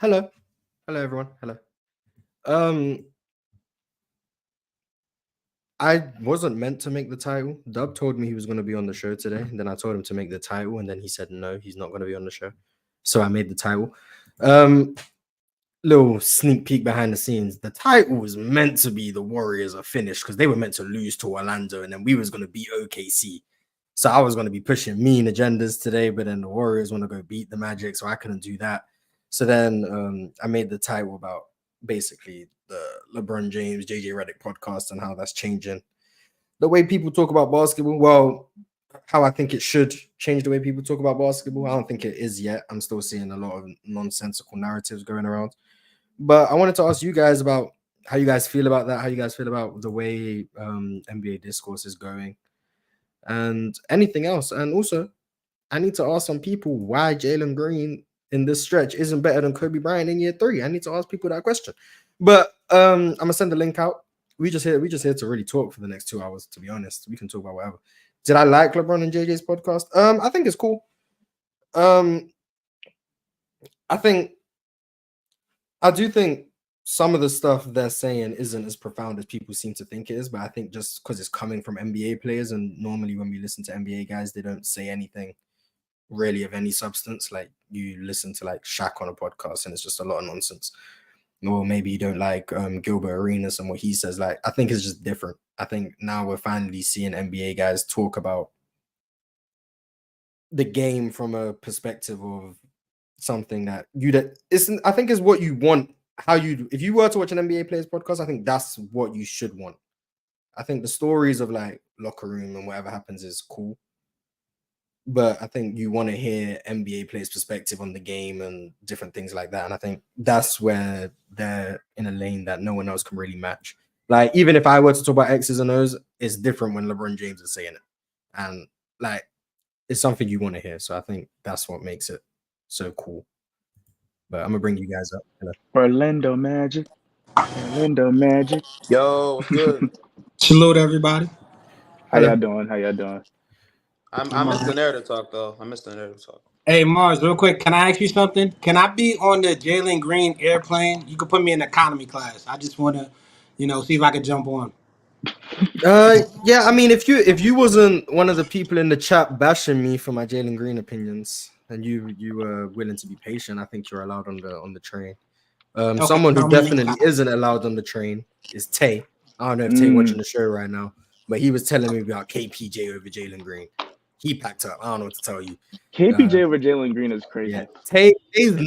Hello. Hello, everyone. Hello. Um, I wasn't meant to make the title. Dub told me he was going to be on the show today. And then I told him to make the title, and then he said no, he's not going to be on the show. So I made the title. Little sneak peek behind the scenes. The title was meant to be the Warriors are finished because they were meant to lose to Orlando, and then we was going to beat OKC. So I was going to be pushing mean agendas today, but then the Warriors want to go beat the Magic, so I couldn't do that. So then I made the title about basically the LeBron James, JJ Redick podcast and how that's changing the way people talk about basketball. Well, how I think it should change the way people talk about basketball. I don't think it is yet. I'm still seeing a lot of nonsensical narratives going around. But I wanted to ask you guys about how you guys feel about that, how you guys feel about the way NBA discourse is going, and anything else. And also, I need to ask some people why Jalen Green in this stretch isn't better than Kobe Bryant in year 3. I need to ask people that question. But I'm gonna send the link out. We just here to really talk for the next 2 hours, to be honest. We can talk about whatever. Did I like LeBron and JJ's podcast? I think it's cool. I do think some of the stuff they're saying isn't as profound as people seem to think it is, but I think just because it's coming from NBA players, and normally when we listen to NBA guys, they don't say anything really of any substance. Like you listen to like Shaq on a podcast and it's just a lot of nonsense. Or maybe you don't like Gilbert Arenas and what he says. Like I think it's just different. I think now we're finally seeing NBA guys talk about the game from a perspective of something that I think is what you want. If you were to watch an NBA players podcast, I think that's what you should want. I think the stories of like locker room and whatever happens is cool. But I think you want to hear NBA players' perspective on the game and different things like that. And I think that's where they're in a lane that no one else can really match. Like, even if I were to talk about X's and O's, it's different when LeBron James is saying it. And like, it's something you want to hear. So I think that's what makes it so cool. But I'm going to bring you guys up. Orlando Magic. Orlando Magic. Yo, what's good? Salute everybody. How y'all doing? I missed the narrative talk though. Hey Mars, real quick, can I ask you something? Can I be on the Jalen Green airplane? You can put me in economy class. I just want to, see if I can jump on. Yeah, I mean, if you wasn't one of the people in the chat bashing me for my Jalen Green opinions, and you were willing to be patient, I think you're allowed on the train. Okay, someone who definitely isn't allowed on the train is Tay. I don't know if Tay watching the show right now, but he was telling me about KPJ over Jalen Green. He packed up. I don't know what to tell you. KPJ over Jalen Green is crazy. Yeah. Tay's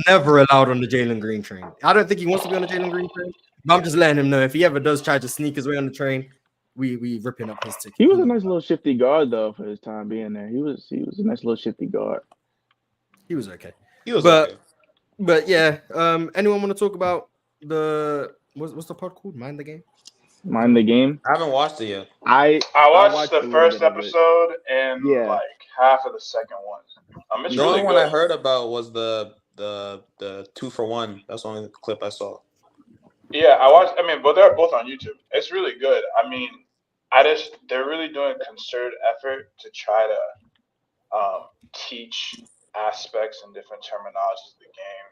never allowed on the Jalen Green train. I don't think he wants to be on the Jalen Green train, but I'm just letting him know if he ever does try to sneak his way on the train, we ripping up his ticket. He was a nice little shifty guard though for his time being there. He was a nice little shifty guard. He was okay. Okay. But yeah, anyone want to talk about what's the part called? Mind the Game? Mind the Game? I haven't watched it yet. I watched the first episode and like half of the second one. The only one I heard about was the 2-for-1. That's the only clip I saw. Yeah, I watched. I mean, but they're both on YouTube. It's really good. I mean, they're really doing a concerted effort to try to teach aspects and different terminologies of the game.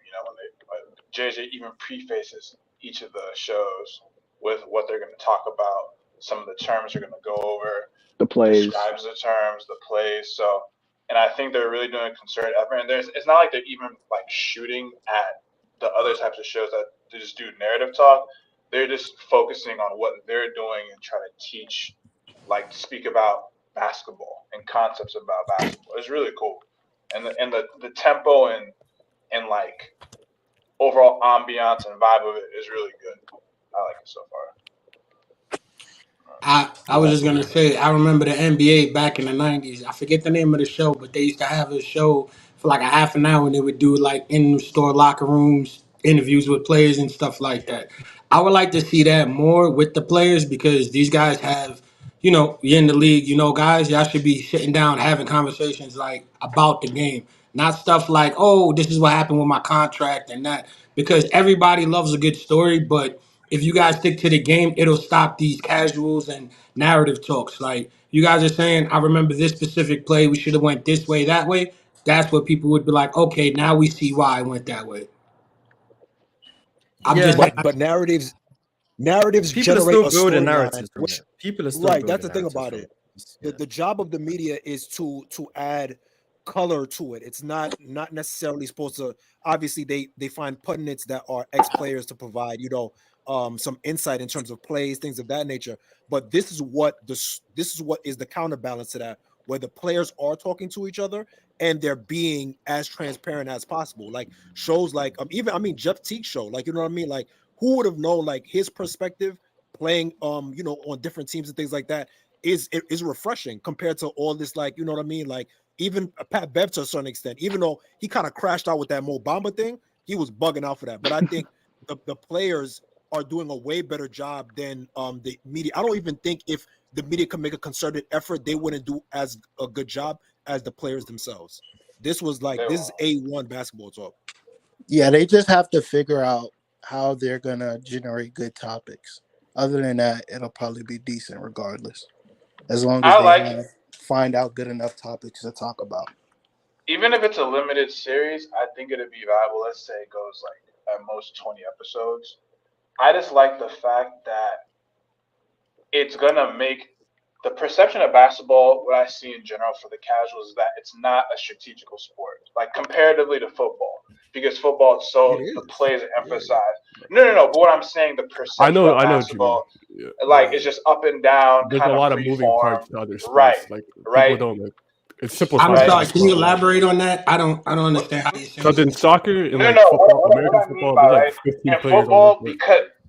When JJ even prefaces each of the shows with what they're going to talk about, some of the terms they're going to go over, the plays, describes the terms, the plays. So, and I think they're really doing a concerted effort. And it's not like they're even like shooting at the other types of shows that they just do narrative talk. They're just focusing on what they're doing and trying to teach, like speak about basketball and concepts about basketball. It's really cool. And the tempo and like overall ambiance and vibe of it is really good. I like it so far. I was just gonna say, I remember the NBA back in the 90s. I forget the name of the show, but they used to have a show for like a half an hour and they would do like in-store locker rooms, interviews with players and stuff like that. I would like to see that more with the players because these guys have, you're in the league, guys, y'all should be sitting down having conversations like about the game. Not stuff like, oh, this is what happened with my contract and that. Because everybody loves a good story, but if you guys stick to the game, it'll stop these casuals and narrative talks. Like you guys are saying, I remember this specific play. We should have went this way, that way. That's what people would be like, okay, now we see why I went that way. I'm Yeah. just But narratives People are generate still a building storyline, narratives from which it. People are still right, building that's the thing narratives about from it. it. The job of the media is to add color to it. It's not necessarily supposed to. Obviously, they find pundits that are ex players to provide some insight in terms of plays, things of that nature. But this is what is the counterbalance to that, where the players are talking to each other and they're being as transparent as possible. Like shows like even Jeff Teague's show, like you know what I mean. Like who would have known like his perspective playing on different teams and things like that is refreshing compared to all this, like you know what I mean, like even Pat Bev to a certain extent, even though he kind of crashed out with that Mo Bamba thing, he was bugging out for that. But I think the players are doing a way better job than the media. I don't even think if the media could make a concerted effort, they wouldn't do as a good job as the players themselves. This is A1 basketball talk. Yeah, they just have to figure out how they're gonna generate good topics. Other than that, it'll probably be decent regardless, as long as I they like find out good enough topics to talk about. even if it's a limited series, I think it'd be valuable. Let's say it goes like at most 20 episodes. I just like the fact that it's gonna make the perception of basketball, what I see in general for the casuals, is that it's not a strategical sport, like comparatively to football, because football is so the plays are emphasized. No. But what I'm saying, the I perception know of what you mean. basketball, Yeah. like it's just up and down, There's a kind of lot of free moving form. parts to other Right, sports. Like people right, don't like it's I'm simplified right. sorry. Can basketball you a lot. elaborate on that? I don't understand how you're Because saying in it. soccer, in like No. football, What American I mean football, by there's like right 15 in players on the football, court.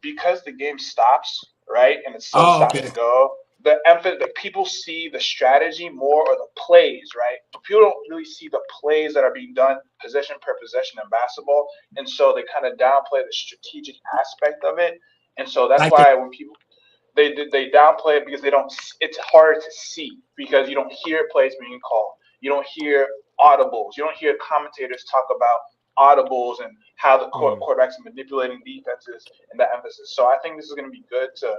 because the game stops, right, and it's so Oh, stop okay. and go. The emphasis that people see the strategy more or the plays, right? But people don't really see the plays that are being done possession per possession in basketball, and so they kind of downplay the strategic aspect of it. And so that's Like the why when people they downplay it because they don't. It's hard to see because you don't hear plays being called. You don't hear audibles. You don't hear commentators talk about audibles and how the quarterbacks are manipulating defenses and that emphasis. So I think this is going to be good to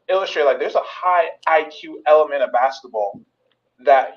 illustrate like there's a high IQ element of basketball that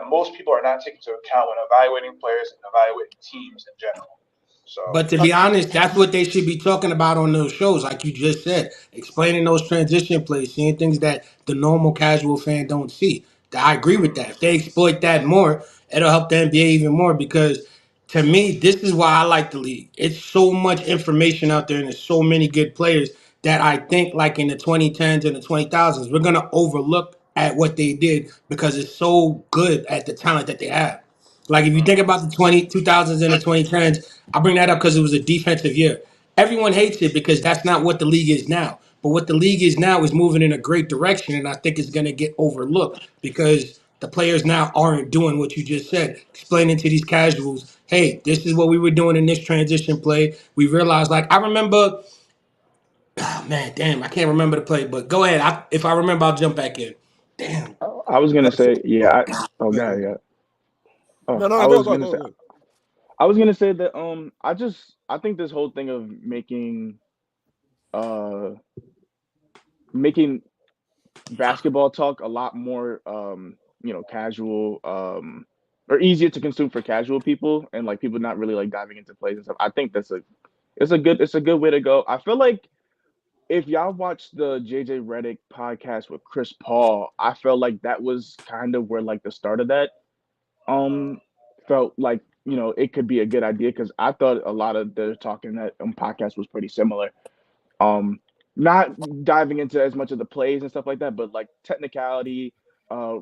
most people are not taking into account when evaluating players and evaluating teams in general. So But to be honest, that's what they should be talking about on those shows, like you just said, explaining those transition plays, seeing things that the normal casual fan don't see. I agree with that. If they exploit that more, it'll help the NBA even more because to me, this is why I like the league. It's so much information out there and there's so many good players that I think like in the 2010s and the 2000s, we're going to overlook at what they did because it's so good at the talent that they have. Like if you think about the 2000s and the 2010s, I bring that up because it was a defensive year. Everyone hates it because that's not what the league is now. But what the league is now is moving in a great direction, and I think it's going to get overlooked because the players now aren't doing what you just said, explaining to these casuals, hey, this is what we were doing in this transition play. We realized, like, I remember, oh, man, damn, I can't remember the play, but go ahead. If I remember, I'll jump back in. Damn. I was gonna say, yeah. Oh, Wait, God, yeah. Oh, no, go. I was gonna say that I think this whole thing of uh making basketball talk a lot more casual or easier to consume for casual people and like people not really like diving into plays and stuff. I think it's a good way to go. I feel like if y'all watched the JJ Redick podcast with Chris Paul, I felt like that was kind of where like the start of that felt like it could be a good idea because I thought a lot of the talking that podcast was pretty similar. Um, Not diving into as much of the plays and stuff like that, but like technicality, uh,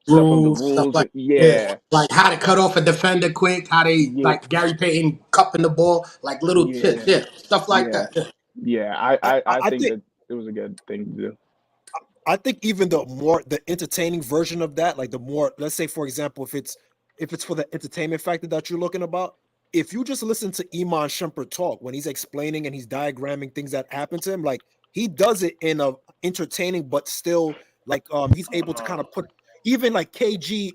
stuff of the Rules, stuff rules. like Yeah, like how to cut off a defender quick, how they yeah, like Gary Payton cupping the ball, like little tips, yeah, stuff like yeah, that. Yeah. yeah. I I think think that it was a good thing to do. even the entertaining version of that, like the more, let's say for example, if it's for the entertainment factor that you're looking about, if you just listen to Iman Shumpert talk when he's explaining and he's diagramming things that happen to him, like he does it in a entertaining but still like he's able to kind of put even like KG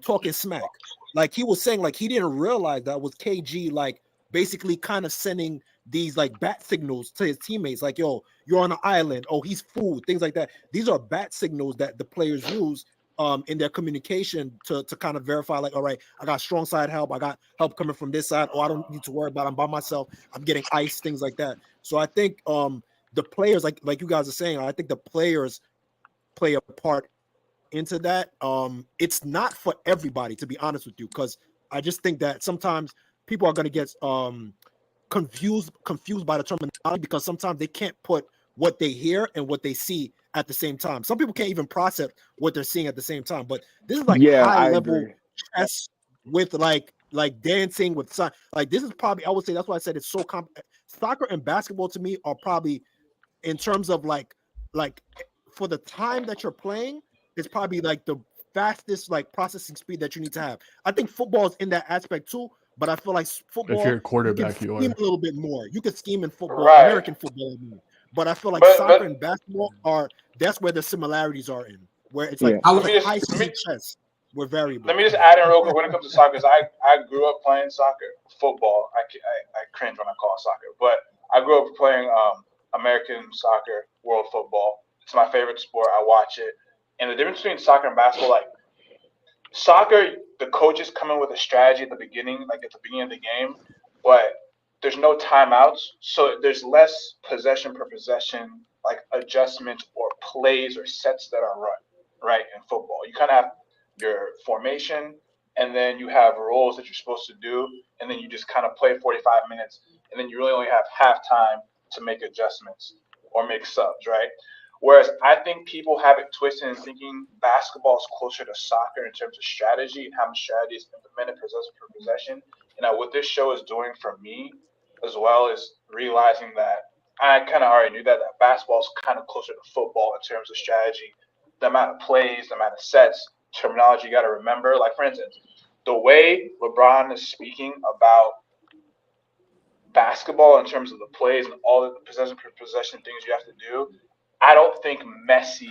talking smack. Like he was saying like he didn't realize that was KG like basically kind of sending these like bat signals to his teammates, like, yo, you're on an island, oh, he's food, things like that. These are bat signals that the players use in their communication to kind of verify, like, all right, I got strong side help, I got help coming from this side, I don't need to worry about it. I'm by myself, I'm getting ice, things like that. So I think the players, like you guys are saying, I think the players play a part into that. It's not for everybody, to be honest with you, because I just think that sometimes people are going to get confused by the terminology, because sometimes they can't put what they hear and what they see at the same time. Some people can't even process what they're seeing at the same time. But this is like high level chess with like dancing with like this is probably, I would say, that's why I said it's so soccer and basketball to me are probably, in terms of like for the time that you're playing, it's probably like the fastest like processing speed that you need to have. I think football is in that aspect too, but I feel like football, if you're a quarterback, you can scheme a little bit more. You can scheme in football, Right. American football, but I feel like soccer and basketball that's where the similarities are in, where it's like high speed chess with variables. Let me just add in real quick when it comes to soccer. I grew up playing soccer, football. I cringe when I call it soccer, but I grew up playing American soccer, world football. It's my favorite sport. I watch it. And the difference between soccer and basketball, like soccer, the coaches come in with a strategy at the beginning of the game, but there's no timeouts. So there's less possession per possession, like adjustments or plays or sets that are run, right? In football, you kind of have your formation, and then you have roles that you're supposed to do, and then you just kind of play 45 minutes, and then you really only have halftime to make adjustments or make subs, right? Whereas I think people have it twisted in thinking basketball is closer to soccer in terms of strategy and how much strategy is implemented possession per possession. And what this show is doing for me as well is realizing that I kind of already knew that basketball is kind of closer to football in terms of strategy, the amount of plays, the amount of sets, terminology you got to remember. Like, for instance, the way LeBron is speaking about basketball in terms of the plays and all the possession per possession things you have to do, I don't think Messi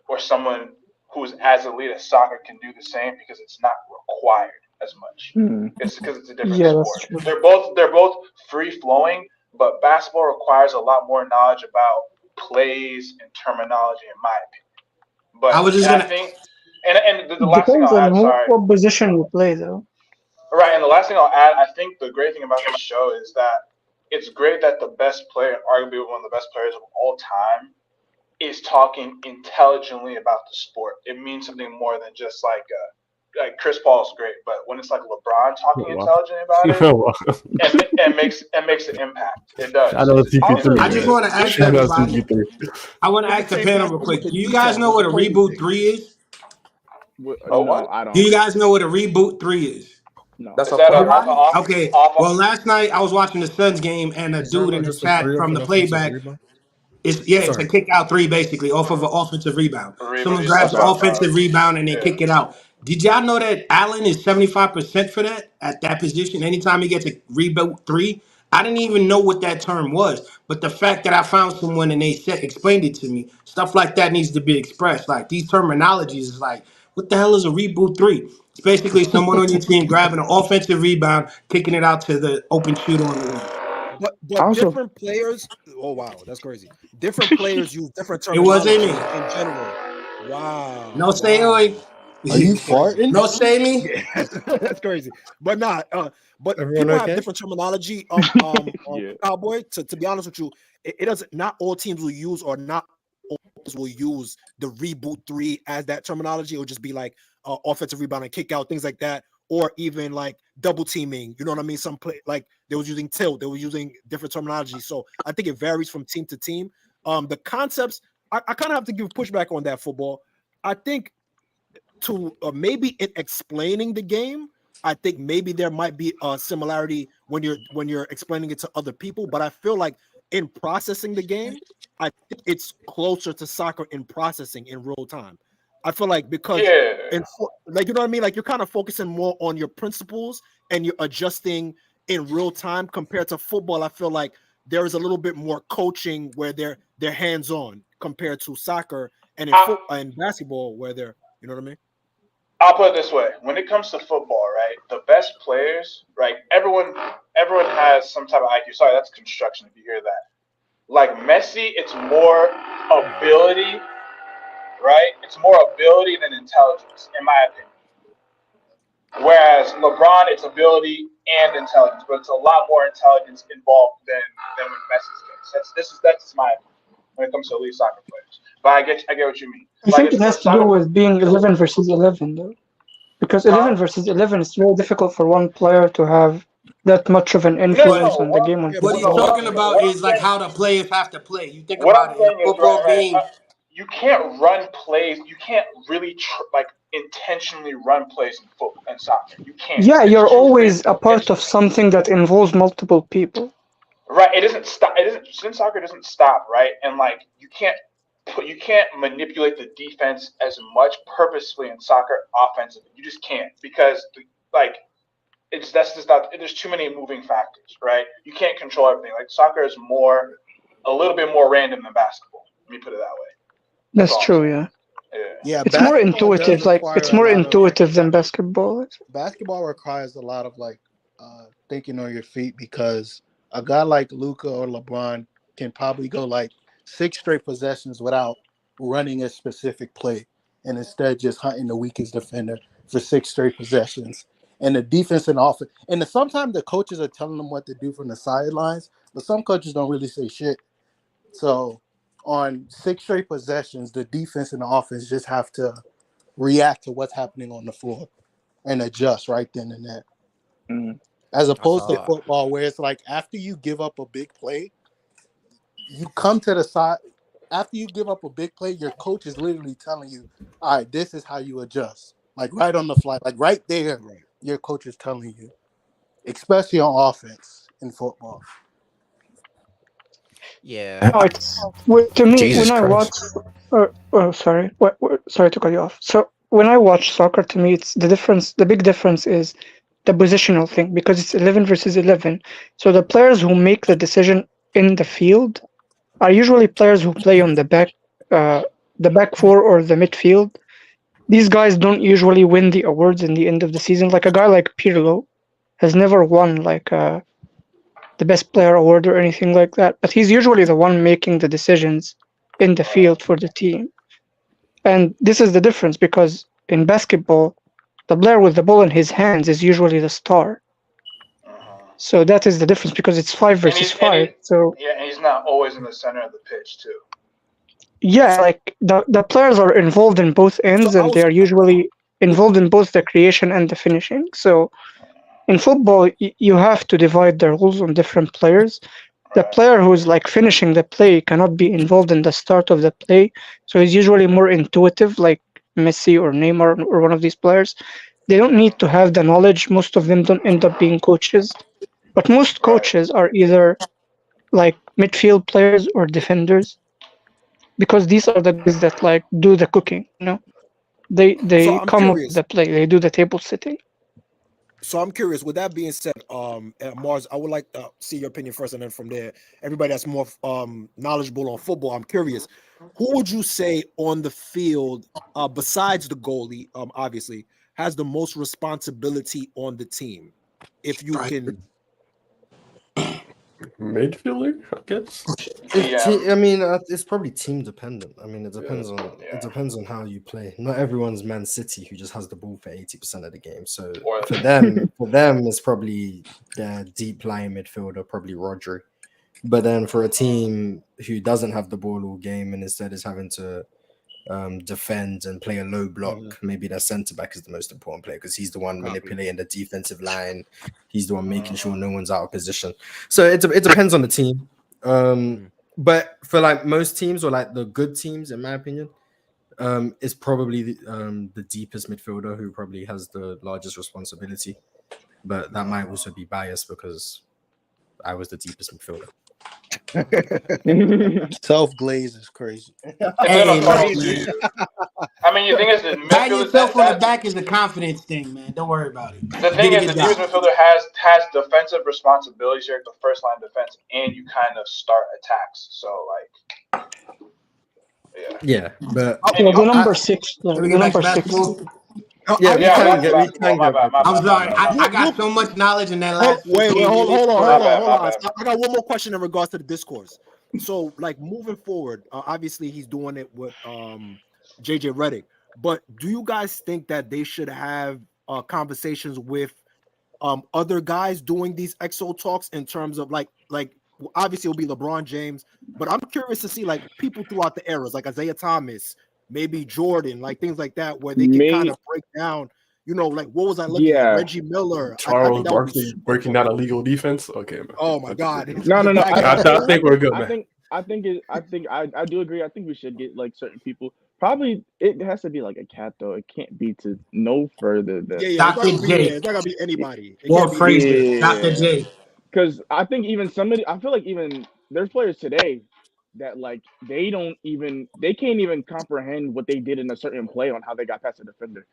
or someone who's as elite as soccer can do the same, because it's not required as much. It's because it's a different sport. They're both free flowing, but basketball requires a lot more knowledge about plays and terminology, in my opinion. But I was just gonna think, and the last thing Depends I'll add, on sorry. what position you play, though. Right, and the last thing I'll add, I think the great thing about this show is that it's great that the best player, arguably one of the best players of all time, is talking intelligently about the sport. It means something more than just like Chris Paul is great, but when it's like LeBron talking intelligently about it, and makes an impact. It does. I just want to ask everybody. I want to ask the panel real quick. Do you guys know what a reboot 3 is? No, I don't. Do you guys know what a reboot 3 is? No. That's Is that off? Okay. Well, last night I was watching the Suns game, and a dude in the chat from the playback. It's a kick out 3 basically off of an offensive rebound. Someone grabs the offensive rebound and they kick it out. Did y'all know that Allen is 75% for that at that position? Anytime he gets a reboot 3, I didn't even know what that term was. But the fact that I found someone and they explained it to me, stuff like that needs to be expressed. Like these terminologies is like, what the hell is a reboot 3? It's basically someone on your team grabbing an offensive rebound, kicking it out to the open shooter on the wing. But different players. Oh wow, that's crazy. Different players use different terminology in general. Wow. No say oi. Are you farting? No say me. Yeah, that's crazy. But not. But Everyone people okay? have different terminology. Cowboy. To be honest with you, it doesn't. Not all teams will use, or not all teams will use the reboot 3 as that terminology. It will just be like offensive rebound and kick out, things like that. Or even like double teaming, you know what I mean? Some play like they was using tilt, they were using different terminology. So I think it varies from team to team. The concepts, I kind of have to give pushback on that football. I think to maybe in explaining the game, I think maybe there might be a similarity when you're explaining it to other people. But I feel like in processing the game, I think it's closer to soccer in processing in real time. I feel like because, like, you know what I mean? Like, you're kind of focusing more on your principles and you're adjusting in real time compared to football. I feel like there is a little bit more coaching where they're hands-on compared to soccer, and in basketball where they're, you know what I mean? I'll put it this way. When it comes to football, right, the best players, right, everyone has some type of IQ. Sorry, that's construction if you hear that. Like Messi, it's more ability, right? It's more ability than intelligence, in my opinion. Whereas LeBron, it's ability and intelligence, but it's a lot more intelligence involved than with Messi's case. That's my opinion when it comes to elite soccer players. But I get what you mean. I think it has to do with being 11 versus 11, though. Because 11 versus 11 is very difficult for one player to have that much of an influence on the game. What he's talking about is like how the players have to play. You think What about I'm it in a saying is, football right, game. you can't run plays. You can't really intentionally run plays in football and soccer. You can't. Yeah, It's you're too always a physical. part of something that involves multiple people. Right. It doesn't stop. Since soccer doesn't stop, right? And like you can't manipulate the defense as much purposefully in soccer offensively. You just can't, because that's just not. There's too many moving factors, right? You can't control everything. Like soccer is a little bit more random than basketball. Let me put it that way. That's true, yeah. Yeah, It's more basketball does intuitive. Like require it's a more lot of- intuitive than basketball. Basketball requires a lot of thinking on your feet, because a guy like Luka or LeBron can probably go like 6 straight possessions without running a specific play, and instead just hunting the weakest defender for 6 straight possessions. And the defense and offense, and sometimes the coaches are telling them what to do from the sidelines, but some coaches don't really say shit. So on 6 straight possessions, the defense and the offense just have to react to what's happening on the floor and adjust right then and there. Mhm. As opposed to football, where it's like after you give up a big play, you come to the side. After you give up a big play, your coach is literally telling you, all right, this is how you adjust. Like right on the fly, like right there, your coach is telling you, especially on offense in football. Yeah. No, it's to me Jesus when I watch. Christ. Sorry. Sorry to cut you off. So when I watch soccer, to me, it's the difference. The big difference is the positional thing, because it's 11 versus 11. So the players who make the decision in the field are usually players who play on the back four or the midfield. These guys don't usually win the awards in the end of the season. Like a guy like Pirlo has never won the best player award or anything like that, but he's usually the one making the decisions in the field for the team. And this is the difference, because in basketball, the player with the ball in his hands is usually the star. So that is the difference, because it's 5 versus 5. So yeah, and he's not always in the center of the pitch too. yeah, like the players are involved in both ends, and they are usually involved in both the creation and the finishing. So in football, you have to divide the roles on different players. The player who's like finishing the play cannot be involved in the start of the play, so he's usually more intuitive, like Messi or Neymar or one of these players. They don't need to have the knowledge. Most of them don't end up being coaches, but most coaches are either like midfield players or defenders, because these are the guys that like do the cooking. They I'm come up with curious. the play. They do the table setting. So I'm curious. With that being said, Mars, I would like to see your opinion first, and then from there, everybody that's more knowledgeable on football. I'm curious, who would you say on the field, besides the goalie, obviously, has the most responsibility on the team? If you can, midfielder, I guess. It's probably team dependent. I mean, it depends on how you play. Not everyone's Man City who just has the ball for 80% of the game. So for them, it's probably their deep lying midfielder, probably Rodri. But then for a team who doesn't have the ball all game and instead is having to defend and play a low block, maybe their centre back is the most important player, because he's the one manipulating the defensive line. He's the one making sure no one's out of position. So it depends on the team. But for like most teams, or like the good teams, in my opinion, it's probably the deepest midfielder who probably has the largest responsibility. But that might also be biased because I was the deepest midfielder. Self-glaze is crazy. I mean, you think is the Pat midfielder yourself on the back is a confidence thing, man. Don't worry about it. The thing is, the deepest midfielder has defensive responsibilities here at the first line defense, and you kind of start attacks. So yeah, but the number 6. Can we get back to basketball? Yeah, we can get. I'm sorry. I got so much knowledge in that last. Wait, hold on. I got one more question in regards to the discourse. So, like moving forward, obviously he's doing it with JJ Redick. But do you guys think that they should have conversations with other guys doing these XO talks in terms of like obviously it'll be LeBron James, but I'm curious to see like people throughout the eras, like Isaiah Thomas, maybe Jordan, like things like that, where they can kind of break down, like what was I looking at? Reggie Miller, Charles Barkley breaking down illegal defense. Okay, man. Oh my God! No. I think we're good, man. I do agree. I think we should get like certain people. Probably it has to be like a cat though. It can't be to no further than Dr. J. It's not gonna be anybody. Or Frazier, Dr. J. Because I think even I feel like even there's players today that like they can't even comprehend what they did in a certain play on how they got past the defender,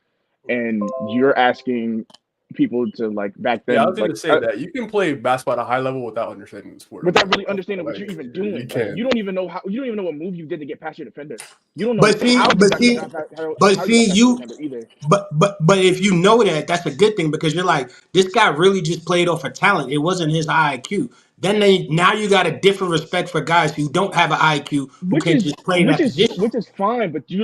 and you're asking people to like back then. Yeah, I was going to say that you can play basketball at a high level without understanding the sport. Without really understanding what you're even doing. You can. You don't even know what move you did to get past your defender. You don't know. But if you know that, that's a good thing because you're like, this guy really just played off of talent. It wasn't his IQ. Now you got a different respect for guys who don't have an IQ who can just play that position. Which is fine, but I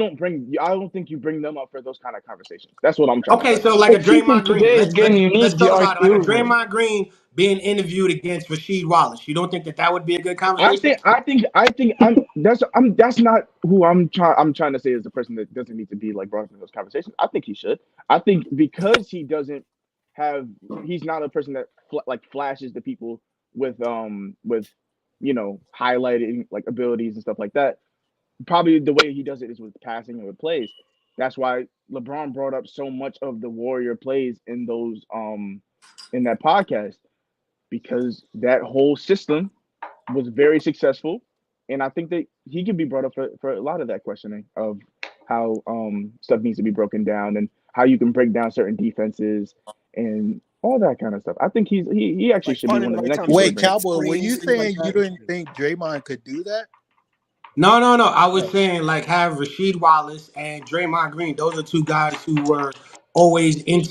don't think you bring them up for those kind of conversations. That's what I'm trying to say. So like a Draymond Green. Let's talk about it. Like a Draymond Green being interviewed against Rasheed Wallace. You don't think that would be a good conversation? I think that's not who I'm trying to say is the person that doesn't need to be like brought up in those conversations. I think he should. I think because he's not a person that flashes to people with highlighting like abilities and stuff like that. Probably the way he does it is with passing and with plays. That's why LeBron brought up so much of the Warrior plays in those in that podcast, because that whole system was very successful, and I think that he can be brought up for a lot of that questioning of how stuff needs to be broken down and how you can break down certain defenses and all that kind of stuff. I think he actually should be one of the next. Wait, Cowboy, were you saying you didn't think Draymond could do that? No. I was saying like have Rasheed Wallace and Draymond Green. Those are two guys who were always in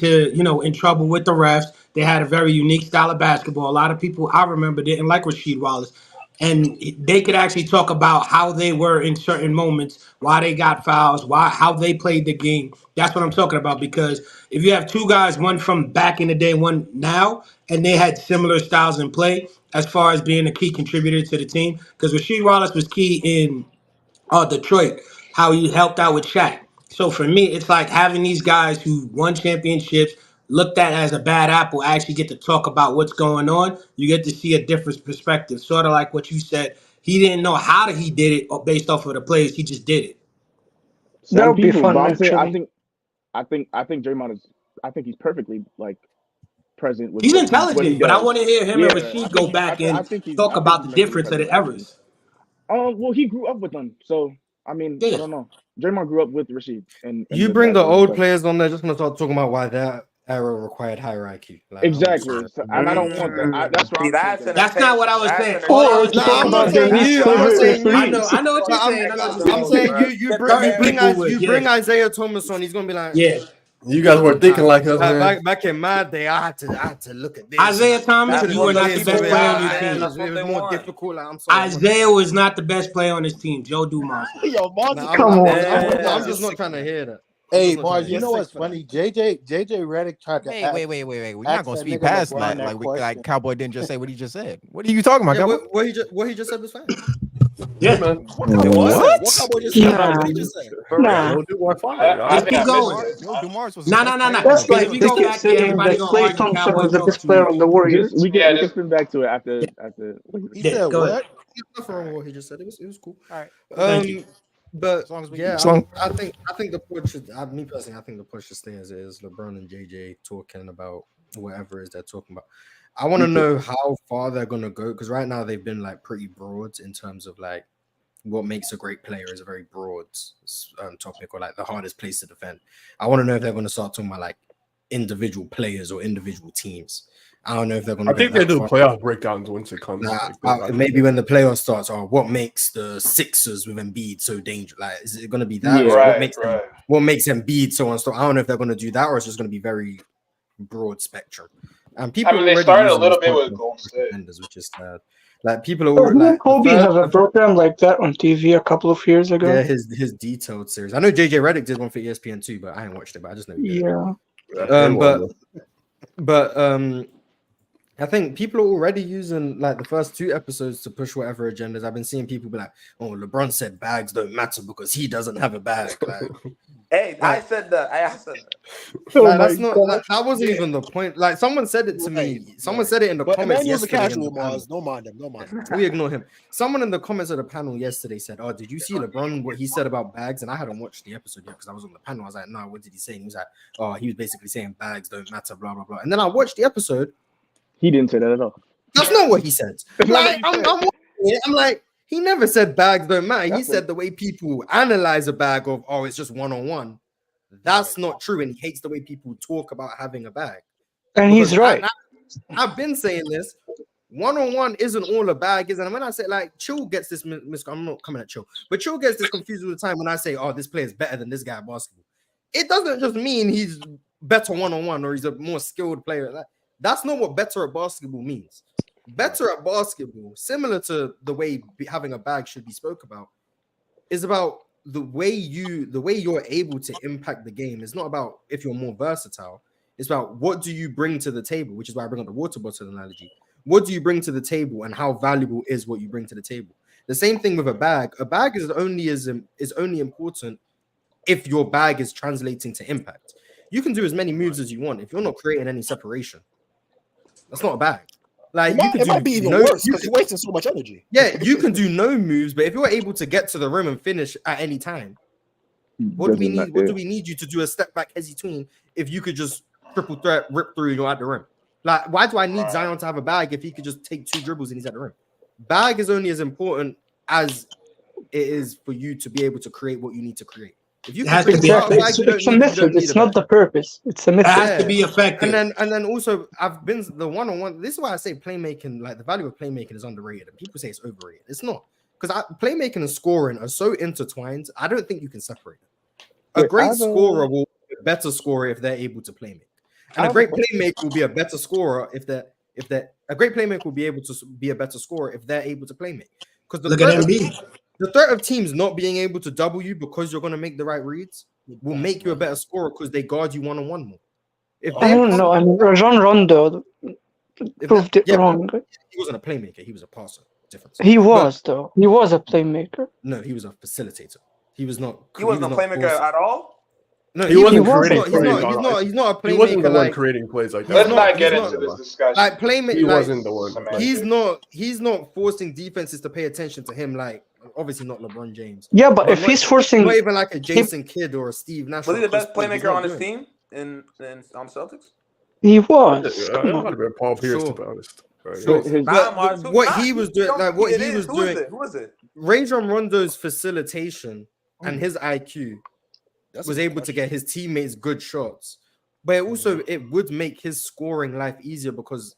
trouble with the refs. They had a very unique style of basketball. A lot of people I remember didn't like Rasheed Wallace. And they could actually talk about how they were in certain moments, why they got fouls, how they played the game. That's what I'm talking about. Because if you have two guys, one from back in the day, one now, and they had similar styles in play as far as being a key contributor to the team. Because Rasheed Wallace was key in Detroit, how he helped out with Shaq. So for me, it's like having these guys who won championships, looked at as a bad apple, actually get to talk about what's going on. You get to see a different perspective. Sort of like what you said. He didn't know how he did it or based off of the plays. He just did it. That would be fun, actually. I think Draymond is. I think he's perfectly like present with. He's intelligent, but I want to hear him and Rasheed go back and talk about the difference of the eras. Well, he grew up with them, so I mean, I don't know. Draymond grew up with Rasheed, and you bring the old players on there, just gonna start talking about why that era required higher IQ. Like, exactly, and I don't want that. That's what that's not what I was saying. I know what you're saying. I'm saying you bring Isaiah Thomas on. He's gonna be like, yeah. You guys were thinking like us, man. Back in my day, I had to look at this. Isaiah Thomas, you were not the best player on your team. It was more difficult. Like, I'm sorry. Isaiah was not the best player on his team. Joe Dumars. Come on. I'm just not trying to hear that. Hey, Mars, you know what's funny? JJ Redick tried to. Wait. We're not gonna speed past that. Like Cowboy didn't just say what he just said. What are you talking about, Cowboy? What he just said was fine. Yeah, man. What? Cowboy just said? What did he just say? Just keep going. No. That's like the kid saying that Klay Thompson was the best player on the Warriors. We can spin back to it after. He said what? Nothing wrong with what he just said. It was cool. All right. But I think the push should. Me personally, I think the push should stay as it is. LeBron and JJ talking about whatever it is they're talking about. I want to know how far they're gonna go, because right now they've been like pretty broad in terms of like what makes a great player is a very broad topic, or like the hardest place to defend. I want to know if they're gonna start talking about like individual players or individual teams. I don't know if they're going to. I think they do playoff breakdowns once it comes. Maybe when the playoff starts, or what makes the Sixers with Embiid so dangerous? Like, is it going to be that? Yeah, what makes Embiid so unstoppable? I don't know if they're going to do that, or it's just going to be very broad spectrum. And people I mean, they already started a using little this bit with content Golden for State. contenders, which is sad. Like people are So already, didn't like Kobe have a program like that on TV a couple of years ago? yeah, his detailed series. I know JJ Redick did one for ESPN too, but I ain't watched it. But I just know. Yeah. But I think people are already using like the first 2 episodes to push whatever agendas. I've been seeing people be like, "Oh, LeBron said bags don't matter because he doesn't have a bag." Like, Hey, I said that. I said that. like, that's not like, that wasn't even the point. Like someone said it to me. Someone said it in the comments Emmanuel's a yesterday. casual, Mars. Don't mind him. We ignore him. Someone in the comments of the panel yesterday said, "Oh, did you see LeBron what he said about bags?" And I hadn't watched the episode yet because I was on the panel. I was like, "No, what did he say?" And he was like, "Oh, he was basically saying bags don't matter, blah blah blah." And then I watched the episode. He didn't say that at all. That's not what he said. Like I'm watching it. I'm like, he never said bags don't matter. He said the way people analyze a bag of, oh, it's just one-on-one. That's not true, and he hates the way people talk about having a bag. And he's right. I've been saying this. One-on-one isn't all a bag, isn't it? And when I say like Chill gets this, I'm not coming at Chill, but Chill gets this confused all the time when I say, oh, this player is better than this guy at basketball. It doesn't just mean he's better one-on-one or he's a more skilled player. That's not what better at basketball means. Better at basketball, similar to the way having a bag should be spoke about, is about the way you're able to impact the game. It's not about if you're more versatile. It's about what do you bring to the table, which is why I bring up the water bottle analogy. What do you bring to the table, and how valuable is what you bring to the table? The same thing with a bag. A bag is only important if your bag is translating to impact. You can do as many moves as you want. If you're not creating any separation, that's not a bag. Like it might be even worse because you're wasting so much energy. Yeah, you can do no moves, but if you're able to get to the rim and finish at any time, what do we need? What do we need you to do a step back hezzy tween if you could just triple threat rip through and go out the rim? Like, why do I need Zion to have a bag if he could just take 2 dribbles and he's at the rim? Bag is only as important as it is for you to be able to create what you need to create. If you can it's a method. It's not the purpose. It's a method. It has to be effective. And then also, I've been the one-on-one. This is why I say playmaking, like the value of playmaking is underrated. And people say it's overrated. It's not, because playmaking and scoring are so intertwined. I don't think you can separate them. A great scorer will be a better scorer if they're able to play make. And a great playmaker will be a better scorer if a great playmaker will be able to be a better scorer if they're able to play make. Because the threat of teams not being able to double you because you're going to make the right reads will make you a better scorer because they guard you one-on-one more. I don't know. I mean, Rajon Rondo proved it wrong. He wasn't a playmaker. He was a passer. Difference. He was, though. He was a playmaker. No, he was a facilitator. He was not. He wasn't a playmaker at all? No, he wasn't creating plays. He's not a playmaker. He wasn't the one creating plays like that. Let's not get into this discussion. Like playmaker, he wasn't the one. He's not forcing defenses to pay attention to him. Like obviously not LeBron James. Yeah, but if he's forcing, not even like a Jason Kidd or a Steve Nash. Was he the best playmaker on his team on Celtics? he was. It might have been Paul Pierce, to be honest. What he was doing, like what he was doing. Who is it? Rajon Rondo's facilitation and his IQ was able to get his teammates good shots, but it would make his scoring life easier because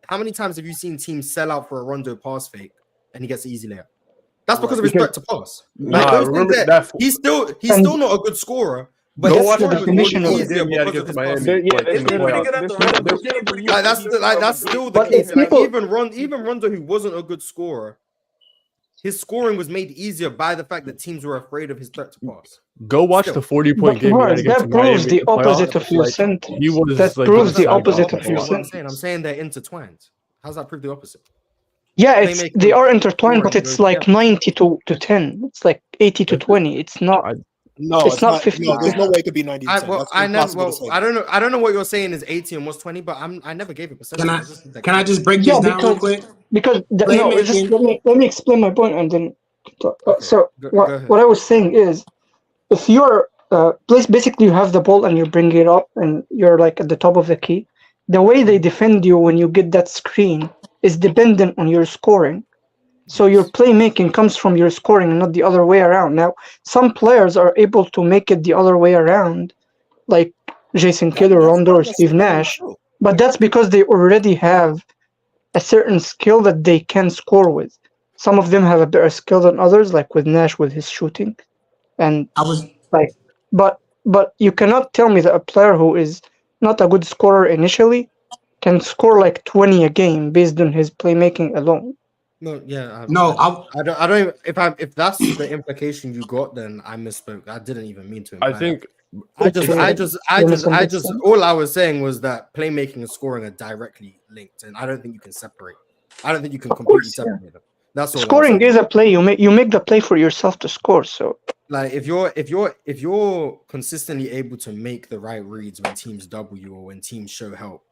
how many times have you seen teams sell out for a Rondo pass fake and he gets an easy layup? That's because of his threat to pass. He's still not a good scorer. But that's the definition of that's still the case. Like even Rondo, who wasn't a good scorer, his scoring was made easier by the fact that teams were afraid of his threat to pass. Go watch the 40-point game. That proves the opposite of your sentence. That proves the opposite of your sentence. I'm saying they're intertwined. How does that prove the opposite? Yeah, they are intertwined, but it's like 90 to 10. It's like 80 to 20. It's not. No, it's not 50. No, there's no way it could be 90. I don't know what you're saying is 80 and what's 20, but I never gave a percentage. Can I just break this down real quick? Because let me explain my point and then talk. What I was saying is, if you're basically you have the ball and you bring it up and you're like at the top of the key, the way they defend you when you get that screen is dependent on your scoring. So your playmaking comes from your scoring and not the other way around. Now, some players are able to make it the other way around, like Jason Kidd or Rondo or Steve Nash, but that's because they already have a certain skill that they can score with. Some of them have a better skill than others, like with Nash with his shooting. And but you cannot tell me that a player who is not a good scorer initially can score like 20 a game based on his playmaking alone. No, yeah. I don't. If that's the implication you got, then I misspoke. I didn't even mean to imply I think all I was saying was that playmaking and scoring are directly linked, and I don't think you can separate. I don't think you can completely separate them. That's all. Scoring is a play. You make the play for yourself to score. So, like, if you're consistently able to make the right reads when teams double you or when teams show help,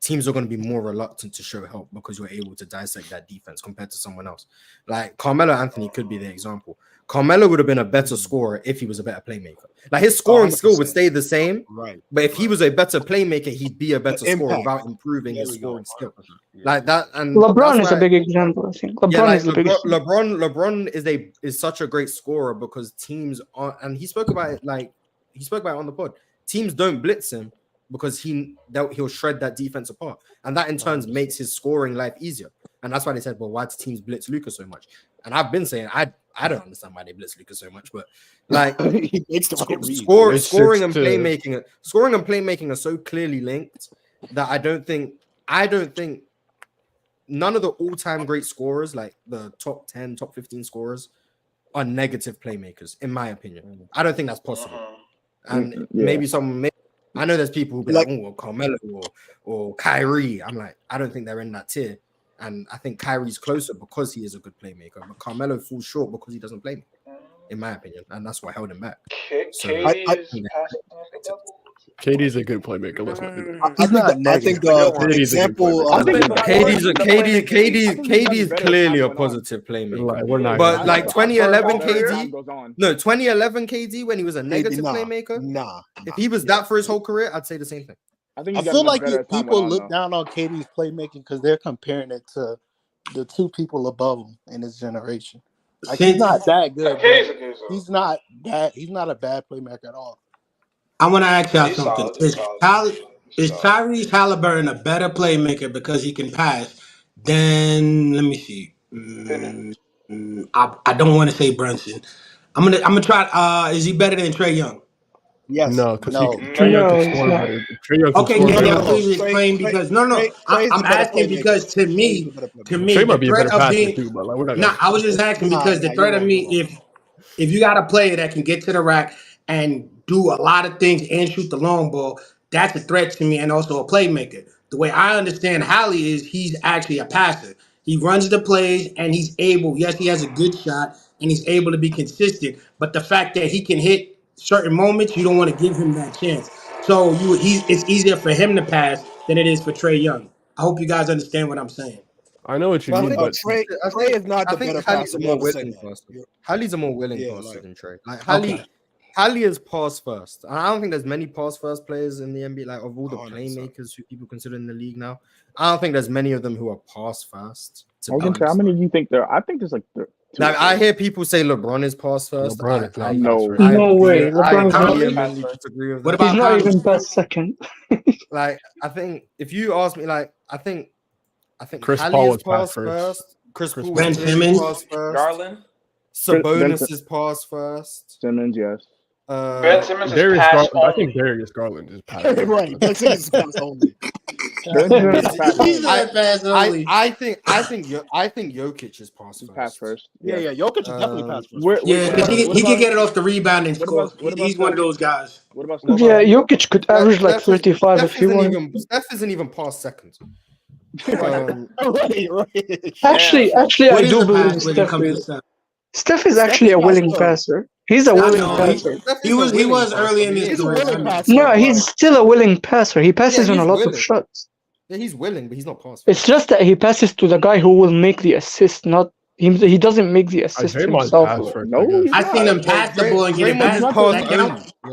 teams are going to be more reluctant to show help because you're able to dissect that defense compared to someone else. Like Carmelo Anthony could be the example. Carmelo would have been a better scorer if he was a better playmaker. Like his scoring skill would stay the same, right? But if he was a better playmaker, he'd be a better scorer without improving his scoring skill. Like that, and LeBron is a big example. I think LeBron is the biggest. LeBron is such a great scorer because teams are, and he spoke about it on the pod. Teams don't blitz him because he'll shred that defense apart, and that in turn makes his scoring life easier. And that's why they said, well, why do teams blitz Luka so much? And I've been saying I don't understand why they blitz Luka so much, but like scoring and playmaking are so clearly linked that I don't think none of the all-time great scorers, like the top 10, top 15 scorers, are negative playmakers, in my opinion. I don't think that's possible. And maybe I know there's people who be like, oh, Carmelo or Kyrie. I'm like, I don't think they're in that tier. And I think Kyrie's closer because he is a good playmaker. But Carmelo falls short because he doesn't play me, in my opinion. And that's what held him back. KD's a good playmaker. Listen, I think the example. KD is clearly a positive playmaker. But like 2011 KD when he was a negative playmaker. If he was that for his whole career, I'd say the same thing. I feel like people look down on KD's playmaking because they're comparing it to the two people above him in his generation. Like he's not that good. He's not a bad playmaker at all. I want to ask y'all something. Is Tyrese Haliburton a better playmaker because he can pass than? Let me see. I don't want to say Brunson. I'm gonna try. Is he better than Trae Young? Yes. No, because Trae Young can score better. Okay, can y'all please explain? Because I'm asking because to me, Trae might be a better passer too, but like, we're not. No, I was just asking because the threat of me, if you got a player that can get to the rack and do a lot of things and shoot the long ball, that's a threat to me and also a playmaker. The way I understand Hallie is he's actually a passer. He runs the plays and he's able, yes, he has a good shot and he's able to be consistent. But the fact that he can hit certain moments, you don't want to give him that chance. So it's easier for him to pass than it is for Trae Young. I hope you guys understand what I'm saying. I know what you mean, but Trae is not the better passer. Hallie's a more willing passer than Trae. Like Hallie is pass first. And I don't think there's many pass first players in the NBA, like of all the playmakers who people consider in the league now. I don't think there's many of them who are pass first. How many do you think there? I think there's like. Like I hear people say LeBron is pass first. No way. LeBron disagree with that. He's not even pass second. Like I think if you ask me, like I think Chris Hallie Paul is was pass first. Chris Paul Ben Simmons, Garland. Sabonis is pass first. Simmons, yes. Ben Simmons Darius is pass Garland. I think Darius Garland is pass. Right. Ben Simmons is pass only. I think Jokic is pass first. Yeah, Jokic is definitely pass first. Because he can get it off the rebound and score. He's one of those guys. Yeah, Jokic could average like 35 if he wanted. Steph isn't even past second. Right. Actually, I do believe Steph is actually a willing passer. He's a willing passer. He was early in his career. No, he's still a willing passer. He passes on a lot of shots. Yeah, he's willing, but he's not passing. It's just that he passes to the guy who will make the assist, not him. He doesn't make the assist himself. I seen him pass the ball and get it back. Yeah,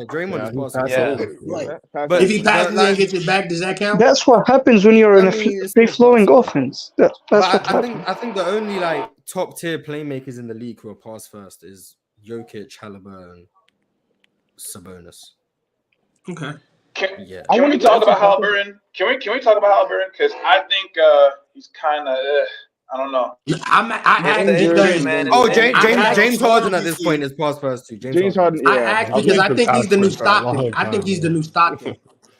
Draymond is passing. But if he passes and gets it back, does that count? That's what happens when you're in a free-flowing offense. That's what happens. I think the only like top tier playmakers in the league who are pass first is Jokic, Haliburton, Sabonis. Okay. Can we talk about Haliburton? Can we talk about Haliburton? Because I think he's kind of I don't know. James Harden at this point is pass first too. James Harden. Yeah. I think he's the new Stockton. I think he's the new Stockton.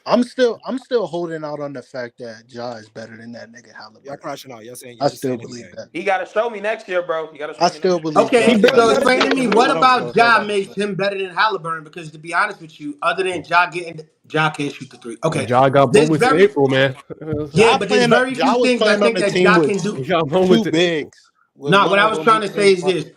I'm still holding out on the fact that Ja is better than that nigga Haliburton. Y'all crashing out. Y'all saying I still believe that. He got to show me next year, bro. He got to show I me still next year. believe Okay, Ja. so Let explain to me what about Ja Ja makes him better than Haliburton? Because to be honest with you, other than Ja can't shoot the three. Okay, Ja got there's moments in very April, man. yeah, but there's very Ja few was things I playing on think the that team Ja with can do. He got two moments in April. bigs. No, what I was trying to say is this: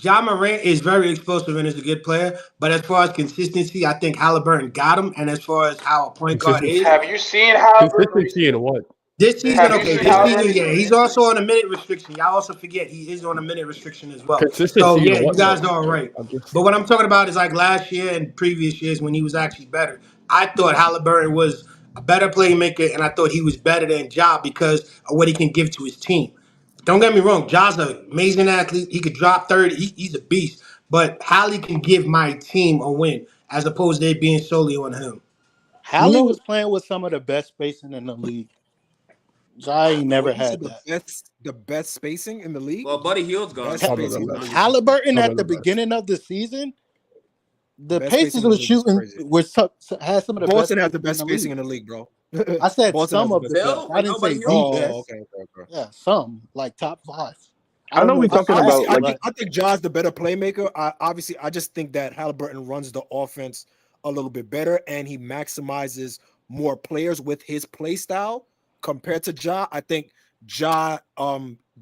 Ja Morant is very explosive and is a good player. But as far as consistency, I think Halliburton got him. And as far as how a point guard is, Have you seen Haliburton Consistency in what? this season, Have you okay, seen this Haliburton? season, yeah, he's also on a minute restriction. Y'all also forget he is on a minute restriction as well. So Consistency yeah, in you what? guys Though? are all right. I'm just But what I'm talking about is like last year and previous years when he was actually better. I thought Halliburton was a better playmaker, and I thought he was better than Ja because of what he can give to his team. Don't get me wrong, Ja's an amazing athlete. He could drop 30. He's a beast. But Hallie can give my team a win as opposed to it being solely on him. Hallie was playing with some of the best spacing in the league. Ja ain't never had that. The best spacing in the league. Well, Buddy Hield's gone. Best spacing in the league. Haliburton at the beginning of the season, the Pacers was shooting had some of the Boston best. has the best spacing in the league, bro. I said Boston some has of the best. I didn't say the best. Okay. Yeah, some like top 5. I know we're talking about like I think Ja's the better playmaker. I just think that Haliburton runs the offense a little bit better, and he maximizes more players with his play style compared to Ja. I think Ja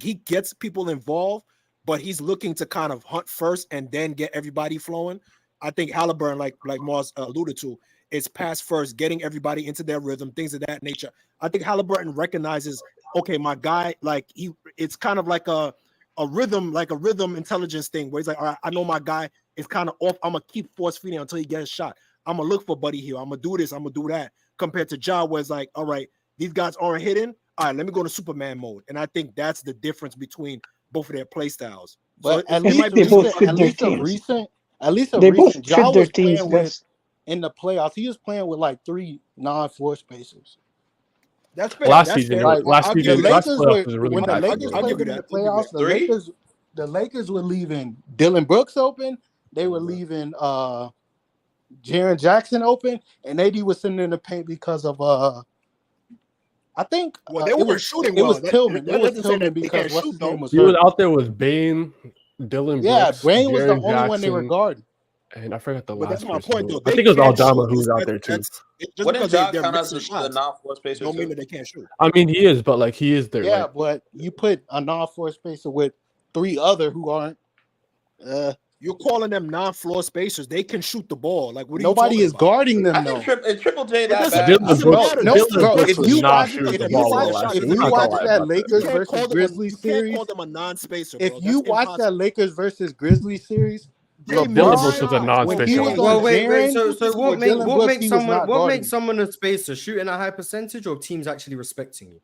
he gets people involved, but he's looking to kind of hunt first and then get everybody flowing. I think Haliburton, like Mars alluded to, is pass first, getting everybody into their rhythm, things of that nature. I think Haliburton recognizes, okay, my guy, like it's kind of like a rhythm intelligence thing where he's like, all right, I know my guy is kind of off. I'm gonna keep force feeding until he gets a shot. I'm gonna look for Buddy here. I'm gonna do this. I'm gonna do that. Compared to Ja, where it's like, all right, these guys aren't hitting. All right, let me go to Superman mode. And I think that's the difference between both of their play styles. But So at least they both fit their a teams. recent, They both Ja fit their was teams playing with best. in the playoffs. He was playing with like 3 non-floor spacers. That's fair. last That's season. fair. Like, Last the season, last Lakers playoffs was really when the bad. Lakers I'll played give you in the that. I'll give you playoffs, that. the Lakers were leaving Dylan Brooks open. They were leaving Jaren Jackson open, and AD was sitting in the paint because of I think Well, they weren't shooting well. It was Tillman. That It was doesn't say Tillman that they because can't what's shoot, his though. name was He was hurt. out there with Bane, Dylan Yeah, Brooks, Brain was the Jaren only one they were Jackson, guarding. and I forgot the But last that's my person. point, though. I They think it was can't Aldama shoot. who was out there too. Just Wouldn't because Ja they're count as missing the shots non-floor spacer don't mean too? that they can't shoot. I mean, he is, but like he is there. Yeah, Like, but you put a non-floor spacer with 3 other who aren't. You're calling them non-floor spacers. They can shoot the ball. Like, what are Nobody you is talking about? guarding them I though. think is Triple J It that doesn't, bad? it doesn't matter. No, That's bro. Brooks If was you not watch, shooting the if ball you well watch, last if year. We're you not gonna watch lie that about that. Lakers You can't versus call them Grizzlies you can't series, call them a non-spacer, if bro. you That's watch impossible. that Lakers versus Grizzlies series, Dylan LeBron, Brooks was a when he non-spacer was last on Well, wait. Jaren So or Dylan what Brooks, makes he was not guarding him. someone a spacer? Shooting a high percentage or teams actually respecting you?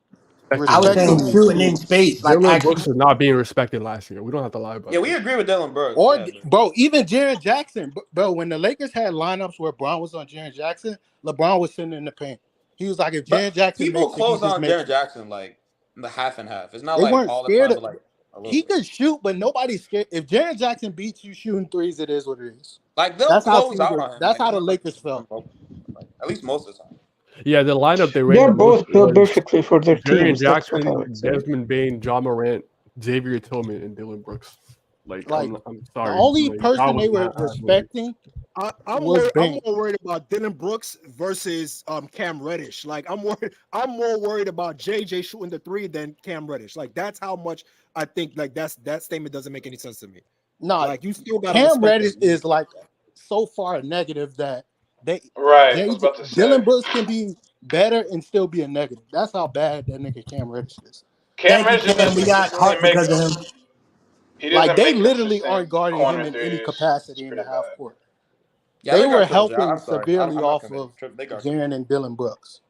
I was Respecting saying him. shooting in space, like Dylan actually. Brooks is not being respected last year. We don't have to lie about Yeah, that. we agree with Dylan Brooks. Or Yeah, but bro, even Jaren Jackson, bro. When the Lakers had lineups where Brown was on Jaren Jackson, LeBron was sitting in the paint. He was like, if Jaren Jackson people makes it, he close just on makes Jaren it. Jackson like the half and half. It's not They like weren't all the scared time, of. but like a little He bit. could shoot, but nobody's scared. If Jaren Jackson beats you shooting threes, it is what it is. Like they'll That's how close out on him. that's Like, how it's the not like Lakers felt. like, at least most of the time. Yeah, the lineup they ran They're the most both built was perfectly for their Jaren teams. That's what I Jackson, would say. Desmond Bane, John Morant, Xavier Tillman, and Dylan Brooks. Like I'm The sorry. only Like, person they was were not happening. respecting I'm was more Bane. worried about Dylan Brooks versus Cam Reddish. Like I'm more worried about JJ shooting the 3 than Cam Reddish. Like that's how much I think like that statement doesn't make any sense to me. No, Like you still got Cam Reddish is like so far negative that Right. I was about to say. Dylan Brooks can be better and still be a negative. That's how bad that nigga Cam Reddish is. Cam Thank you, Reddish just Cam. We got doesn't hot make. because of him. He Like doesn't they make literally consistent aren't guarding him corner in any threes. capacity It's in the pretty half bad. court. Yeah, They they were got Triple J. helping I'm sorry. severely I'm not off convinced. of They got Jaren and Dylan Brooks.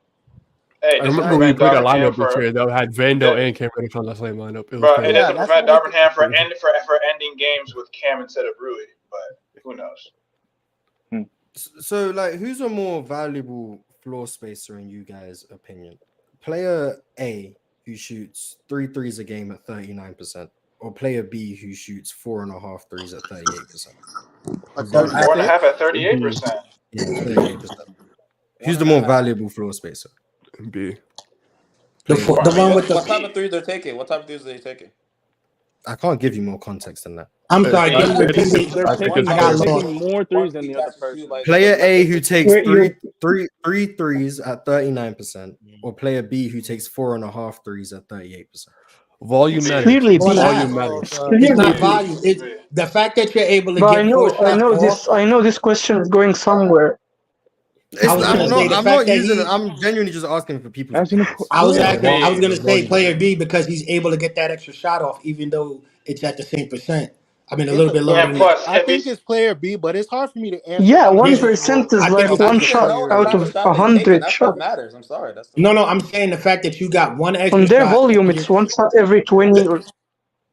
Hey, I this remember doesn't when we prevent played that Darvin Ham lineup this for. year that had Vando and Cam Reddish on the same lineup. It was Bro, it crazy. doesn't that's prevent what Darvin Ham for ending games with Cam instead of Rui, but who knows? So, like, who's a more valuable floor spacer in you guys' opinion? Player A who shoots 3 threes a game at 39%, or player B who shoots 4.5 threes at 38%? 4.5 at 38%. Yeah, 38%. Who's the more valuable floor spacer? B. The one with the. What type of threes they're taking? What type of threes are they taking? I can't give you more context than that. I'm sorry. They're Can you repeat it? taking, I got they're lost. taking more threes than the other person. Player A who takes Wait, three threes at 39%, or player B who takes 4.5 threes at 38%. Volume matters. Clearly, Volume matters. It's not volume. It's the fact that you're able to But get four shots off. I know this question is going somewhere. I'm not using it. I'm genuinely just asking for people. I was gonna say player B because he's able to get that extra shot off, even though it's at the same percent. I mean, a little bit lower. And plus, I think it's player B, but it's hard for me to answer. Yeah, 1% is like one shot out of 100 shots. Matters. I'm sorry. That's No, I'm saying the fact that you got one extra On their shot, volume, it's one shot every 20 or.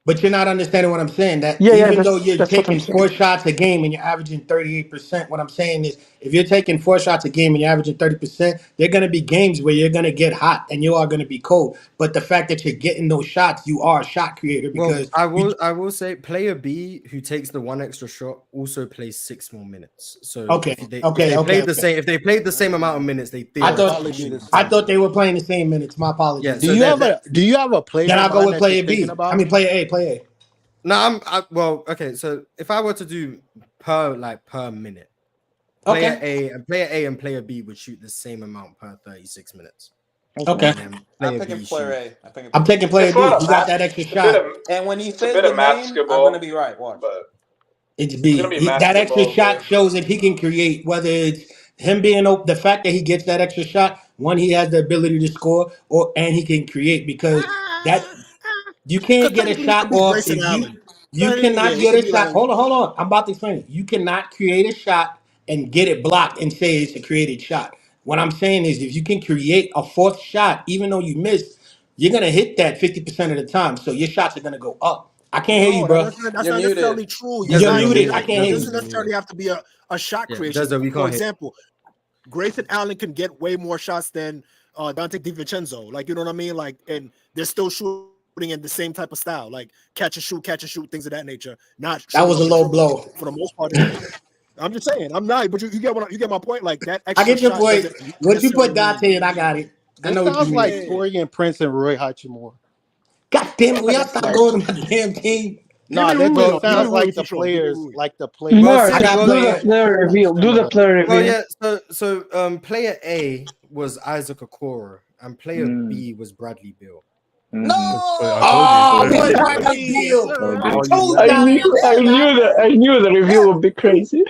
but you're not understanding what I'm saying. That Yeah, even though you're that's what taking I'm saying. 4 shots a game and you're averaging 38%, what I'm saying is if you're taking 4 shots a game and you're averaging 30%, there are going to be games where you're going to get hot and you are going to be cold. But the fact that you're getting those shots, you are a shot creator because I will say player B who takes the one extra shot also plays 6 more minutes. So if they played the same amount of minutes, they I thought they were playing the same minutes. My apologies. Yeah, do you have a player? Then I'll go with player B. I mean player A. No, okay. So if I were to do per minute, player A and player B would shoot the same amount per 36 minutes. Okay. I'm picking player A. I'm taking player B. You got that extra shot. And when he says the name, I'm gonna be right. Watch. It's B. That extra shot shows that he can create. Whether it's him being open, the fact that he gets that extra shot, one, he has the ability to score, and he can create because that. You can't get a shot off if you cannot get a shot. Hold on. I'm about to explain it. You cannot create a shot and get it blocked and say it's a created shot. What I'm saying is if you can create a 4th shot, even though you missed, you're going to hit that 50% of the time. So your shots are going to go up. I can't hear you, bro. That's not necessarily true. You're muted. I can't hear you. It doesn't necessarily have to be a shot creation. For example, Grayson Allen can get way more shots than Dante DiVincenzo. Like, you know what I mean? Like, and they're still shooting in the same type of style, like catch and shoot, things of that nature. Not that was a low blow for the most part. I'm just saying, I'm not, but you get my point. Like that. I get your point. What you put Dante in, I got it. I know sounds like Torian Prince and Roy Hachimura. God damn it, we all stop going to my damn team. No, that sounds like the players, Mark, do the player reveal. Well, yeah. So player A was Isaac Okoro, and player B was Bradley Beal. No! I knew the review would be crazy.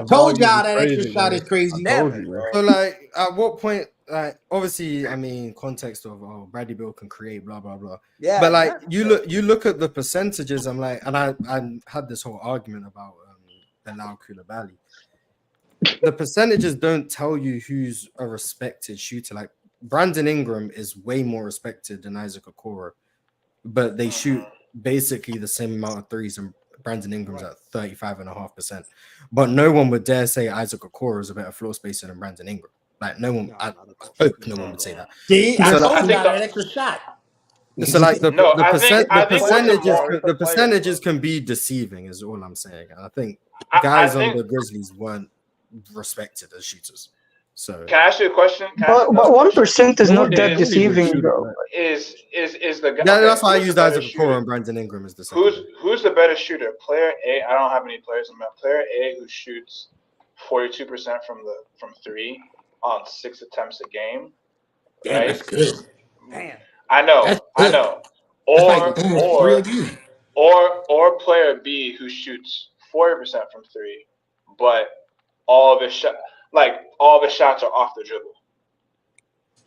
Told y'all that extra shot is crazy. So, like, at what point? Like, obviously, I mean, context of Bradley Beal can create, blah blah blah. Yeah. But like, you look at the percentages. I'm like, and I had this whole argument about Bilal Coulibaly. The percentages don't tell you who's a respected shooter. Like, Brandon Ingram is way more respected than Isaac Okoro, but they shoot basically the same amount of threes, and Brandon Ingram's at 35.5%. But no one would dare say Isaac Okoro is a better floor spacer than Brandon Ingram. Like, no one, I hope no one would say that. See, I told you that extra shot. So, like, the percentages can be deceiving, is all I'm saying. And I think guys on the Grizzlies weren't respected as shooters. So can I ask you a question? But 1% is not that deceiving, bro. Is the guy? Yeah, that's why I used Isaac Okoro and Brandon Ingram as the second. Who's the better shooter? Player A. I don't have any players in my player A who shoots 42% from 3 on 6 attempts a game. Damn, right? that's good. Man, I know. Or player B who shoots 40% from 3, but all of his shots are off the dribble.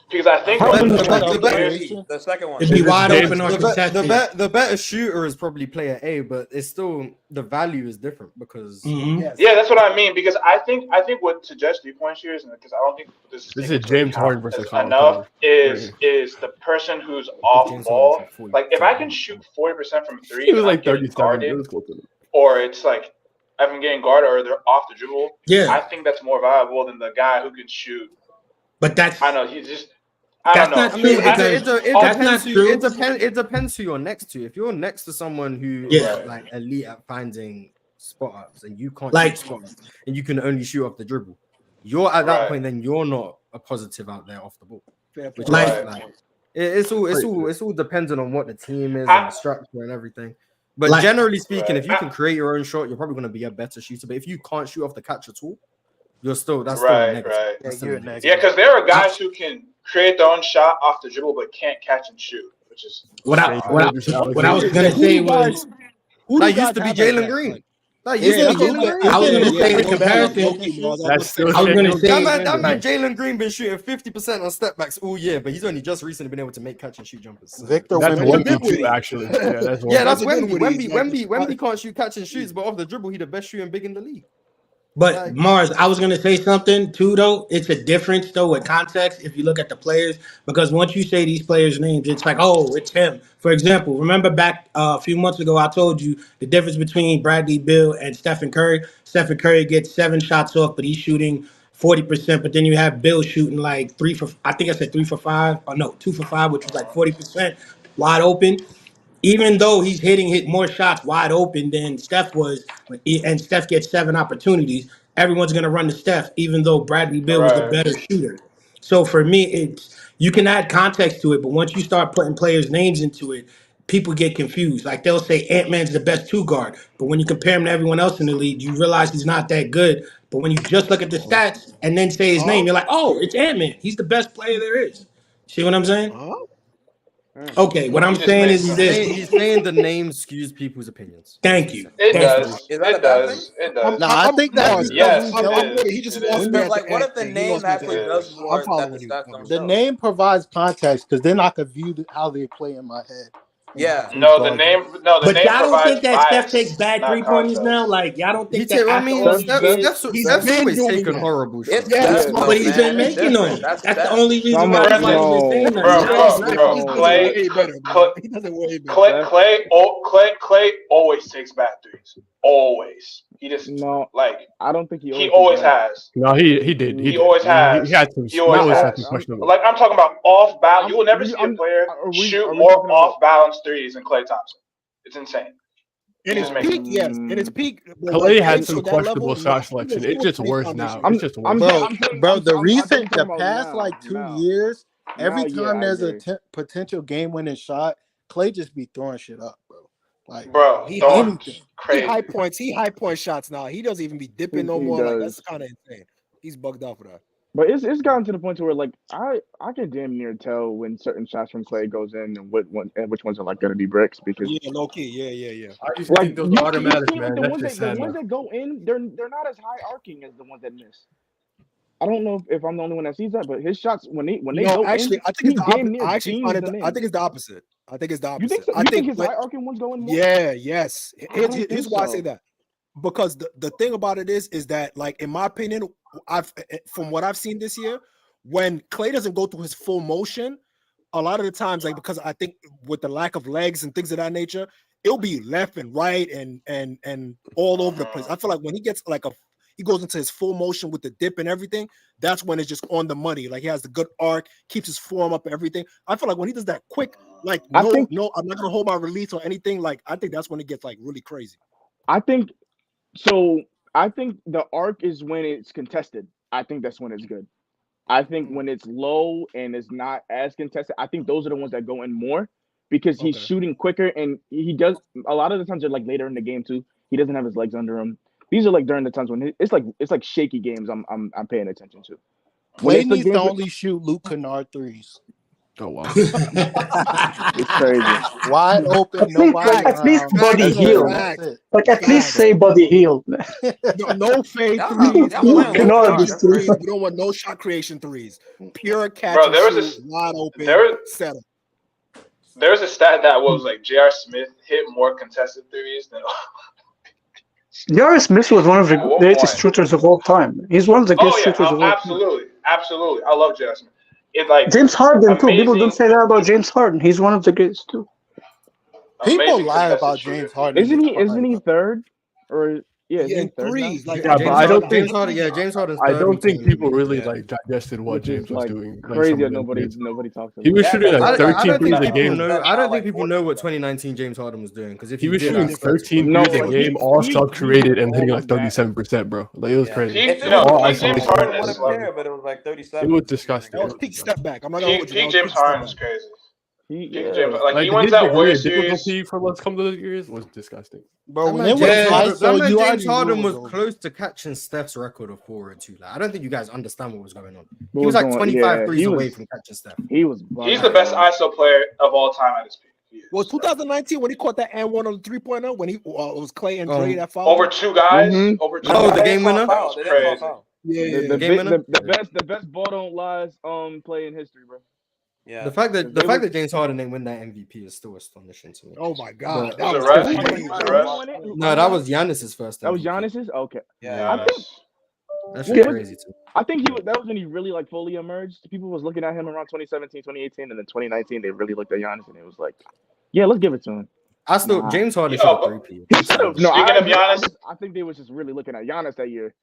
Because I think the second one it'd be wide open or contested. The better shooter is probably player A, but it's still the value is different because yeah, that's what I mean. Because I think what to Jeff's viewpoint here is because I don't think this is James Harden versus enough is the person who's off ball. Like if I can shoot 40% from 3, he was like 37. Or it's like I'm getting guarded or they're off the dribble. Yeah, I think that's more valuable than the guy who can shoot. But that's I know he's just. I don't know. Not true it depends who you're next to. If you're next to someone who is like elite at finding spot ups and you can't shoot spot ups and you can only shoot off the dribble, you're at that point then you're not a positive out there off the ball. Which Like- it's all dependent on what the team is and the structure and everything. But generally speaking, if you can create your own shot, you're probably going to be a better shooter. But if you can't shoot off the catch at all, that's still negative. Right. Yeah, because there are guys who can create their own shot off the dribble but can't catch and shoot, which is what I was gonna say was that used to be Jalen Green. I was gonna say in comparison. That man Jalen Green been shooting 50% on step backs all year, but he's only just recently been able to make catch and shoot jumpers. Victor That's Wembanyama. Wemby, actually. That's Wemby can't shoot catch and shoots, but off the dribble, he's the best shooting big in the league. But Mars, I was gonna say something too, though. It's a difference though with context if you look at the players, because once you say these players' names, it's like, oh, it's him. For example, remember back a few months ago, I told you the difference between Bradley Beal and Stephen Curry. Stephen Curry gets 7 shots off, but he's shooting 40%. But then you have Bill shooting like 3 for 5. Oh no, 2 for 5, which was like 40% wide open. Even though he's hit more shots wide open than Steph was, and Steph gets 7 opportunities, everyone's going to run to Steph, even though Bradley Beal was the better shooter. So for me, you can add context to it, but once you start putting players' names into it, people get confused. Like they'll say Ant-Man's the best 2 guard, but when you compare him to everyone else in the league, you realize he's not that good. But when you just look at the stats and then say his name, you're like, oh, it's Ant-Man. He's the best player there is. See what I'm saying? Okay, what I'm saying is this. He's saying the name skews people's opinions. Thank you. It does. It does. No, I think that yes. He just wants to Like, what if the name actually does more than the stats don't the show? name provides context because then I could view how they play in my head. Yeah. No, the name. No, the But name y'all don't provides think that Steph bias, takes bad not 3-pointers context. now? Like y'all don't think that? I after mean, all these Steph's years, always taken horrible shots. but he's been making them. That's the only reason why everybody's been saying that. Clay always takes bad threes. Always. He just I don't think he always has. No, he did. He always has. He had some. He always has. Questionable. Like I'm talking about off balance. You will never see a player shoot more off balance threes than Klay Thompson. It's insane. In its peak, yes. In its peak, Clay had some questionable shot selection. It's just worse now. It's just worse. Bro, the past like 2 years, every time there's a potential game-winning shot, Clay just be throwing shit up, bro. Like, bro, he crazy. He high point shots now. He doesn't even be dipping no more. Like, that's kind of insane. He's bugged out for that. But it's gotten to the point to where like I can damn near tell when certain shots from Clay goes in and which ones are like gonna be bricks because low key, yeah. I just think those are automatic, man. The That's ones just that sad. go in, they're not as high arcing as the ones that miss. I don't know if I'm the only one that sees that, but his shots when they go actually, in, I think it's the damn near I think it's the opposite. I think it's the opposite. You think his high arcing ones go in more? Yeah, yes. Here's why I so. say that. Because the thing about it is that, like, in my opinion, from what I've seen this year, when Clay doesn't go through his full motion, a lot of the times, like, because I think with the lack of legs and things of that nature, it'll be left and right and all over the place. I feel like when he gets he goes into his full motion with the dip and everything, that's when it's just on the money. Like, he has the good arc, keeps his form up and everything. I feel like when he does that quick, like, I'm not gonna hold my release or anything. Like, I think that's when it gets like really crazy. I think the arc is when it's contested. I think that's when it's good. I think when it's low and it's not as contested, I think those are the ones that go in more because he's shooting quicker and he does a lot of the times they're like later in the game too. He doesn't have his legs under him. These are like during the times when it's like shaky games. I'm paying attention to. Clay needs to only shoot Luke Kennard threes. Oh wow, it's crazy. Wide open, at least body heel. Like at least say body heel. No fade threes. We don't want no shot creation threes. Pure catch. Bro, there was a wide open setup. There's a stat that was like J.R. Smith hit more contested threes than. J.R. Smith was one of the greatest shooters of all time. He's one of the greatest shooters of all time. Absolutely. I love J.R. Smith. It's like James Harden too. People don't say that about James Harden. He's one of the greatest too. People lie about James Harden. Isn't he third? Or Yeah, Yeah, he's third now. threes. Like Yeah, but I don't think James Harden. Yeah, James Harden's I third don't in think total people MVP. really Yeah. like digested what Which James is was like doing. Like crazy some that of them kids. nobody talks about. He was shooting like I 13 don't think threes a people game. know. I don't think people know what 2019 James Harden was doing because if He you was did, shooting I 13 No, threes a like, game, all he self-created, and hitting like always that. 37%, bro. Like it was crazy. If Peak, it was all peak James isolation. Harden is would have like cared, but it was like 37. It was disgusting. that was peak step back. I'm not gonna hold you. That peak was James peak step Harden is back. crazy. He, Peak yeah. James, like he Like wins his that degree Warriors of series. difficulty for what's come to those years was disgusting. Bro, That when man they went James to Harden, ISO, that man you James already knew Harden it was over. close to catching Steph's record of 4 or 2. Like, I don't think you guys understand what was going on. He What was was like going- 25 yeah, threes he away was- from catching Steph. He was. He's the best ISO player of all time at his peak. He is. Was 2019 when he caught that and one on the 3-pointer when he it was Clay and Dre that foul? Over two guys. Mhm. Over two Oh, guys. the game winner? They That didn't was call crazy. foul. Yeah, The Game winner? the best ball don't lies play in history, bro. Yeah. The fact that They were- James Harden didn't win that MVP is still astonishing to me. Oh my god, But- that Was was it Russ? crazy. Was it Russ? No, that was Giannis's first. That was MVP. Giannis's. Okay, Yeah. I think That's Yeah. crazy too. I think that was when he really like fully emerged. People was looking at him around 2017, 2018, and then 2019 they really looked at Giannis and it was like, yeah, let's give it to him. I still Nah. James Harden Yo, should have but- 3P. No, Speaking I of agree. Giannis- I think they was just really looking at Giannis that year.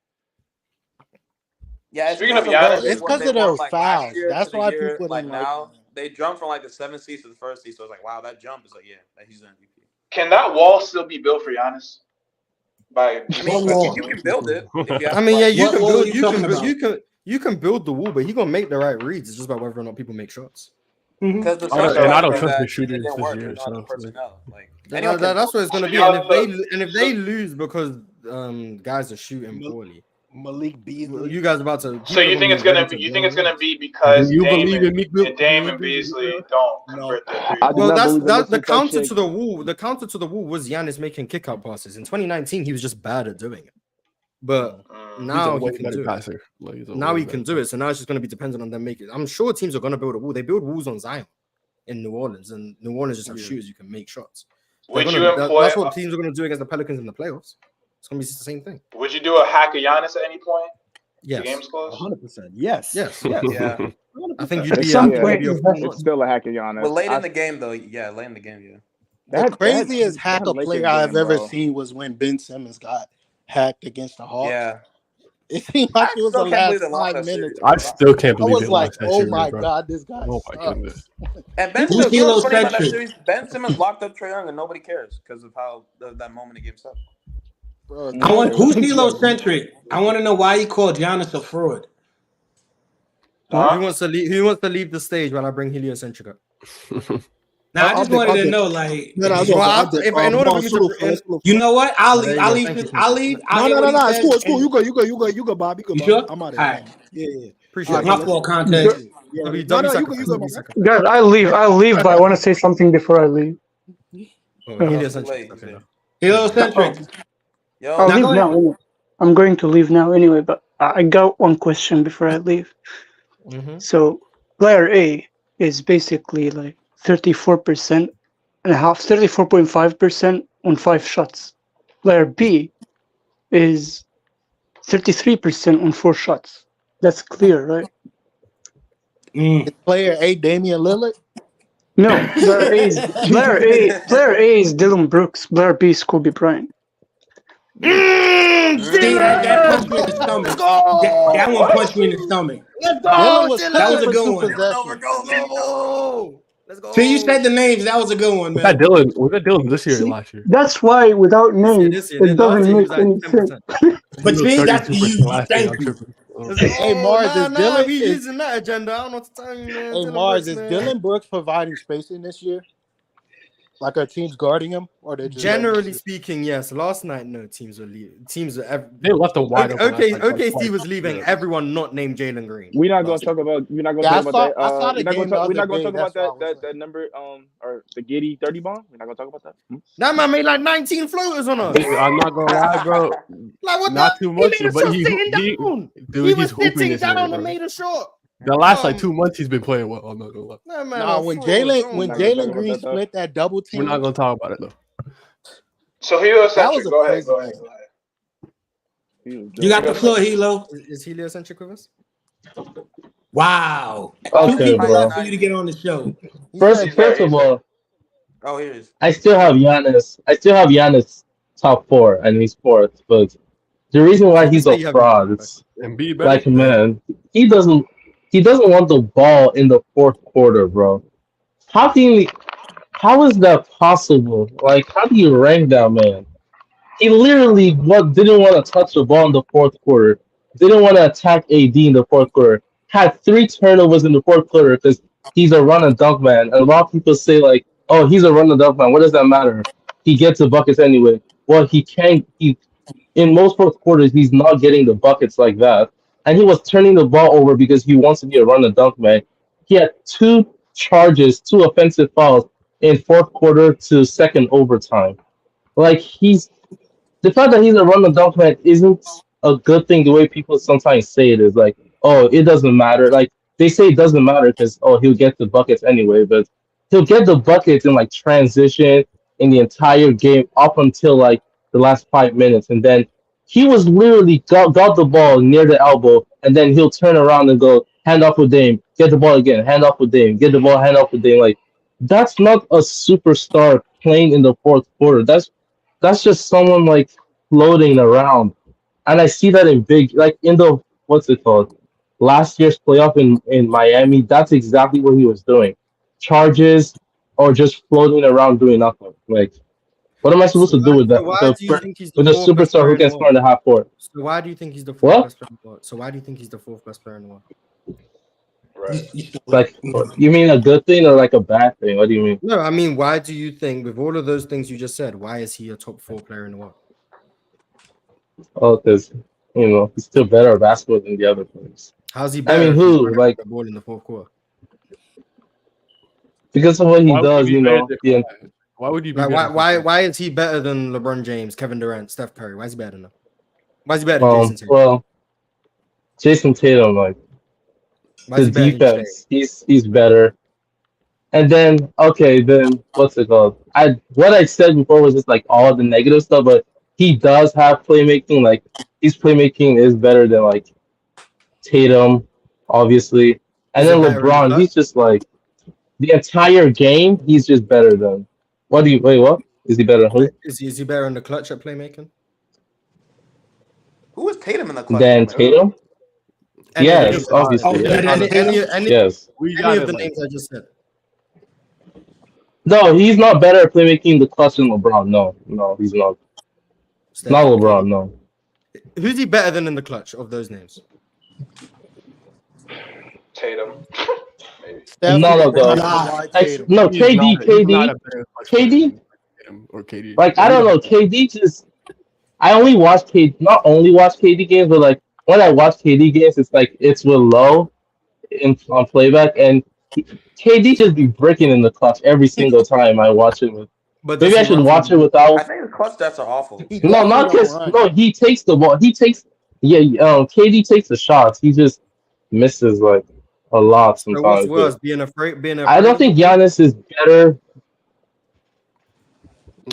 Yeah, Speaking of because Giannis- they It's 'cause they of those last fouls. year That's to the why year, people like didn't like now him. they jumped from like the 7th seed to the 1st seed, so it's like wow, that jump is like he's the MVP. Can that wall still be built for Giannis? By I mean, you can build it. If you have I mean, yeah, you What can wall are build. you You talking can, about? you can build the wall, but he gonna make the right reads. It's just about whether or not people make shots. because the I don't- Suns and I are don't like trust that, the it shooters didn't this work. year, There's no other so, personnel. Like That- anyone can that's what it's gonna So be. y'all And if they lose because guys are shooting poorly, Malik Beasley. you guys about to. So you think it's gonna be? You think it's gonna be because Do you Dame believe in me? and Dame and Beasley don't convert the three? I do Well, not that's believe in the this counter shit. to the wall. The counter to the wall was Giannis making kick-out passes. In 2019, he was just bad at doing it. But now he's a way he can better do it. passer. Like, he's a Now way he can better do it. So now it's just going to be dependent on them making. I'm sure teams are going to build a wall. They build walls on Zion in New Orleans, and New Orleans just have shooters you can make shots. They're Would you gonna- employ? that's what teams are going to do against the Pelicans in the playoffs. It's going to be the same thing. Would you do a hack of Giannis at any point? Yes. The game's close. 100%. Yes. Yes. Yes. yeah, I think you'd At be some a, point, maybe a It's still a hack of Giannis. but late in the game though, late in the game, yeah. The craziest hack a Lakers player I've game, ever bro. seen was when Ben Simmons got hacked against the Hawks. Yeah, It seemed like it was the still can't believe last they lost 5 that series. minutes. I still can't I believe was they like, lost that oh series, my bro. god, this guy Oh my sucks. goodness. And Ben Who's Simmons, you know what's funny about that Halo-centric? series? Ben Simmons locked up Trae Young, and nobody cares because of how that moment in Game 7. Bro, Who's heliocentric? I want to know why he called Giannis a fraud. Who wants to leave the stage while I bring heliocentric up? Now I I'll just dip, wanted I'll to dip. know, like, No, no, Well, I'll dip. in order for me to, you know what? I'll leave. There you I'll go. leave. Thank you. I'll leave. I No, hear no, what no, he no. said, It's cool. and- You go, Bob. You go, You Bob. sure? I'm out of All here. right. Yeah. appreciate My it. fault, context. No, no, you go, man. Guys, I'll leave, but I want to say something before I leave. Oh, heliocentric. Okay, no. Heliocentric. Yo, I'll Now leave go now. Anyway. I'm going to leave now anyway, but I got one question before I leave. So, player A is basically like 34.5% on 5 shots. Player B is 33% on 4 shots. That's clear, right? Player A, Damian Lillard. No, player A is Dylan Brooks. Player B is Kobe Bryant. See, that punched me in the stomach. That one punched me in the stomach. Let's go. Dylan was That was a for good 2 one. possessions. Let's go. See, you said the names. That was a good one, Was man. that Dylan this year or last year? That's why without names, it doesn't make any sense. But see, that's 32% you. last year, I'm Thank you. tripping. Hey, Mars, is Dylan? We Is, using that agenda. I don't know what to tell you, man. hey, Dylan Mars, Brooks, is man. Dylan Brooks providing spacing this year? Like our teams guarding him, or they just Generally speaking, yes. Last night, no teams were leaving. They left them wide open. OKC was leaving everyone not named Jalen Green. We're not gonna talk about. We're not gonna Yeah, talk about that. I saw the We're game not the gonna other talk day, about that's why I was that number or the Giddy 30 bomb. We're not gonna talk about that. That man made like 19 floaters on us. I'm not gonna lie, bro. Like what? Not too much, He made a but shot he sitting down. dude, He he's was hooping sitting this year, down bro. and made a shot. The last like 2 months he's been playing well. I'm not gonna lie. That man Nah, was when fraud. Jalen Green split that double team, We're not gonna talk about it though. So heliocentric. a Go ahead. crazy Go ahead. You got the floor, Hilo. Is heliocentric with us? Wow. Okay, 2 people bro. left for you to get on the show. First of all, oh, here it is. I still have Giannis top 4 and he's 4th. But the reason why So he's say a you have fraud is Embiid better. like, man, he doesn't want the ball in the 4th quarter, bro. How is that possible? Like, how do you rank that man? He literally didn't want to touch the ball in the 4th quarter. Didn't want to attack AD in the 4th quarter. Had 3 turnovers in the 4th quarter because he's a run and dunk man. And a lot of people say like, "Oh, he's a run and dunk man. What does that matter? He gets the buckets anyway." Well, he can't. In most 4th quarters, he's not getting the buckets like that. And he was turning the ball over because he wants to be a run and dunk man. He had 2 charges, 2 offensive fouls in 4th quarter to second overtime. Like, the fact that he's a run the dunk man isn't a good thing. The way people sometimes say it is like, oh, it doesn't matter. Like, they say it doesn't matter because he'll get the buckets anyway, but he'll get the buckets in like transition in the entire game up until like the last 5 minutes, and then he was literally got the ball near the elbow, and then he'll turn around and go hand off with Dame, get the ball again, hand off with Dame, get the ball, hand off with Dame. Like, that's not a superstar playing in the 4th quarter. That's just someone like floating around. And I see that in in the, what's it called? Last year's playoff in Miami, that's exactly what he was doing. Charges or just floating around doing nothing. Like, what am I supposed to do with that? Why do you think he's the With a 4th best superstar player who in the can score world? in the half court? So why do you think he's the 4th What? best player in the world? So why do you think he's the 4th best player in the world? Right. Like, you mean a good thing or like a bad thing? What do you mean? No, I mean, why do you think, with all of those things you just said, why is he a top 4 player in the world? Oh, because he's still better at basketball than the other players. How's he better? I mean, if he's who? running Like, the ball in the 4th quarter? because of what he Why would does, you be better than the Kawhi? Why would you be Like, better? why is he better than LeBron James, Kevin Durant, Steph Curry? Why is he better than them? Why is he better than Jason Tatum? Well, Jason Tatum, like, Why is the he better than defense, he's better. And then, okay, then what's it called? What I said before was just like all the negative stuff, but he does have playmaking. Like, his playmaking is better than like Tatum, obviously. And Is then it better in the LeBron, clutch? he's just like the entire game, he's just better than. What? Is he better than who? Is he better in the clutch at playmaking? Who is Tatum in the clutch? Than Tatum? Any of the Yes, names I just obviously. said. Yes. Any Yes. of the names I just said. No, he's not better at playmaking the clutch than LeBron. No, he's not. Steph, Not LeBron, no. Who's he better than in the clutch of those names? Tatum. Maybe. None of those. No, KD. Or KD. Like, I don't know, KD just. I only watch not only watch KD games, but like when I watch KD games, it's like it's with low on playback, and KD just be breaking in the clutch every single time I watch it with. But Maybe I should watch it without. I think the clutch stats are awful. No, not because he takes the ball. KD takes the shots. He just misses like a lot sometimes. So what's worse, being afraid? I don't think Giannis is better.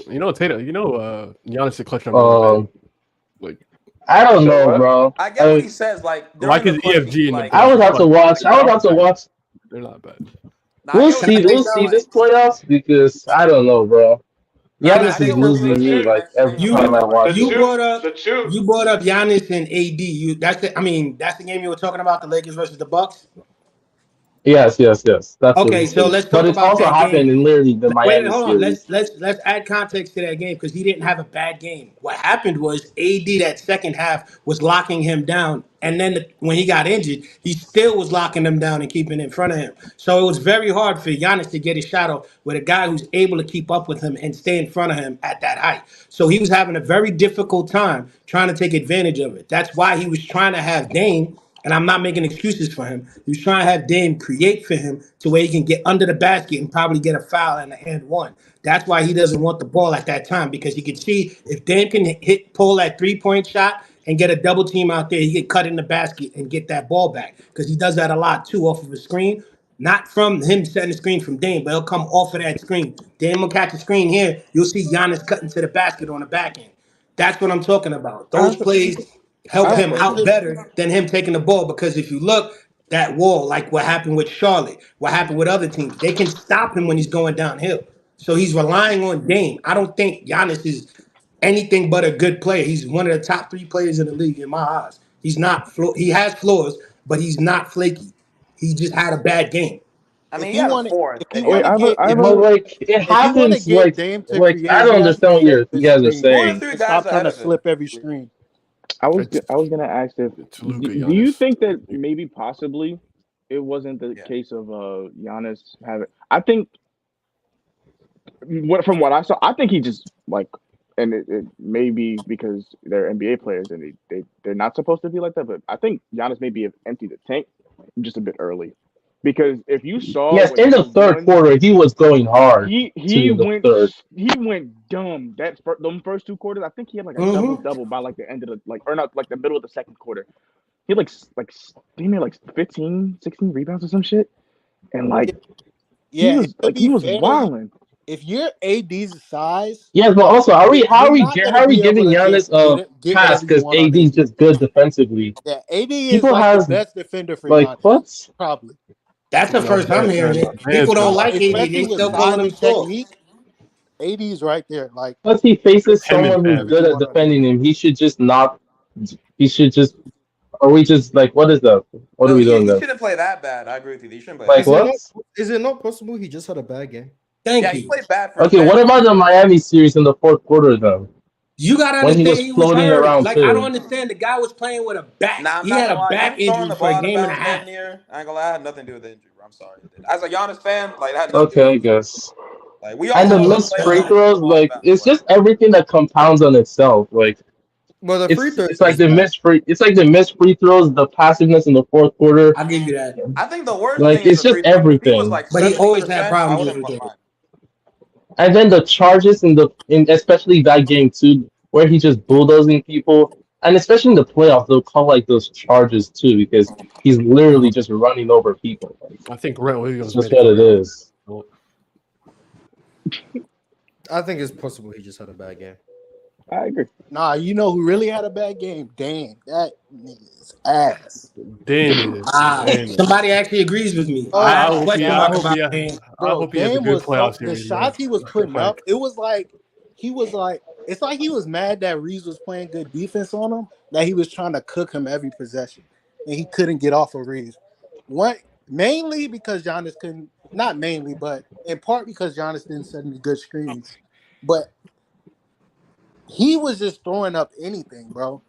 Tatum. Giannis is clutch number 1. Like, I don't know, bro. I get what he says. Like, like his EFG. Like, I would have to watch. They're not bad. We'll see this playoffs because I don't know, bro. Giannis is losing me like every time I watch. You brought up Giannis and AD. That's the game you were talking about, the Lakers versus the Bucks. Yes. That's okay. So let's talk about that. But it's also happened in literally the Miami hold on. series. Let's add context to that game because he didn't have a bad game. What happened was AD that second half was locking him down, and then when he got injured, he still was locking him down and keeping in front of him. So it was very hard for Giannis to get his shot off with a guy who's able to keep up with him and stay in front of him at that height. So he was having a very difficult time trying to take advantage of it. That's why he was trying to have Dame. And I'm not making excuses for him. He was trying to have Dame create for him to where he can get under the basket and probably get a foul and a and one. That's why he doesn't want the ball at that time because he can see if Dame can pull that 3-point shot and get a double team out there, he can cut in the basket and get that ball back because he does that a lot too off of a screen. Not from him setting the screen from Dame, but he'll come off of that screen. Dame will catch a screen here. You'll see Giannis cutting to the basket on the back end. That's what I'm talking about. Those plays help him out better than him taking the ball because if you look, that wall, like what happened with Charlotte, what happened with other teams, they can stop him when he's going downhill. So he's relying on Dame. I don't think Giannis is anything but a good player. He's one of the top 3 players in the league in my eyes. He's not. He has flaws, but he's not flaky. He just had a bad game. I mean, If he he had a wanted, fourth. if he And he want had to a get, I have But like it if you want to happens, get Dame to like create, I don't he has to understand what set you good guys are screens. Who are the saying. three And guys stop trying ahead to of him? slip every screen. I was gonna ask if It's Luka, do you Giannis. think that maybe possibly it wasn't the Yeah. case of Giannis having. I think from what I saw, I think he just like, and it may be because they're NBA players and they're not supposed to be like that. But I think Giannis maybe have emptied the tank just a bit early, because if you saw Yes, what in he the was third doing, quarter, he was going hard he to the third. went dumb. Them first 2 quarters, I think he had like a Mhm. double by like the end of the or not like the middle of the second quarter. He had he made like 15, 16 rebounds or some shit, and like Yeah, and to he be was fair, wilding. if you're AD's size, Yes, but also, how you're are we not gonna be able giving to Giannis just a get pass whatever you because want on AD is AD. just good defensively? Yeah, AD is People like the has best defender for like Giannis, what? probably. That's the No, first I'm hearing it. People don't Bam's like AD. Especially They with still size calling him and soft. technique, AD's right there. Like Plus, he faces him and someone who's Bam. whatever good you at want on AD. defending him. He should just not. He should just. Are we just like what is that? What are No, we he doing then? shouldn't play that bad. I agree with you. He shouldn't play Like that Is it bad. what? not? Is it not possible he just had a bad game? Thank Yeah, he you. played bad for Okay, bad. what about the Miami series in the fourth quarter then? You gotta When he understand was he was floating hurt. around Like I don't too. understand. The guy was playing with a back. Nah, I'm He not had gonna a lie. back Him throwing injury the for a ball out of game and a bounds half. damn near, I ain't gonna lie, it had nothing to do with the injury, bro. I'm sorry. It did. As a Giannis fan, like it had nothing to do Okay, with I the injury. guess. Like we And all the know the missed play free was the throws, ball out of like bounds, it's but just everything that compounds on itself. Like Well, the free throws it's like is the bad. missed free throws, the passiveness in the fourth quarter. I'll give you that. I think the worst Like thing is it's the just free throws. If he was everything. like But he always had 70%, I problems wouldn't with fucking it. mind. And then the charges in especially that game too, where he just bulldozing people. And especially in the playoffs, they'll call like those charges too, because he's literally just running over people. Like, I think Grant it's Williams just made a what it couple. is. I think it's possible he just had a bad game. I agree. Nah, you know who really had a bad game? Dame. That nigga's ass. Damn it. Damn it. Somebody actually agrees with me. Oh I I have a hope he question I mark hope he about Dame. I Bro, hope he has a Dame good was playoff the series, man. shots he was putting up. It was like it's like he was mad that Reeves was playing good defense on him, that he was trying to cook him every possession, and he couldn't get off of Reeves. Mainly because Giannis couldn't, not mainly, but in part because Giannis didn't set any good screens. But he was just throwing up anything, bro.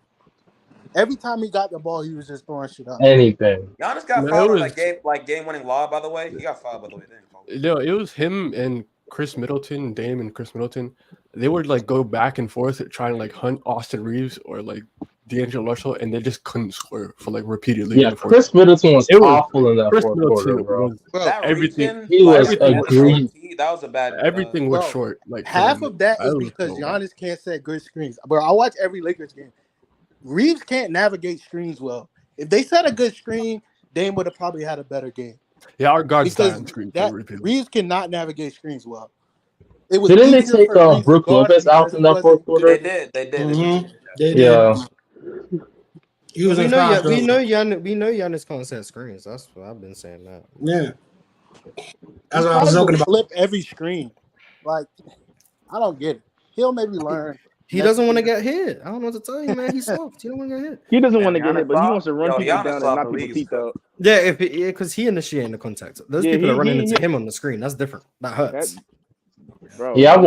Every time he got the ball, he was just throwing shit up. Anything. Giannis got No, fouled on it that game-winning lob. By the way, he got fouled. By the way, didn't he? No, it was him and Chris Middleton, Dame and Chris Middleton. They would like go back and forth trying to like hunt Austin Reeves or like D'Angelo Russell, and they just couldn't score for like repeatedly. Yeah, Chris Middleton was awful in that Chris fourth Middleton quarter, bro. That everything. region, He was everything was agreed. short. That was a bad. Everything was Bro, short. Like half for them. of that is I was because so- Giannis can't set good screens. Bro, I watch every Lakers game. Reeves can't navigate screens well. If they set a good screen, Dame would have probably had a better game. Yeah, our guards die Because on screen. that repeatedly. Reeves cannot navigate screens well. It was Didn't they easier take for Reeves to Brook guard him Lopez out because in he that fourth wasn't quarter? They did. They did. Mm-hmm. They did. Yeah. He was we in know, foul we trouble. know Giannis can't set screens. That's what I've been saying that. Yeah. He That's what I was tries talking to about. flip every screen. Like, I don't get it. He'll maybe learn. He doesn't want to get hit. I don't know what to tell you, man. He's soft. He don't want to get hit. He doesn't want to Giannis get hit, but he soft? wants to run Yo, people Giannis down and soft, knock the people's league's teeth cooked. out. Yeah, because he initiating the contact. Those Yeah, people are running he- into him on the screen. That's different. That hurts. Bro, Yeah, I'm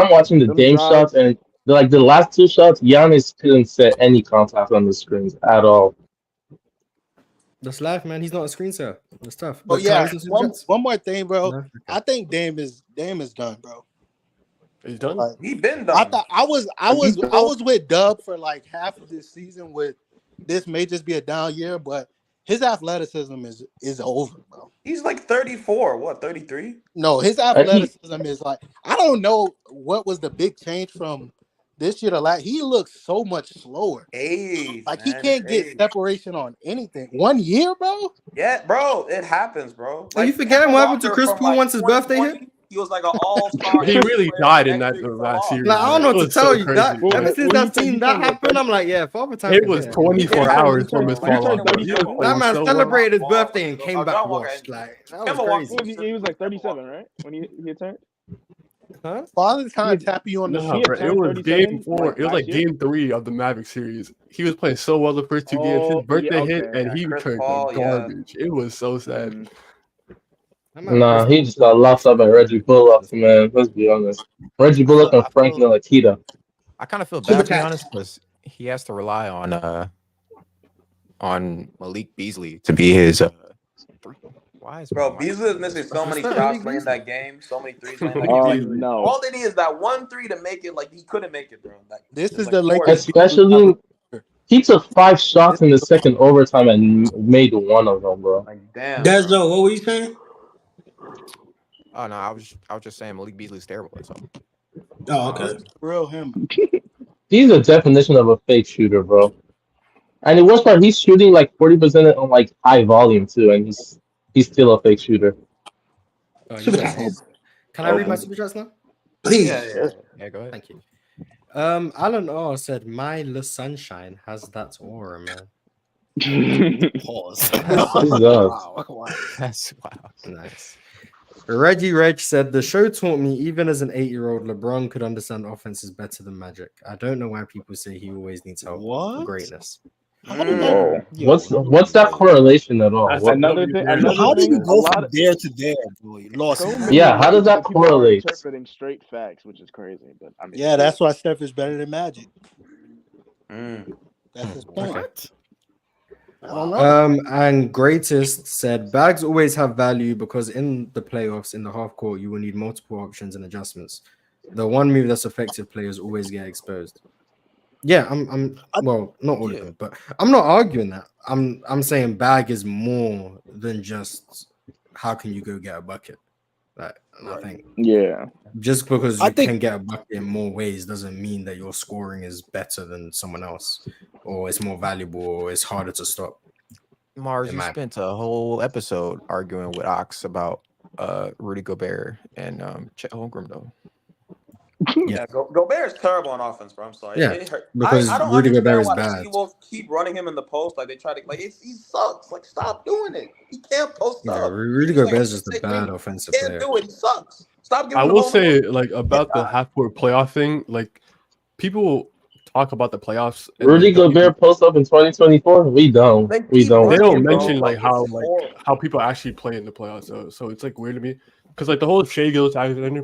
watching the them Dame drives- shots, and like the last two shots, Giannis couldn't set any contact on the screens at all. That's life, man. He's not a screen setter. That's tough. But But yeah, Tyrese is one more thing, bro. No? I think Dame is done, bro. He's done. Like, He been I done. thought I was with Dub for like half of this season. With this may just be a down year, but his athleticism is over, bro. He's like 34. What? 33? No, his athleticism is like, I don't know what was the big change from this year to last. He looks so much slower. Age. Like man, he can't get age. separation on anything. 1 year, bro. Yeah, bro. It happens, bro. Are you forgetting Kemba what happened to Walker Chris from, Paul once his birthday 2020, hit? He was like an all-star. He really died in that series. Like, I don't know man. what It to was tell so you. crazy, That man. ever since I've seen that happen, I'm like, yeah, Father Time. It was 24 hours from his fall off. That That man so celebrated his well. birthday and came Oh, back John Walker washed. and- Like that Kemba was crazy. Walker- He was like 37, right? When he turned. Huh? Father time tap you on the Nah, shoulder. bro, it was game 4. It was like game 3 of the Maverick series. He was playing so well the first 2 games. His birthday hit, and he Chris turned Paul, garbage. It was so sad. Nah, he just got locked up by Reggie Bullock, man. Let's be honest. Reggie Bullock and Frank Ntilikina. I kind of feel bad, to be honest, because he has to rely on Malik Beasley to be his. Why is Beasley is missing so many shots playing that game, so many threes playing that game. No. All they need is that 1 3 to make it. Like he couldn't make it, bro. This is like the Lakers. Especially, he took 5 shots in the second overtime and made 1 of them, bro. Like damn. Dezo, what were you saying? Oh no, I was just saying Malik Beasley's terrible. That's all. Oh, okay. Real him. He's the definition of a fake shooter, bro. And the worst part, he's shooting like 40% on like high volume too, and he's still a fake shooter. Can I read my super chats now? Please. Yeah, go ahead. Thank you. Alan R said, "My Le Sunshine has that aura, man." Pause. Wow. That's wow. Nice. Reggie Reg said, "The show taught me, even as an 8-year-old, LeBron could understand offenses better than Magic. I don't know why people say he always needs help for greatness." What's that correlation at all? That's another thing. How do you go from there to there, boy? Lost. Yeah, how does that correlate? Interpreting straight facts, which is crazy, but I mean, Yeah, that's why Steph is better than Magic. That's his point. And Greatest said, "Bags always have value because in the playoffs, in the half court, you will need multiple options and adjustments. The one move that's effective, players always get exposed." Yeah, I'm well, not all of them, but I'm not arguing that. I'm saying Bag is more than just how can you go get a bucket. Like, I think just because you can get a bucket in more ways doesn't mean that your scoring is better than someone else, or it's more valuable, or it's harder to stop. Mars, you spent a whole episode arguing with Ox about Rudy Gobert and Chet Holmgren, though. Yeah, Gobert is terrible on offense, bro. I'm sorry. Yeah, because I don't Rudy Gobert is bad. People keep running him in the post like they try to he sucks. Like stop doing it. He can't post up. Yeah, Rudy Gobert is just a bad offensive player. Can't do it. He sucks. Stop. I will say like about the half-court playoff thing. Like people talk about the playoffs. Rudy Gobert post up in 2024. We don't. They don't mention like how people actually play in the playoffs. So it's like weird to me because like the whole Shai Gilgeous-Alexander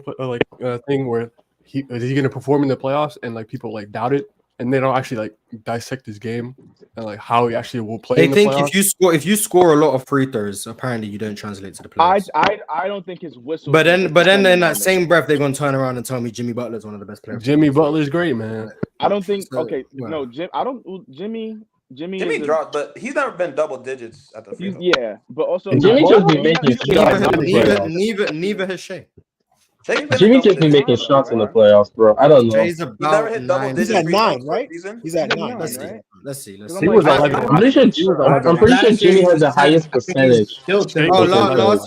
thing where. Is he going to perform in the playoffs? And like people like doubt it, and they don't actually like dissect his game and like how he actually will play. They think if you score a lot of free throws, apparently you don't translate to the playoffs. I don't think his whistle. But then in that same breath, they're gonna turn around and tell me Jimmy Butler's one of the best players. Jimmy Butler's great, man. I don't think. No, Jim. I don't. Jimmy dropped, but he's never been double digits at the free throw. Yeah, but also Jimmy just be making shots. Neither has Shai. Jimmy just be making shots in the playoffs, bro. I don't know. He's never hit double digits. He's at 9, right? He's at 9. Let's see. He was 11. I'm pretty sure Jimmy has the highest percentage. Last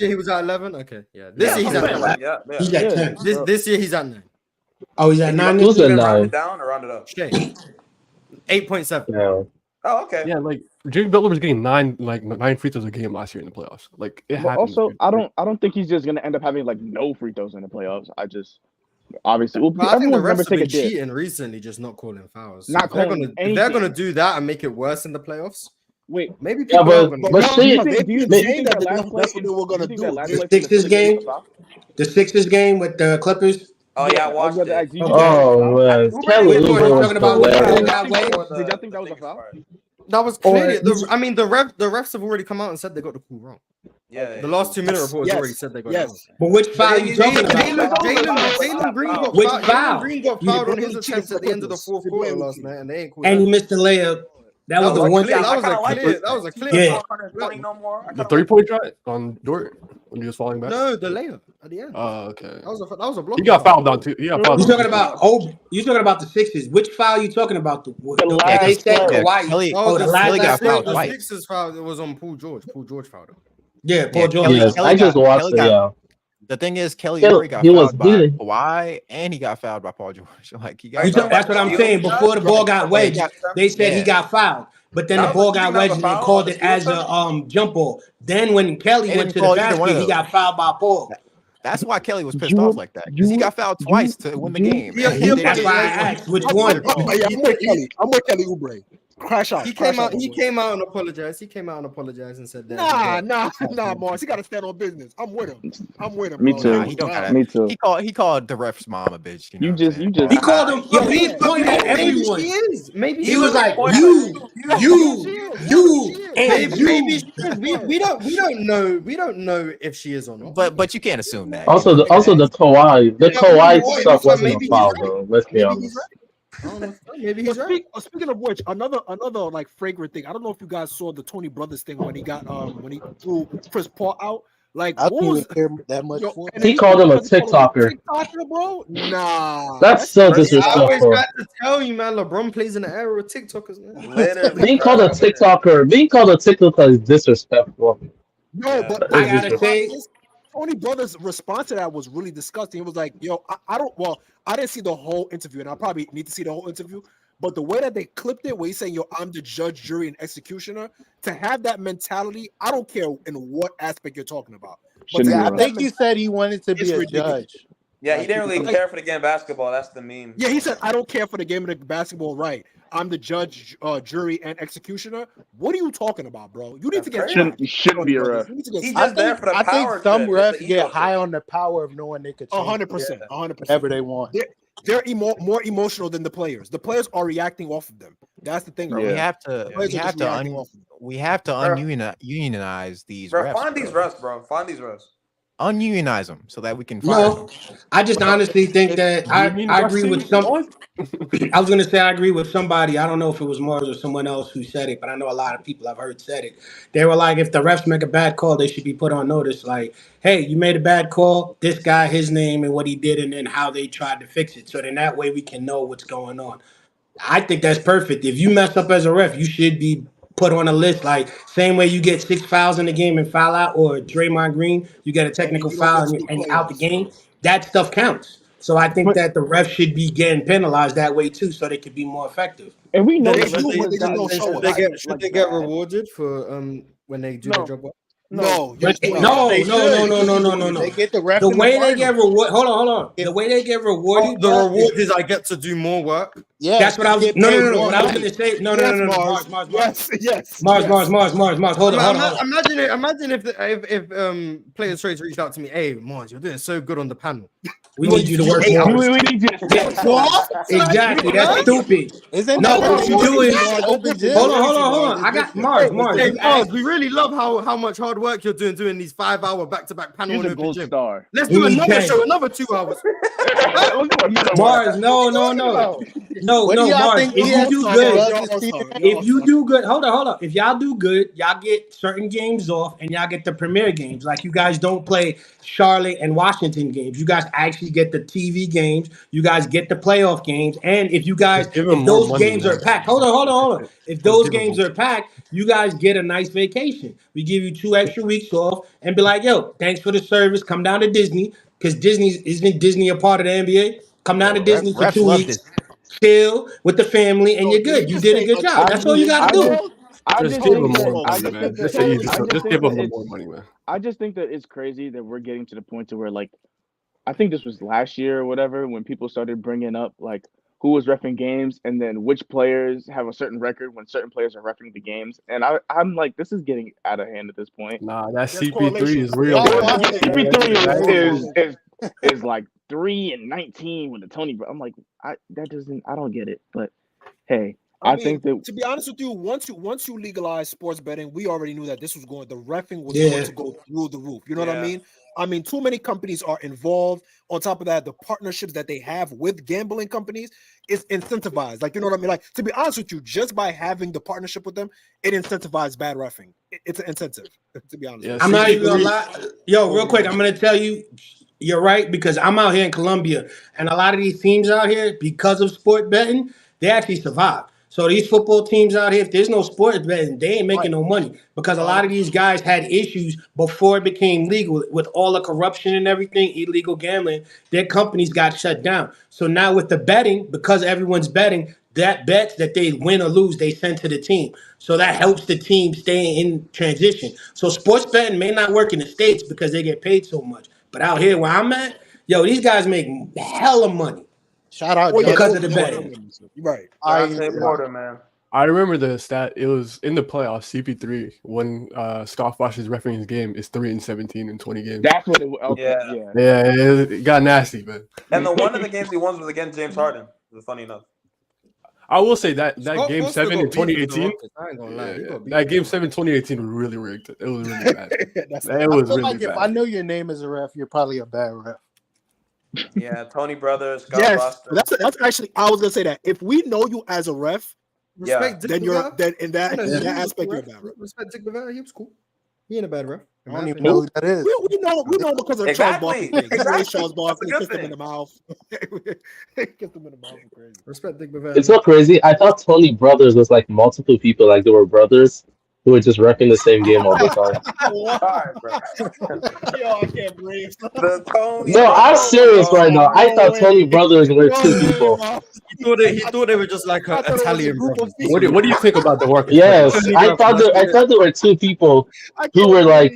year he was at 11. Okay, yeah. This year he's at 9. He's at 10. This year he's at 9. Oh, he's at 9. Who's at 9? Down or round it up? 8.7. Yeah. Oh, okay. Yeah, like Jimmy Butler was getting 9 free throws a game last year in the playoffs. Like it happens. Also, I don't think he's just gonna end up having like no free throws in the playoffs. I think the refs have been cheating recently, just not calling fouls. Not calling if they're gonna do that and make it worse in the playoffs. Wait, maybe people the Sixers game with the Clippers. Oh yeah, I watched it. Oh man, Kelly Oubre talking about did y'all think that was a foul? That was clearly. The refs have already come out and said they got the call wrong. Yeah. The last 2-minute report has already said they got it wrong. But which foul are you talking about? Jalen Green got fouled on his attempt at the end of the fourth quarter last night, and they ain't called. And he missed the layup. That was the one. That was a clear. Yeah. The 3-point shot on Dort when he was falling back. No, the layup at the end. Oh, okay. That was a block. He got fouled on too. You talking about the Sixers? Which foul you talking about? They said Kawhi. The got fouled twice. The Sixers foul. It was on Paul George. Paul George fouled him. Yeah, Paul George. Yes, I just watched it. Yeah. The thing is, Kelly Oubre got fouled by Kawhi, and he got fouled by Paul George. Like he got. That's what I'm saying. Before the ball got wedged, they said he got fouled. But then the ball got wedged and they called it as a jump ball. Then when Kelly went to the basket, he got fouled by Paul. That's why Kelly was pissed off like that because he got fouled twice to win the game. That's why I asked which one. I'm with Kelly Oubre. Crash out. He came out and apologized. And said that. Nah, Mars. He got to stand on business. I'm with him. Me too. Nah, he don't gotta, Me too. He called the ref's mom a bitch. You just. He called him. Yo, he pointed at everyone. Maybe he was like, you, and you. We don't know. We don't know if she is or not. But you can't assume that. Also the Kawhi stuff wasn't a foul though. Let's be honest. Maybe he's right. Speaking of which, another like fragrant thing. I don't know if you guys saw the Tony Brothers thing when he got when he threw Chris Paul out. Like, I didn't care that much for he called him a TikToker. Bro? Nah, that's so disrespectful. I always got to tell you, man. LeBron plays in the era of TikTokers. Man. Being called a TikToker is disrespectful. No, but I gotta say, Tony Brothers' response to that was really disgusting. It was like, yo, I didn't see the whole interview, and I probably need to see the whole interview. But the way that they clipped it, where he's saying, yo, I'm the judge, jury, and executioner, to have that mentality, I don't care in what aspect you're talking about. But I think he said he wanted to be a judge. Yeah, he didn't really care for the game of basketball. That's the meme. Yeah, he said, I don't care for the game of the basketball, right? I'm the judge, jury, and executioner. What are you talking about, bro? You need to get shouldn't be a ref. He's just there for the power. I think some refs get high on the power of knowing they could 100%, 100%. Whatever they want. They're more emotional than the players. The players are reacting off of them. That's the thing. Bro, we have to unionize these refs. Find these refs, bro. Find these refs. Ununionize them so that we can fire them. I just honestly think that I agree with some. I was gonna say I agree with somebody. I don't know if it was Mars or someone else who said it, but I know a lot of people I've heard said it. They were like, if the refs make a bad call, they should be put on notice. Like, hey, you made a bad call. This guy, his name and what he did, and then how they tried to fix it. So then that way we can know what's going on. I think that's perfect. If you mess up as a ref, you should be put on a list, like same way you get 6 fouls in the game and foul out, or Draymond Green, you get a technical foul and out the game. That stuff counts. So I think that the refs should be getting penalized that way too, so they could be more effective. And we know should they get rewarded for when they do their job well? No. They They get the ref. The way they get rewarded. Hold on. The way they get rewarded. The reward is I get to do more work. Yeah, that's what I was. No. What I was going to say. No. Mars. Yes. Mars. Hold on. Imagine if Players Trades reached out to me. Hey, Mars, you're doing so good on the panel. We need you to work more. We need you to what? Exactly. That's stupid. Isn't no, what you do is hold on. I got Mars. Hey, Mars, we really love how much hard work you're doing these 5-hour back-to-back panel. He's a gold star. Let's do another show, another 2 hours. Mars, no, Mars. If you do good, hold on. If y'all do good, y'all get certain games off, and y'all get the premier games. Like you guys don't play Charlotte and Washington games. You guys actually get the TV games. You guys get the playoff games. And if those games are packed, hold on. If those games are packed, you guys get a nice vacation. We give you 2 extra weeks off and be like, yo, thanks for the service. Come down to Disney, because isn't Disney a part of the NBA? Come down to Disney for 2 weeks. Chill with the family, and you're good. You did a good job. That's all you got to do. Just give them more money, man. Just give them more money, man. I just think that it's crazy that we're getting to the point to where, like, I think this was last year or whatever, when people started bringing up, like, who was reffing games and then which players have a certain record when certain players are reffing the games. And I'm like, this is getting out of hand at this point. Nah, that CP3 is real. CP3 is like 3-19 with the Tony. I'm like, I don't get it. But hey, I think that, to be honest with you, once you legalize sports betting, we already knew that the refing was going to go through the roof. You know what I mean? I mean, too many companies are involved. On top of that, the partnerships that they have with gambling companies is incentivized. Like, you know what I mean? Like, to be honest with you, just by having the partnership with them, it incentivizes bad reffing. It's an incentive, to be honest. I'm not even gonna lie. Yo, real quick, I'm gonna tell you, you're right, because I'm out here in Colombia, and a lot of these teams out here, because of sport betting, they actually survive. So these football teams out here, if there's no sports betting, they ain't making no money, because a lot of these guys had issues before it became legal with all the corruption and everything, illegal gambling. Their companies got shut down. So now with the betting, because everyone's betting, that bets that they win or lose, they send to the team. So that helps the team stay in transition. So sports betting may not work in the States because they get paid so much. But out here where I'm at, yo, these guys make hella money. Shout out because of the betting. Right. Porter, man. I remember the stat. It was in the playoffs. CP3 when Scott Foster's refereeing his game is 3-17 in 20 games. That's what it was. Okay, yeah. It got nasty, man. And the one of the games he won was against James Harden. Funny enough. I will say that game Foster 7 in got beat with the 2018. Rockets. I ain't gonna lie. He got beat That with game the 7 2018 was really rigged. It was really bad. It was I feel really like bad. if I know your name as a ref, you're probably a bad ref. Yeah, Tony Brothers, Scott Yes, Foster. that's actually. I was gonna say that if we know you as a ref, Respect then you're then in that aspect you're a bad ref. Respect Dick Bavard. He was cool. He ain't a bad ref. I don't even know who that is. We know because of Exactly. Charles Barkley. Exactly. Charles Barkley That's a kissed him good in the mouth. Kissed him in the mouth. Crazy. Respect Dick Bavard. It's so crazy. I thought Tony Brothers was like multiple people, like they were brothers who were just repping the same game all the time. All right, bro. Yo, I can't breathe. The Tony. No, I'm serious right now. I thought Tony Brothers were two people. He thought they were just like an Italian brothers. What do you think about the work? Yes, I thought there were two people who were like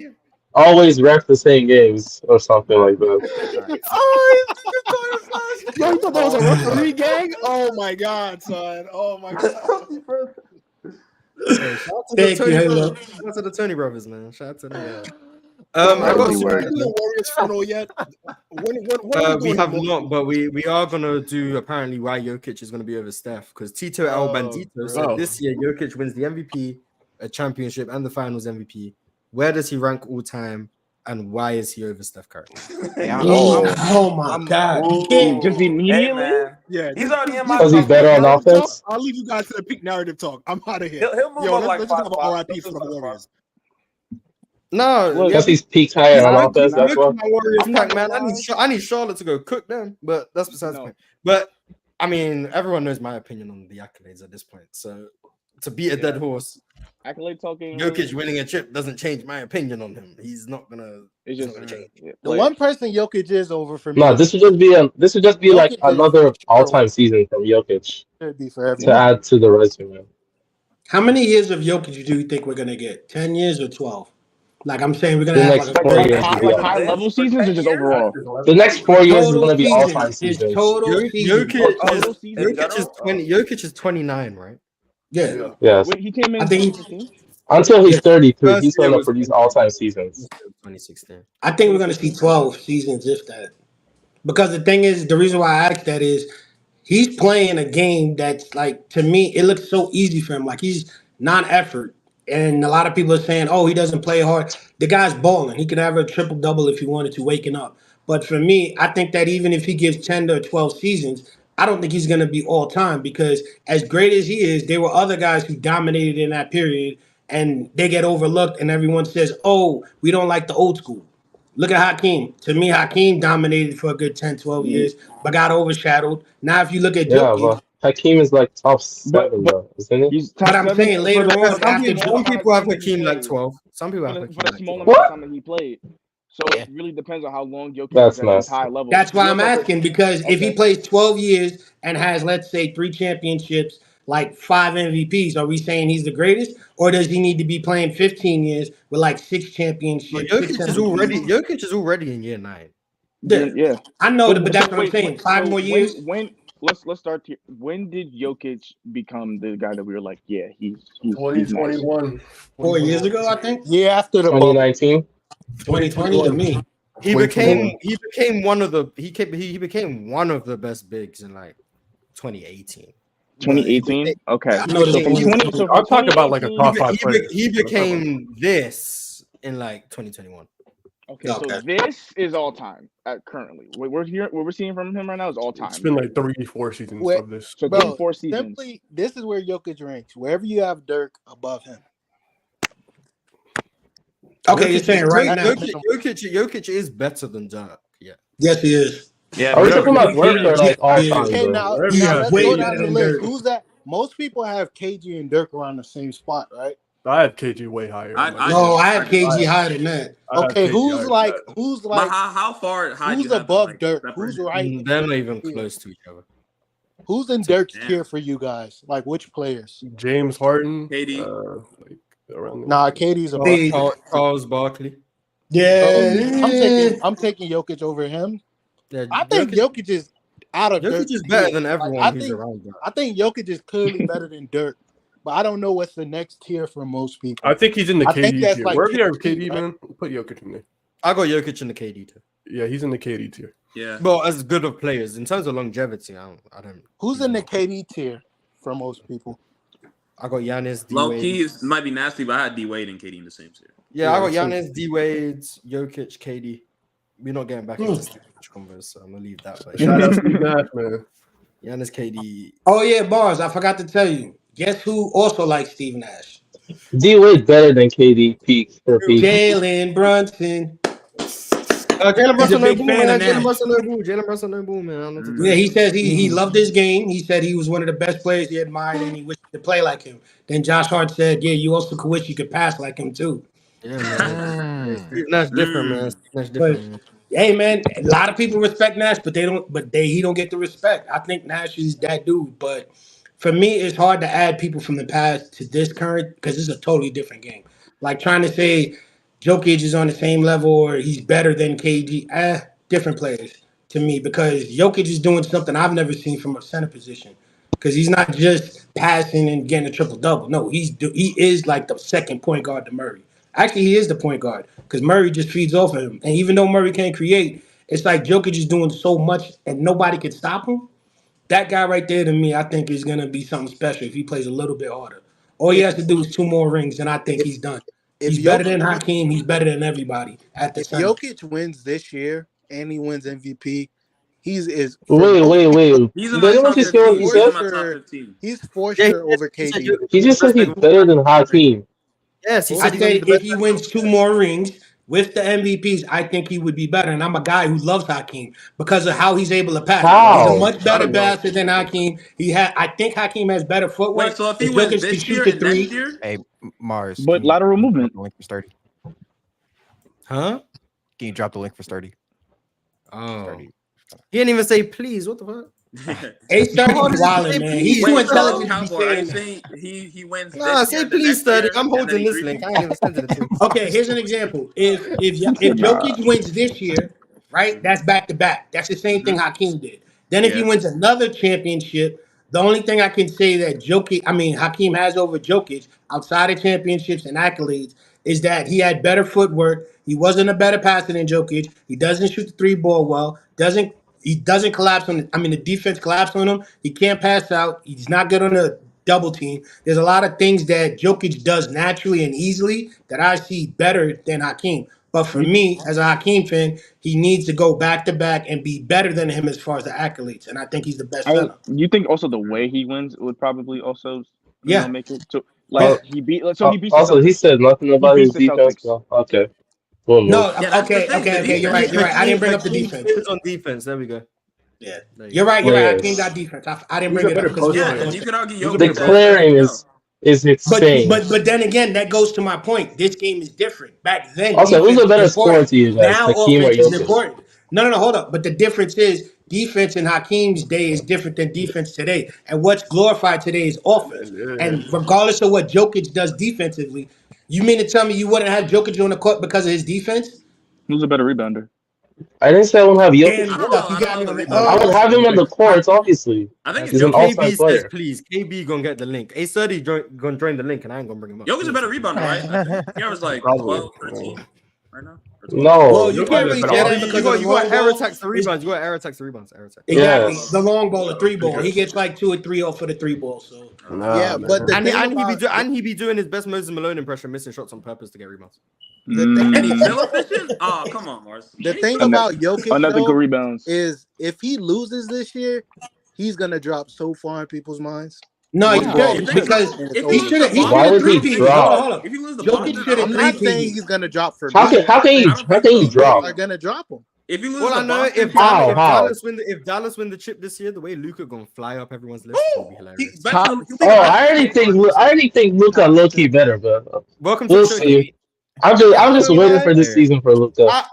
always ref the same games or something like that. Yo, you thought that was a referee gang? Oh my god, son. Oh my god. Thank you, Halo. Shout out to the Tony brothers, man. Shout out to them. I got the Warriors funnel yet. We have not, but we are gonna do apparently why Jokic is gonna be over Steph because Tito El Bandito said this year Jokic wins the MVP, a championship, and the Finals MVP. Where does he rank all time, and why is he over Steph Curry? Oh my god! Just immediately. Yeah, He's already in my. Because he's better on offense. I'll leave you guys to the peak narrative talk. I'm out of here. He'll move Yo, up like let's just 5 have an RIP spots. for the Warriors. No, Because he's peaked higher on offense. That's why. Warriors pack, man. I need Charlotte to go cook them, but that's besides the point. But I mean, everyone knows my opinion on the accolades at this point. So to beat a dead horse, Accolade talking. Jokic winning a chip doesn't change my opinion on him. He's not gonna. It's just not gonna change. The one person Jokic is over for me. No, this would just be like another all-time season from Jokic Should be for to add to the resume. How many years of Jokic do you think we're gonna get? 10 years or 12? Like I'm saying, we're gonna The have next like 4 years. like high level seasons or just overall? The next 4 years is Total going to be seasons. all-time It's seasons. total seasons. Jokic is 20. Jokic is 29, right? Yeah. Yes. Wait, he came in I think 2016? Until he's 33, First he's year going to was produce all-time seasons. 2016. I think we're gonna see 12 seasons, if that. Because the thing is, the reason why I asked that is he's playing a game that's like, to me, it looks so easy for him. Like he's non-effort. And a lot of people are saying, oh, he doesn't play hard. The guy's balling. He could have a triple-double if he wanted to, waking up. But for me, I think that even if he gives 10 to 12 seasons, I don't think he's going to be all-time because as great as he is, there were other guys who dominated in that period, and they get overlooked, and everyone says, oh, we don't like the old school. Look at Hakeem. To me, Hakeem dominated for a good 10, 12 years, but got overshadowed. Now, if you look at Yeah, Jokic, but Hakeem is like top 7, though, isn't he? He's but I'm saying later on, after Some people have Hakeem like 12. Some people have for Hakeem the like small 12. amount of time that he played. So it really depends on how long Jokic That's is at his nice. high level. That's why He I'm has like asking, because if he Okay. plays 12 years and has, let's say, 3 championships, like 5 MVPs, are we saying he's the greatest? Or does he need to be playing 15 years with like 6 championships? But 6 Jokic is already in year 9. Yeah. I know, but that's what I'm wait, saying. 5 more years. When let's start here. When did Jokic become the guy that we were like, yeah, he's nice? 2021. 4 years ago, I think. Yeah, after the bubble. 2019. 2020 to me. He became one of the best bigs in like 2018. 2018. Okay. I know So the from thing is- 20, so I'm talking about like a 2018 top 5 player. He became this in like 2021. Okay, so this is all time currently. What we're seeing from him right now is all time. It's been like 3-4 seasons Wait, of this. So Bro, 4 seasons. simply, this is where Jokic ranks. Wherever you have Dirk above him. Okay, you're saying right now. Jokic is better than Dirk. Yeah. Yes, he is. Yeah, Are we talking about Dirk or like all-time? Okay, though? now Yeah, let's way go down better the than list. Dirk. Who's that? Most people have KG and Dirk around the same spot, right? I had KG way higher. No, I have KG higher than that. Okay, who's like But how far high? who's above Dirk? Who's right? They're not even close to each other. Who's in Dirk's tier for you guys? Like which players? James Harden, KD. like around there. Nah, KD's above. Charles Barkley. Yeah, I'm taking Jokic over him. Yeah, I think Jokic is out of Dirk. Jokic is better than everyone I who's think around that. I think Jokic is clearly better than Dirk, but I don't know what's the next tier for most people. I think he's in the I think KD that's tier. like Wherever you have KD, KD, right? man, put Jokic in there. I got Jokic in the KD tier. Yeah, he's in the KD tier. Yeah. Well, as good of players in terms of longevity, I don't. Who's in the KD tier for most people? I got Giannis, D Low Wade. key it might be nasty, but I had D Wade and KD in the same tier. Yeah, I got Giannis, D Wade, Jokic, KD. We're not getting back into Steve Nash converse, so I'm gonna leave that. But Shout out Steve Nash, man. Giannis, KD. Oh yeah, bars. I forgot to tell you. Guess who also likes Steve Nash? D Wade better than KD peak for peak. Jalen Brunson. Jalen He's a Brunson, no big ball, fan man. of Nash. Jalen Brunson, no ball. Jalen Brunson, no ball, man. I don't know what to Yeah, do. he says he loved his game. He said he was one of the best players he admired and he wished to play like him. Then Josh Hart said, yeah, you also could wish you could pass like him too. Yeah, man. Steve Nash different, man. Steve Nash But different, man. hey man, a lot of people respect Nash, but he don't get the respect. I think Nash is that dude. But for me, it's hard to add people from the past to this current because it's a totally different game. Like trying to say Jokic is on the same level or he's better than KD. Different players to me because Jokic is doing something I've never seen from a center position. Because he's not just passing and getting a triple double. No, he is like the second point guard to Murray. Actually, he is the point guard because Murray just feeds off of him. And even though Murray can't create, it's like Jokic is doing so much and nobody can stop him. That guy right there to me, I think is gonna be something special if he plays a little bit harder. All he has to do is 2 more rings, and I think he's done. He's better than Hakeem. He's better than everybody at the If center. Jokic wins this year and he wins MVP, he's Wait. He's in Did my anyone top just hear what 15. he He's said? in my top 15. He's for sure over KD. He just said he's better than Hakeem. Yes, he I said he's gonna be said the if best. he wins 2 more rings with the MVPs, I think he would be better. And I'm a guy who loves Hakeem because of how he's able to pass. He's How? a much better passer than Hakeem. I think Hakeem has better footwork. Wait, so if he Jokic wins can this shoot year the and next 3. year? Hey, Mars. But can you lateral drop movement. the link for Sturdy? Huh? Can you drop the link for Sturdy? Oh. Sturdy. He didn't even say please. What the fuck? A30 wilding, man. He's too Wait, intelligent to be Cowboy, are you saying that. saying he wins Nah, this say year, the please, next Sturdy. year, I'm and then holding he this repeats? link. I ain't even sent it to you. Okay, here's an example. If Jokic wins this year, right, that's back to back. That's the same thing Hakeem did. Then if he Yeah. wins another championship, the only thing I can say that Hakeem has over Jokic outside of championships and accolades is that he had better footwork. He wasn't a better passer than Jokic. He doesn't shoot the 3 ball well. He doesn't collapse on the defense collapsed on him. He can't pass out. He's not good on the double team. There's a lot of things that Jokic does naturally and easily that I see better than Hakeem. But for me, as a Hakeem fan, he needs to go back to back and be better than him as far as the accolades. And I think he's the best center. You think also the way he wins would probably also make it to he beat the Also, he Celtics. said nothing about He his beat the defense. Celtics. Well, okay. We'll No, move. Yeah, that's the okay, thing, you're right. I didn't bring up the defense. Hakeem on defense. There we go. Yeah, There you you're go. right. Yes. Hakeem got defense. I didn't He's bring a it up better because Yeah, post and you could argue He's a Jokic. better The clearing is insane. But then again, that goes to my point. This game is different. Back then, Also, who's defense a better was scorer important. to you guys, Now Hakeem or offense is Jokic? important. No, hold up. But the difference is defense in Hakeem's day is different than defense today. And what's glorified today is offense. And regardless of what Jokic does defensively, you mean to tell me you wouldn't have Jokic on the court because of his defense? Who's a better rebounder? I didn't say I won't have Damn, Jokic. stuff. You I got don't me know on the the I would have him on the courts, obviously. I think it's He's an Jokic. all-time KB says player. please. KB gonna get the link. Hey, Sturdy gonna join the link, and I ain't gonna bring him up. Jokic's a better rebounder, right? He was like Probably. 12, 13 right now. Or 12. No. Well, you can't really say better that offense. because You got error long attacks the ball. rebounds. You got error attacks the rebounds. Error attacks. Exactly. Yes. The long ball, the 3 ball. He gets like 2 or 3 off for the 3 ball. So Yeah, but the And thing he be doing his best Moses Malone impression, missing shots on purpose to get rebounds. And he's still efficient? Oh, come on, Mars. the thing about Jokic Unethical though, rebounds. is if he loses this year, he's gonna drop so far in people's minds. no, he Wow. should because If he should have Why would he 3-peated. drop? Hold up. If you lose the Jokic ball, should have I'm not saying 3-peated. he's gonna drop for How me. can you drop? Are gonna drop him. if you lose Well, the I know if How? Dallas win the chip this year, the way Luka gonna fly up everyone's list will be hilarious. I already think Luka low key better, but Welcome to we'll the show. see. I'm just waiting for this season for Luka.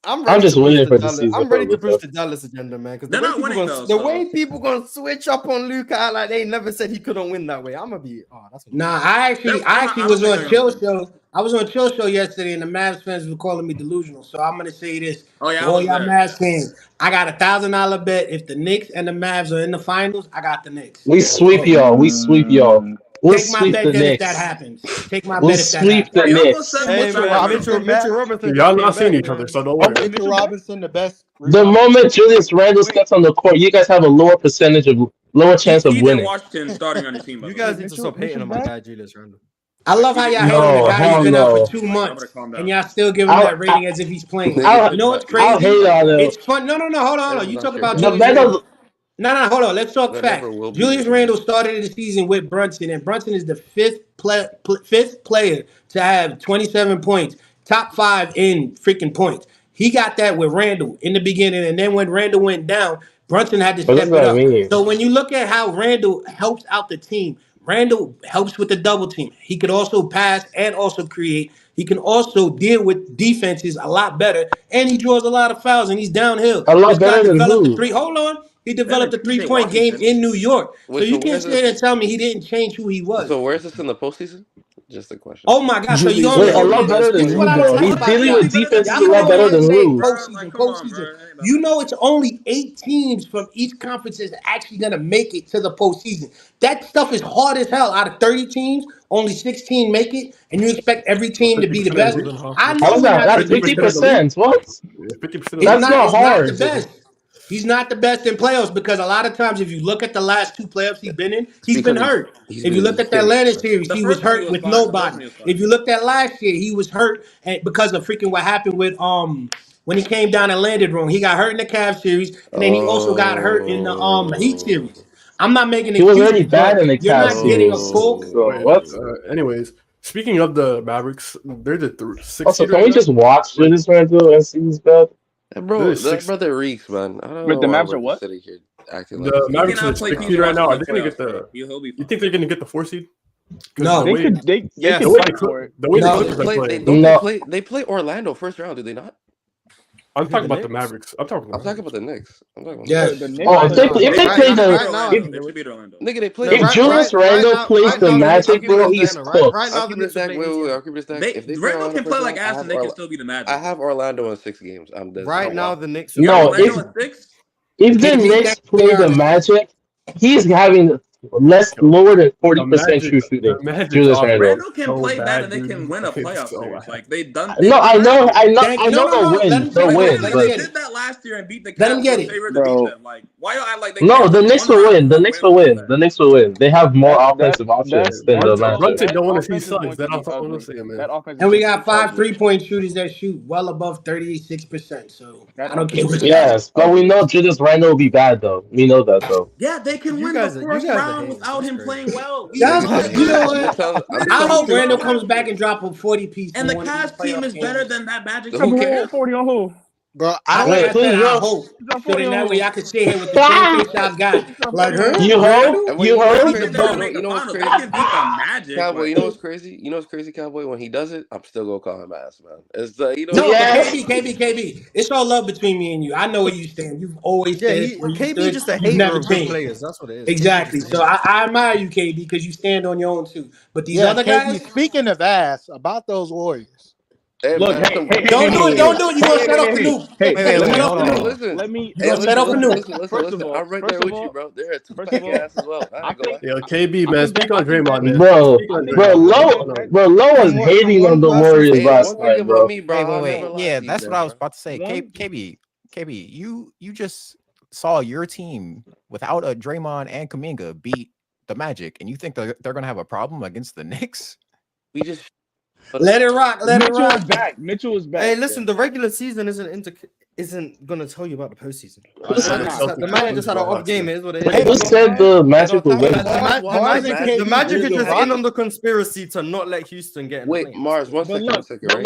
I'm just waiting for the Dallas. season. I'm ready to push the Dallas agenda, man. Because They're not winning, the way people gonna switch up on Luka, like they never said he couldn't win that way. I'm gonna be. Nah, I actually was on Chill Show. I was on Chill Show yesterday, and the Mavs fans were calling me delusional. So I'm gonna say this: Oh yeah, all y'all Mavs fans, I got $1,000 bet. If the Knicks and the Mavs are in the finals, I got the Knicks. We sweep y'all. We sweep y'all. We'll Take my sweep bet the then if Knicks. that happens. Take my We'll bet if that sweep happens. the Knicks. Mitchell Robinson. Y'all not seeing each other, so don't worry. Mitchell Robinson, the best. The moment Julius Randle steps on the court, you guys have a lower chance of He's in winning. Washington starting on your team. You guys need to stop hating on my guy Julius Randle. I love how y'all hating the guy who's been out for 2 months, and y'all still give him that rating as if he's playing. You know what's crazy? I'll hate on him. It's fun. No. Hold on. You talk about The Julius better. Randle. No, hold on. Let's talk There facts. never will be. Julius Randle started the season with Brunson, and Brunson is the fifth player to have 27 points, top 5 in freaking points. He got that with Randle in the beginning, and then when Randle went down, Brunson had to What step does it that up. mean? So when you look at how Randle helps out the team, Randle helps with the double team. He could also pass and also create. He can also deal with defenses a lot better, and he draws a lot of fouls, and he's downhill. A lot This guy better than developed who? the three. Hold on. He developed a 3-point game in New York. So Wait, you so can't where's sit there and this? tell me he didn't change who he was. So where's this in the postseason? Just a question. Oh my God! So you Julius only Wait, a lot better than this is what who, I don't though? like He's about dealing y'all. with defenses Y'all a lot don't better want to than say who? postseason. You know it's only 8 teams from each conference is actually gonna make it to the postseason. That stuff is hard as hell. Out of 30 teams, only 16 make it, and you expect every team to be the 50% best. even, huh? I know How's we're that? not That's gonna be 50%. What? 50%. That's not It's hard. not the best. He's not the best in playoffs because a lot of times, if you look at the last 2 playoffs he's been in, he's been hurt. If you look at the Atlanta series, he was hurt with nobody. If you looked at last year, he was hurt and because of freaking what happened with when he came down and landed wrong. He got hurt in the Cavs series, and then he also got hurt in the Heat series. I'm not making He was already excuses, bad but in the you're Cavs not getting a series. full. So what? Anyways, speaking of the Mavericks, they're the 6th Also, seed can right we now. just watch Julius Randle and see his bad? Bro, that brother reeks, man. I don't Wait, know the why Mavs are we're what? just sitting here acting like The this. Mavericks are cannot the play 6th PJ seed right now. Are Washington they gonna in get the playoffs, the? bro. He'll be You think they're gonna get the 4th seed? 'Cause No. the way They the could way fight for it. the way the No. Clippers are playing. They play Orlando first round, do they not? I'm talking about the Mavericks. I'm talking about the Knicks. I'm talking about Yes. the Knicks. Oh, if they play They should beat Orlando. Nigga, they play. If Julius Randle plays the Magic, bro, he's cooked. I'll keep it a stack. Wait. I'll keep it a stack. If they play Randle can play like ass, I and they can still be the Magic. I have Orlando in 6 games. Right now, the Knicks. No, if the Knicks play the Magic, he's having lower than 40% true shooting. Julius Randle. Randle can play bad, and they can win a playoff series. Like they done. No, I know No, they'll win. They'll win. They but did that last year and beat the Cavs. Let him get it, favored bro. to beat them. Like why y'all act like they? No, the Knicks will win. The Knicks will win. The Knicks will win. They have more offensive options than the Magic. Brunson don't want to see Suggs. That's all I'm gonna say, man. And we got 5 3-point shooters that shoot well above 36%. So I don't care what. Yes, but we know Julius Randle will be bad though. We know that though. Yeah, they can win the first round without him playing well. You know what? I hope Randle comes back and drop a 40 piece. And the Cavs team is better than that Magic. Who cares? 40 on who? Bro, I hope. So then that way I can sit here with the same face I've got. Like, You hope? You hope? You know what's crazy? Cowboy, you know what's crazy? You know what's crazy, Cowboy? When he does it, I'm still gonna call him ass, man. It's you know. No, KB. It's all love between me and you. I know where you stand. You've always said KB just a hater of good players. That's what it is. Exactly. So I admire you, KB, because you stand on your own too. But these other guys. Speaking of ass, about those Warriors. Hey, look, man, don't do it. You gonna set off the nuke. Listen. Let me. You gonna set off the nuke. Listen. I'm right there with you, bro. They're at 2 ass as well. Yo, KB, man, speak on Draymond, man. Bro, Low was hating on the Warriors last night, bro. Wait. Yeah, that's what I was about to say. KB, you just saw your team without a Draymond and Kuminga beat the Magic, and you think they're gonna have a problem against the Knicks? We just let it rock. Mitchell is back. Hey, listen, the regular season isn't gonna tell you about the postseason. The Magic just had an off game. It is what it is. Who said the Magic will win? The Magic is just in on the conspiracy to not let Houston get in. Wait, Mars, 1 second, right?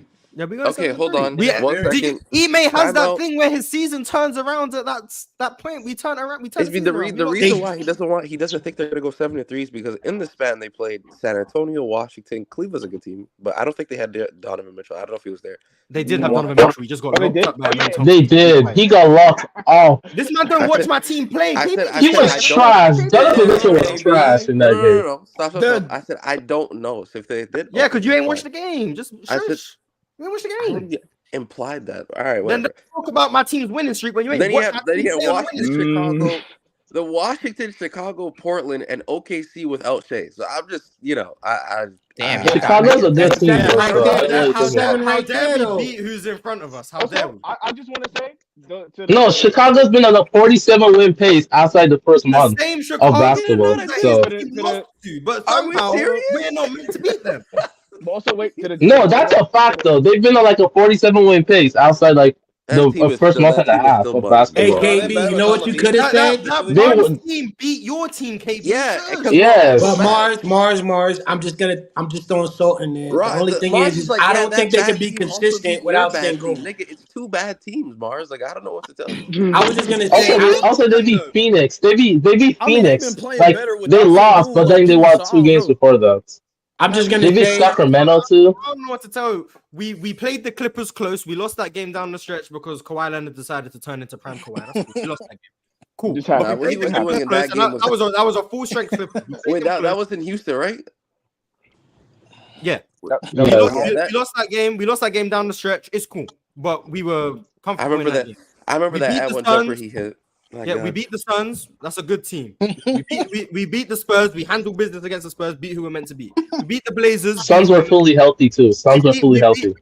you. Yeah, we got Okay, hold 73. on. We, One second. Ime has that Timeout. thing where his season turns around at that point. We turn around. We turn It's the the season around. the reason why he doesn't think they're gonna go 7-3 is because in the span they played San Antonio, Washington, Cleveland's a good team, but I don't think they had Donovan Mitchell. I don't know if he was there. They did have Donovan Mitchell. He just got locked up by a mental. They did. He got locked off. This man don't watch my team play. He was trash. Donovan Mitchell was trash in that game. No. Stop. I said I don't know. So if they did, Yeah, because you ain't watched the game. Just I said shush. You ain't watched the game. implied that. All right, Then whatever. talk about my team's winning streak when you ain't. Then you have winning Washington, streak. Chicago, the Washington, Chicago, Portland, and OKC without Shea. So I'm just, Damn, Chicago's a good team. Seven right there. That's How seven right dare there, we though. beat who's in front of us? How dare we? I just want to say No, Chicago's been on a 47-win pace outside the first month The same of Chicago basketball. So but Are we somehow serious? we're not meant to beat them. But also, wait. no, that's a fact though. They've been on like a 47-win pace outside like the first month and a half of Hey, basketball. KB, you know what you could have said? That They Barnes would- team beat your team, KB. Yes. But Mars. I'm just throwing salt in there. Right, The only thing Mars is like, I yeah, don't that think they bad can be team also consistent beat your without bad Sengun. team. Nigga, it's two bad teams, Mars. Like I don't know what to tell you. I was just gonna say. Also, they beat Phoenix. They beat Phoenix. been playing Like better they without lost, Sengun, but then they too, won so I 2 don't games know. before that. I'm just gonna They beat say. Sacramento too. I don't know what to tell you. We played the Clippers close. We lost that game down the stretch because Kawhi Leonard decided to turn into Prime Kawhi. That's cool. We lost that game. Cool. Just But happened. we What he played was the doing in Clippers that close, game and that was a full strength Clippers. Wait, that was in Houston, right? Yeah. Yeah. We lost that game. We lost that game down the stretch. It's cool, but we were comfortable. I remember in that. game. I remember We that beat ad the one Suns. jumper he hit. My Yeah, God. we beat the Suns. That's a good team. we beat the Spurs. We handled business against the Spurs. Beat who we're meant to beat. We beat the Blazers. Suns were fully healthy too. Suns were fully healthy. We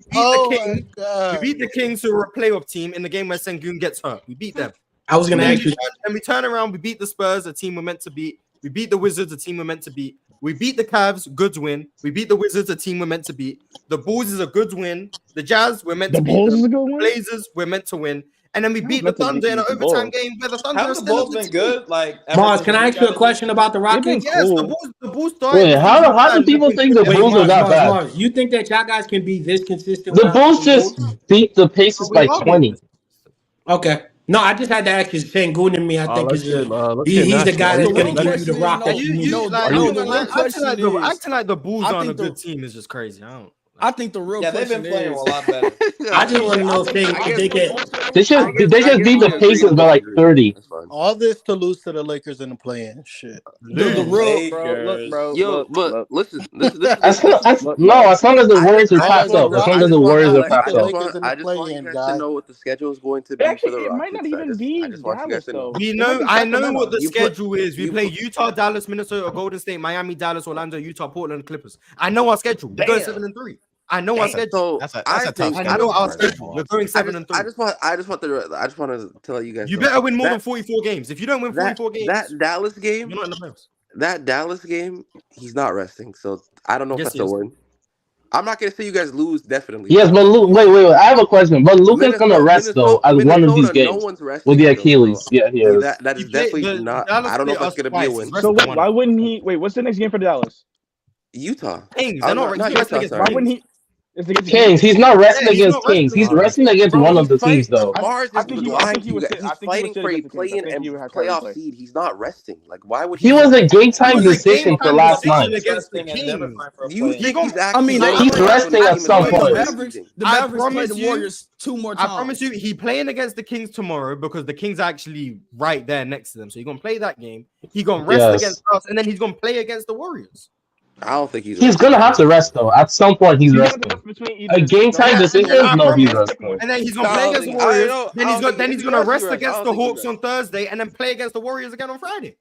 beat the Kings, who were a playoff team in the game where Sengun gets hurt. We beat them. I was gonna ask you. And we turn around. We beat the Spurs, a team we're meant to beat. We beat the Wizards, a team we're meant to beat. We beat the Cavs, good win. We beat the Wizards, a team we're meant to beat. The Bulls is a good win. The Jazz, we're meant to beat. Bulls is a them. good win? Blazers, we're meant to win. And then we beat the meant to Thunder in an beat the overtime Bulls. game where the Thunder are Haven't the still Bulls been good? Like Mars, can I ask you a question about the Rockets? Yes, cool. the Bulls started. Wait, how do people think the Wait, Bulls are that bad? Mars, you think that y'all guys can be this consistent? The without Bulls just Sengun? beat the Pacers by 20. Okay. No, I just had to ask you. Sengun to me, I think let's is get, let's he's get the guy national. that's going to The give you the real rock that question you is, need. no, Are no, you- the real question acting like the Bulls I aren't a think the- good team is just crazy. I think the real Yeah, they've question been playing a is. lot better. I just want to know if they can. They just beat the Pacers by like 30. All this to lose to the Lakers in the play-in. Shit. The real, Lakers. Yo, but listen, this As long as the Warriors are packed up. As long as the Warriors are packed up. I just want you guys to know what the schedule is going to be for the It might Rockets. not even be I just want you guys to know. I know what the You put- schedule is. We play Utah, Dallas, Minnesota, Golden State, Miami, Dallas, Orlando, Utah, Portland, Clippers. I know our schedule. We're going 7-3. I know our schedule. That's a tough I know our schedule. We're going 7-3. I just want to tell you guys. You better win more than 44 games. If you don't win 44 games, that Dallas game, you're not in the playoffs. that Dallas game, he's not resting. So I don't know if Yes, that's he a is. win. I'm not gonna say you guys lose definitely. Yes, but wait. I have a question. But Luka's gonna rest though at one of these No games one's resting with the though, Achilles. so Yeah, he is. that is definitely not. Dallas I don't know if play that's gonna us be a twice. win. So wait, why wouldn't he? Wait, what's the next game for Dallas? Utah. Kings. They're not Utah, resting against sorry. Why wouldn't he? It's against Kings. He's not resting Yeah, he's against not Kings. resting. He's resting against Bro, one of the he's fighting- teams though. Mars I is think he lying. would sit. I He's think he would fighting sit for a against the Kings. I play-in think and he would have time to playoff play. seed. He's not resting. Like, why would He was a game time He was a decision game for time last decision night. against the And never Kings. find for a Do you play. think he's I actually? mean, He's resting at some The point. Mavericks I play the promise you- Warriors 2 more I times. promise you, he playing against the Kings tomorrow because the Kings are actually right there next to them. So he's gonna play that game. He's gonna rest Yes. against us, and then he's gonna play against the Warriors. I don't think he's. He's gonna have to rest though. At some point, he's You have resting. to pick between A either game time Yeah, decision? and I No, he's promise- resting. And then he's gonna play against the I Warriors. don't Then think he's gonna he's rest resting. I against don't the think he's Hawks on Thursday, and then play against the Warriors again on Friday.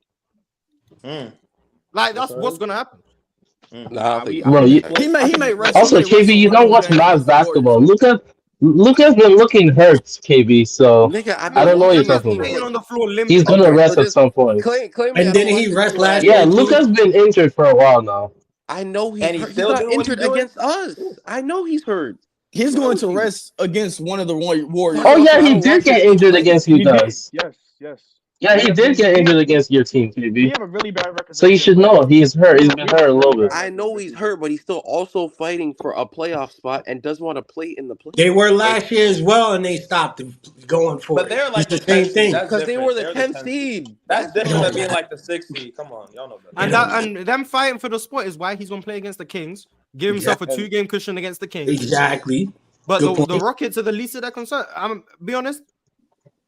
Like that's Okay. what's gonna happen. No, I don't think. Bro, He may rest. Also, he may rest KB, you one don't watch game Mavs against the basketball. Warriors. Luka's been looking hurt, KB. So Nigga, I don't know what you're talking Playing about. on the floor, limping. He's gonna Okay, rest so at just some point. Claim And didn't he rest last Yeah, year? too? Luka's been injured for a while now. I know he's And he's hurt. still He's not doing what he's injured doing? against us. I know he's hurt. He's going to rest against one of the Warriors. Oh yeah, I he don't did watch get his injured play. against you guys. Yes. Yeah, he did get injured against your team, We KB. have a really bad record. So you should know he's hurt. He's been hurt a little bit. I know he's hurt, but he's still also fighting for a playoff spot and doesn't want to play in the playoffs. They were last year as well, and they stopped going for But it. they're like It's the same thing. Because they were the 10th seed. That's different than being like the 6th seed. Come on, y'all know better. And them fighting for the spot is why he's gonna play against the Kings. Give himself a 2-game cushion against the Kings. Exactly. But Good the point. Rockets are the least of their concern. I'm be honest.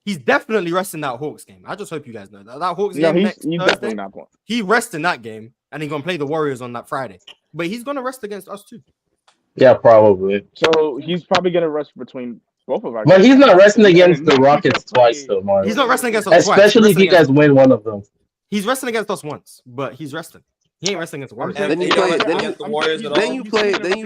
He's definitely resting that Hawks game. I just hope you guys know that Hawks No, game he's next definitely Thursday. not playing. He rests in that game, and he's gonna play the Warriors on that Friday. But he's gonna rest against us too. Yeah, probably. So he's probably gonna rest between Both of our But games. he's not resting against the Rockets twice, though, Mars. He's not resting against us twice. Especially if you guys win one of them. He's resting against us once, but he's resting. He ain't resting against the Warriors. Then you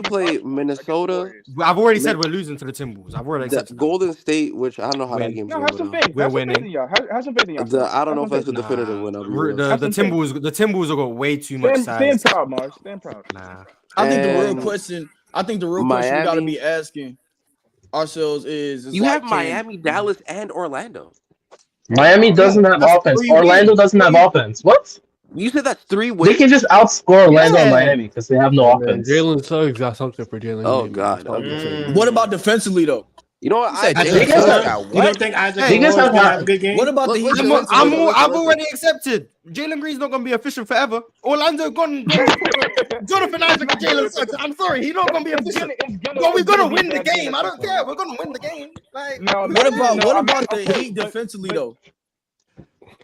play Minnesota. I've already said we're losing to the Timberwolves. I've already accepted Golden State, which I don't know how that game's have some faith. We're Have some winning. faith in y'all. Have some faith in y'all. I don't know if that's a definitive win. I'll be real. The Timberwolves have got way too much size. Stand proud, Mars. Stand proud. Nah. I think the real question we got to be asking ourselves is you have Miami, Dallas, and Orlando. Miami doesn't have offense. Orlando doesn't have offense. What? You said that's 3 wins. They can just outscore Orlando and Miami because they have no offense. Jalen Suggs got something for Jalen. Oh God. What about defensively though? You know what? You don't think Isaac have a good game? What about the Heat? I've already accepted. Jalen Green's not gonna be efficient forever. Orlando gone. Jonathan Isaac and Jalen Suggs. I'm sorry, he's not gonna be efficient. But we're gonna win the game. I don't care. We're gonna win the game. Like, what about the Heat defensively though?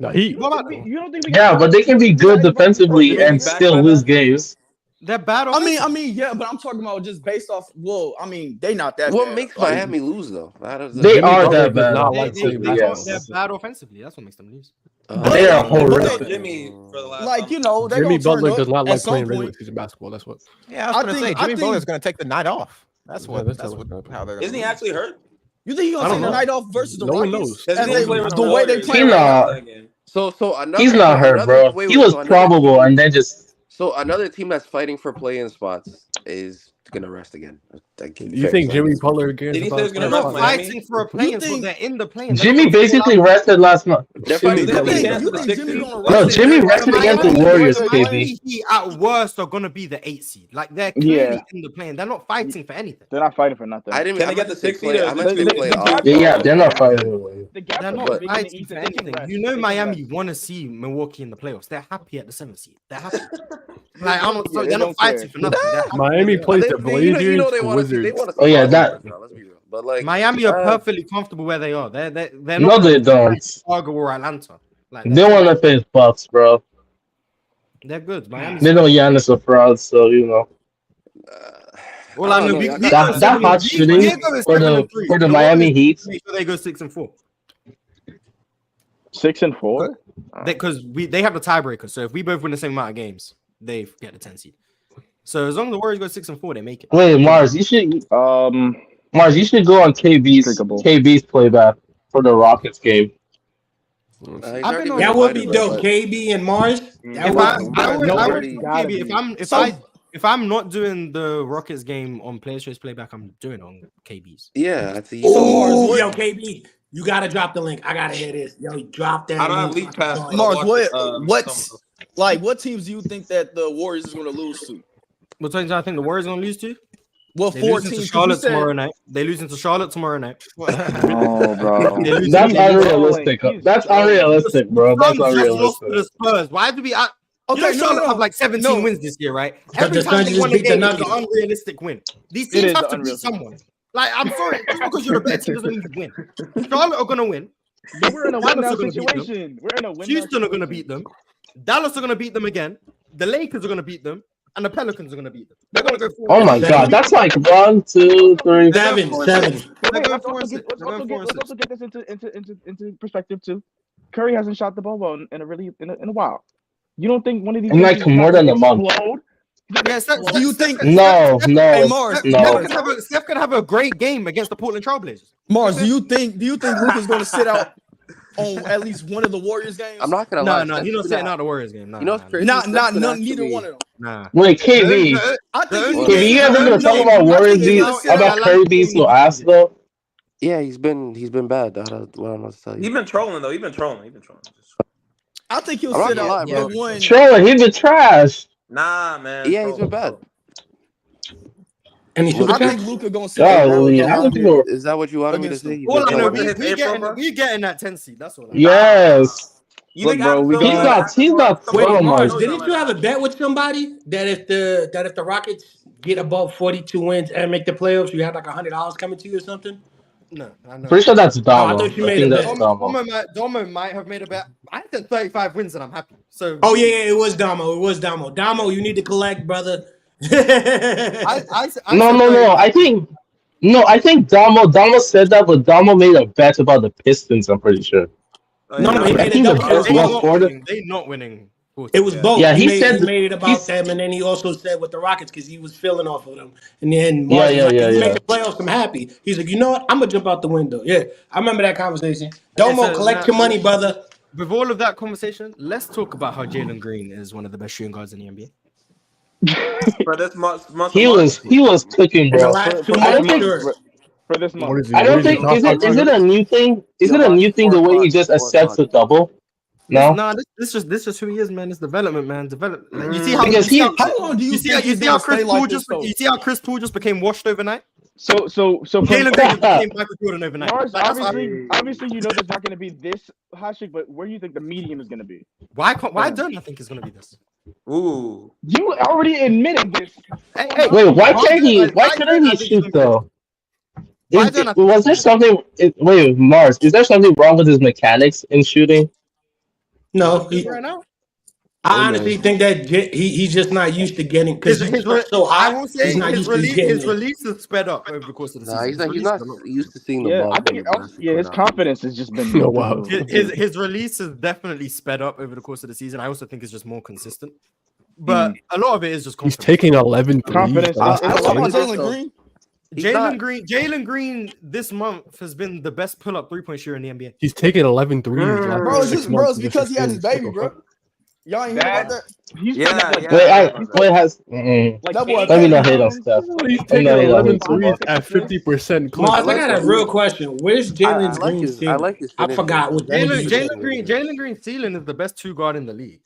No, you don't think but they can be good defensively and still lose games. They're bad. I mean, yeah, but I'm talking about just based off. Well, I mean, they not that. What bad. makes Miami lose though? They are that bad. They're bad offensively. That's what makes them lose. They are horrific. Jimmy, for the last like you know, Jimmy Butler does not like playing regular season basketball. That's what. Yeah, I was gonna say Jimmy Butler's gonna take the night off. That's what. How they're. Isn't he actually hurt? You think he's gonna take the night off versus the Rockets? The way they play. He's not hurt, bro. He was probable, and then just. So another team that's fighting for play-in spots is gonna rest again. You think Jimmy Butler again? They're not fighting for a play-in spot. They're in the play-in. Jimmy basically rested last month. No, Jimmy rested against the Warriors, baby. He at worst are gonna be the 8 seed. Like they're clearly in the play-in. They're not fighting for anything. They're not fighting for nothing. I didn't. Can they get the 6 seed? Yeah, they're not fighting. They're not fighting for anything. You know, Miami want to see Milwaukee in the playoffs. They're happy at the 7th seed. They're happy. Like I'm not. They're not fighting for nothing. Miami plays the Blazers, the Wizards. Oh yeah, that. But like Miami are perfectly comfortable where they are. They're not. No, they don't. Chicago or Atlanta. Like they want to face Bucks, bro. They're good. Miami. They know Giannis a fraud, so you know. Well, I know that hot shooting for the Miami Heat. Make sure they go 6-4. 6-4. Because they have the tiebreaker. So if we both win the same amount of games, they get the 10 seed. So as long as the Warriors go 6-4, they make it. Wait, Mars, you should go on KB's playback for the Rockets game. That would be dope. KB and Mars. If I'm not doing the Rockets game on Players Choice Playback, I'm doing it on KB's. Yeah, I think. Oh, yo, KB, you gotta drop the link. I gotta hear this. Yo, drop that. I don't have league pass. Mars, what teams do you think that the Warriors is going to lose to? What teams I think the Warriors are going to lose to? Well, they lose to Charlotte tomorrow night. They lose to Charlotte tomorrow night. Oh, bro. That's unrealistic. That's unrealistic, bro. That's unrealistic. The Spurs. Why do we? Charlotte have like 17 wins this year, right? Every the time they win a game, Nuggets. it's an unrealistic win. These teams have to beat someone. Like, I'm sorry, just because you're a better team doesn't mean you win. Charlotte are gonna win. We're in a win-now situation. Houston are gonna beat them. Dallas are gonna beat them again. The Lakers are gonna beat them. And the Pelicans are going to beat them. They're going to go 4. Oh my God, that's like 1, 2, 3, 7. Let's also get this into perspective too. Curry hasn't shot the ball well in a while. You don't think one of these? In like more than a month. Yeah, do you think? No. Steph can have a great game against the Portland Trailblazers. Mars, do you think Luka's going to sit out on at least one of the Warriors games? I'm not gonna lie. No, he's not sitting out the Warriors game. No, neither one of them. Nah. Wait, KB. KB, you guys are gonna talk about Warriors about Curry being so ass though? Yeah, he's been bad. What I'm gonna tell you. He's been trolling though. He's been trolling. I think he'll sit out one. Trolling, he's been trash. Nah, man. Yeah, he's been bad. And I think Luka gonna sit out. Is that what you wanted me to say? We getting that 10 seed. That's all. Yes. He's not. Wait, Mars, didn't you have a bet with somebody that if the Rockets get above 42 wins and make the playoffs, you had like $100 coming to you or something? No, I know. Pretty sure that's Domo. I thought you made a bet. Domo might have made a bet. I said 35 wins and I'm happy. So. Oh yeah, it was Domo. Domo, you need to collect, brother. No. I think No, I think Damo said that, but Damo made a bet about the Pistons. I'm pretty sure. No, he I made think it the up. Pistons was for the. They not winning. It was both. Yeah, he said made it about them, and then he also said with the Rockets because he was feeling off of them. And then Mars was like, "If you make the playoffs, I'm happy." He's like, "You know what? I'm gonna jump out the window." Yeah, I remember that conversation. Domo, collect your money, brother. With all of that conversation, let's talk about how Jalen Green is one of the best shooting guards in the NBA. For this month, He was cooking, bro. In the last 2 months, for this month. I don't think is it a new thing? Is it a new thing the way he just accepts the double? No, this just who he is, man. It's development, man. Like, you see how how long do you think you see how Chris Paul just became washed overnight? So Jalen Green just became Michael Jordan overnight. Mars, obviously, you know there's not going to be this hot streak, but where do you think the median is going to be? Why don't I think it's going to be this? Ooh, you already admitted this. Hey, wait, why couldn't he shoot though? Was there something? Wait, Mars, is there something wrong with his mechanics in shooting? No, I honestly think that he's just not used to getting because he's so high. I will say his release is sped up over the course of the season. He's not used to seeing the ball. I think his confidence has just been. His release is definitely sped up over the course of the season. I also think it's just more consistent, but a lot of it is just confidence. He's taking 11 confidence. Jalen Green this month has been the best pull-up three-point shooter in the NBA. He's taken 11 threes. Bro, it's because he had his baby, bro. Y'all ain't hear about that? Let me not hate on Steph. He's taking 11 threes at 50%. Mars, I got a real question. Where's Jalen Green's ceiling? I forgot what Jalen Green's ceiling is the best two guard in the league.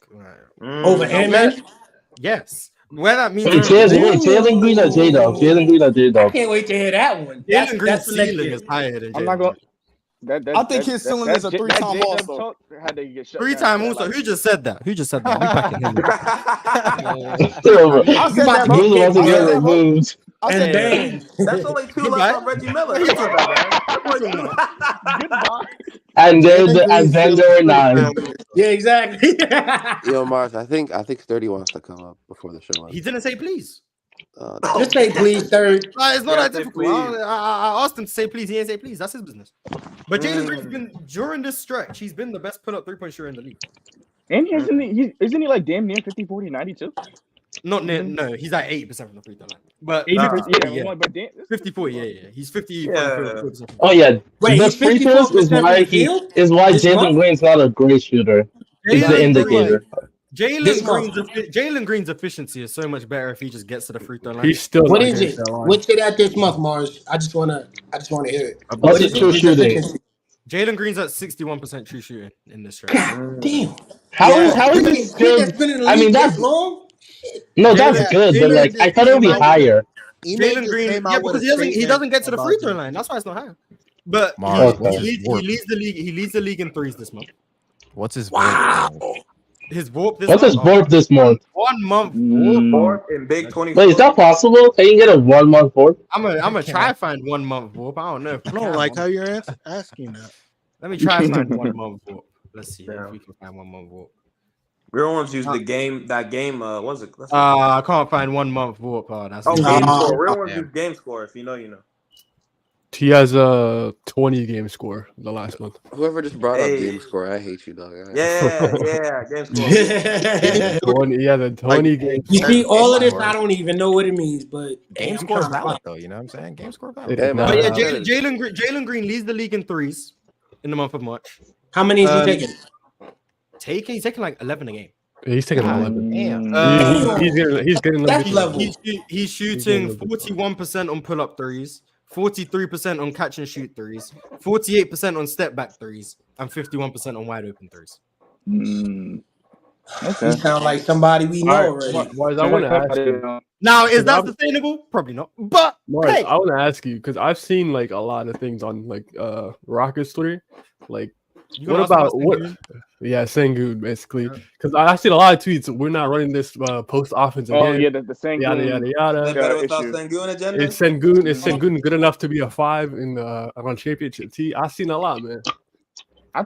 Over Ant-Man? Yes. Where that means Jalen Green or J-Dog? Jalen Green or J-Dog? I can't wait to hear that one. Jalen Green's ceiling is higher than Jalen. I'm not going. I think his ceiling is a three-time All-Star. Three-time All-Star. Who just said that? We backing him. I said that. That's only 2 left on Reggie Miller. And then there were 9. Yeah, exactly. Yo, Mars, I think Sturdy wants to come up before the show. He didn't say please. Just say please, third. It's not that difficult. I asked him to say please. He didn't say please. That's his business. But Jalen Green's been during this stretch. He's been the best pull-up three-point shooter in the league. And isn't he like damn near 50, 40, 92? Not near. No, he's at 8% from the free throw line. But 50, 40. Yeah. He's 50. Yeah. Oh yeah. Wait, the free throws is why Jalen Green's not a great shooter. It's the indicator. Jalen Green's efficiency is so much better if he just gets to the free throw line. He's still. What is it? What's it at this month, Mars? I just wanna hear it. What's his true shooting? Jalen Green's at 61% true shooting in this stretch. God damn. How is he still? I mean, that's long. No, that's good, but like I thought it would be higher. Jalen Green, because he doesn't get to the free throw line. That's why it's not higher. But he leads the league. He leads the league in threes this month. What's his His VORP this month? What's his VORP this month? 1 month VORP in Big 24. Wait, is that possible? Can you get a 1 month VORP? I'm gonna try to find 1 month VORP. I don't know. I don't like how you're asking that. Let me try to find 1 month VORP. Let's see if we can find 1 month VORP. Real ones use the game. That game. What was it? I can't find 1 month VORP. That's game score. Real ones use game score. If you know, you know. He has a 20 game score the last month. Whoever just brought up game score, I hate you, dog. Yeah, game score. He has a 20 game. You see, all of this, I don't even know what it means, but game score is valid though. You know what I'm saying? Game score valid. But yeah, Jalen Green leads the league in threes in the month of March. How many is he taking? He's taking like 11 a game. He's taking 11. Damn. He's getting that level. He's shooting 41% on pull-up threes, 43% on catch and shoot threes, 48% on step back threes, and 51% on wide open threes. Okay. You sound like somebody we know already. I want to ask you. Now, is that sustainable? Probably not. But Mars, I want to ask you because I've seen like a lot of things on like Rockets 3. Like, what about what? Yeah, Sengun basically. Because I've seen a lot of tweets. We're not running this post offense again. Oh yeah, the Sengun. Yada yada. Better without Sengun agenda. Is Sengun good enough to be a 5 in on championship T? I've seen a lot, man.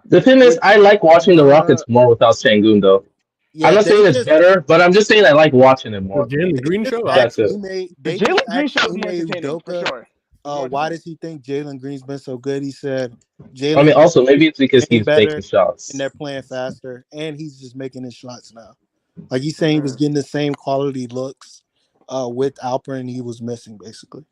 The thing is, I like watching the Rockets more without Sengun, though. Yeah, I'm not saying it's better, but I'm just saying I like watching it more. The Jalen Green show. That's it. The Jalen Green show is more entertaining for sure. why does he think Jalen Green's been so good? He said I mean, also maybe it's because getting he's better making shots. and they're playing faster, and he's just making his shots now. Like he's saying, he was getting the same quality looks with Alperen he was missing, basically.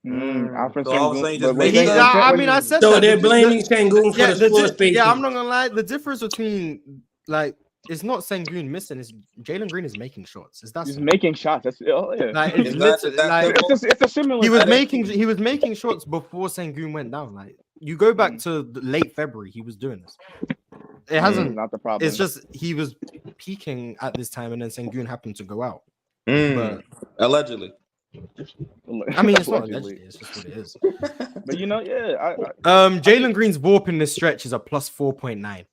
Alperen So all of a sudden, he just Sengun, made but that. I mean, I said So that. they're blaming Sengun for the floor spacing. Yeah, I'm not gonna lie. The difference between like it's not Sengun missing. It's Jalen Green is making shots. he's making shots. That's yeah. Like Is that simple? It's a similar. he was making shots before Sengun went down. Like you go back to late February, he was doing this. It hasn't. Not the problem. It's just he was peaking at this time, and then Sengun happened to go out. But allegedly. I mean, it's not allegedly. It's just what it is. But you know, yeah. Jalen Green's warp in this stretch is a plus 4.9.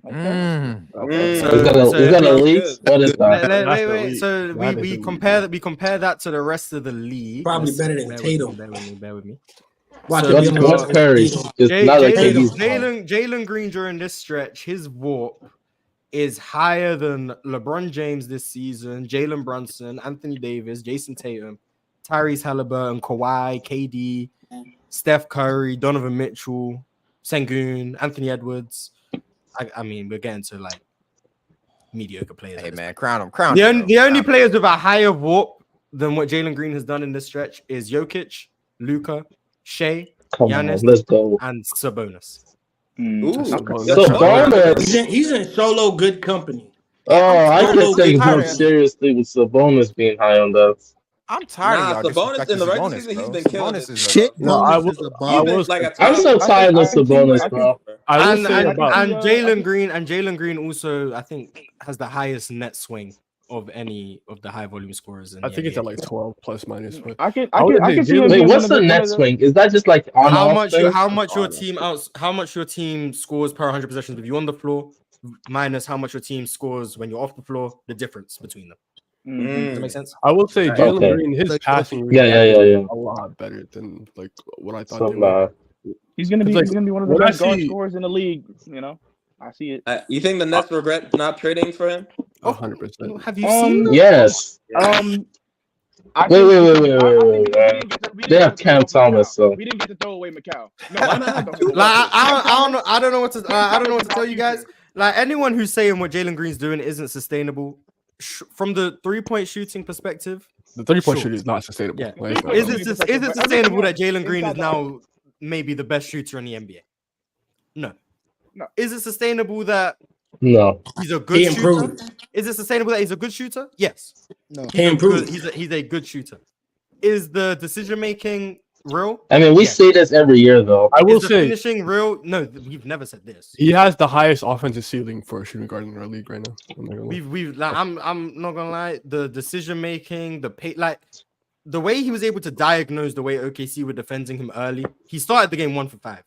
Okay. Is that a leak? What is that? Wait. So we compare that to the rest of the league. Probably better than Tatum. Bear with me. Watch So, it. What's Curry? Jalen Green during this stretch, his warp is higher than LeBron James this season, Jalen Brunson, Anthony Davis, Jason Tatum, Tyrese Haliburton, Kawhi, KD, Steph Curry, Donovan Mitchell, Sengun, Anthony Edwards. I mean, we're getting to like mediocre players. Hey man, crown him. The only players with a higher warp than what Jalen Green has done in this stretch is Jokic, Luka, Shea, Giannis, let's go. and Sabonis. Sabonis. He's in solo good company. Oh, I could take him seriously with Sabonis being high on that. I'm tired of y'all Sabonis in the regular season, he's been killing it. Shit, I'm so tired of Sabonis, bro. And Jalen Green also, I think, has the highest net swing of any of the high volume scorers. I think it's at like 12 plus minus. But I can see him. Wait, what's the net swing? Is that just like on how much your team scores per 100 possessions with you on the floor minus how much your team scores when you're off the floor? The difference between them. Does that make sense? I will say Jalen Green, his passing yeah, a lot better than like what I thought. He's gonna be one of the best guard scorers in the league. You know, I see it. You think the Nets regret not trading for him? 100%. Have you seen them? Yes. Wait. They have Cam Thomas, so we didn't get to throw away Macau. I don't know what to tell you guys. Like anyone who's saying what Jalen Green's doing isn't sustainable. From the 3-point shooting perspective, the 3-point shooting is not sustainable. Yeah. Is it sustainable that Jalen Green is now maybe the best shooter in the NBA? No. Is it sustainable that he's a good shooter? Is it sustainable that he's a good shooter? Yes. No. He's a good shooter. Is the decision making real? I mean, we say this every year, though. I will say finishing real. No, we've never said this. He has the highest offensive ceiling for a shooting guard in our league right now. I'm not gonna lie. The decision making, the way he was able to diagnose the way OKC were defending him early. He started the game 1 for 5.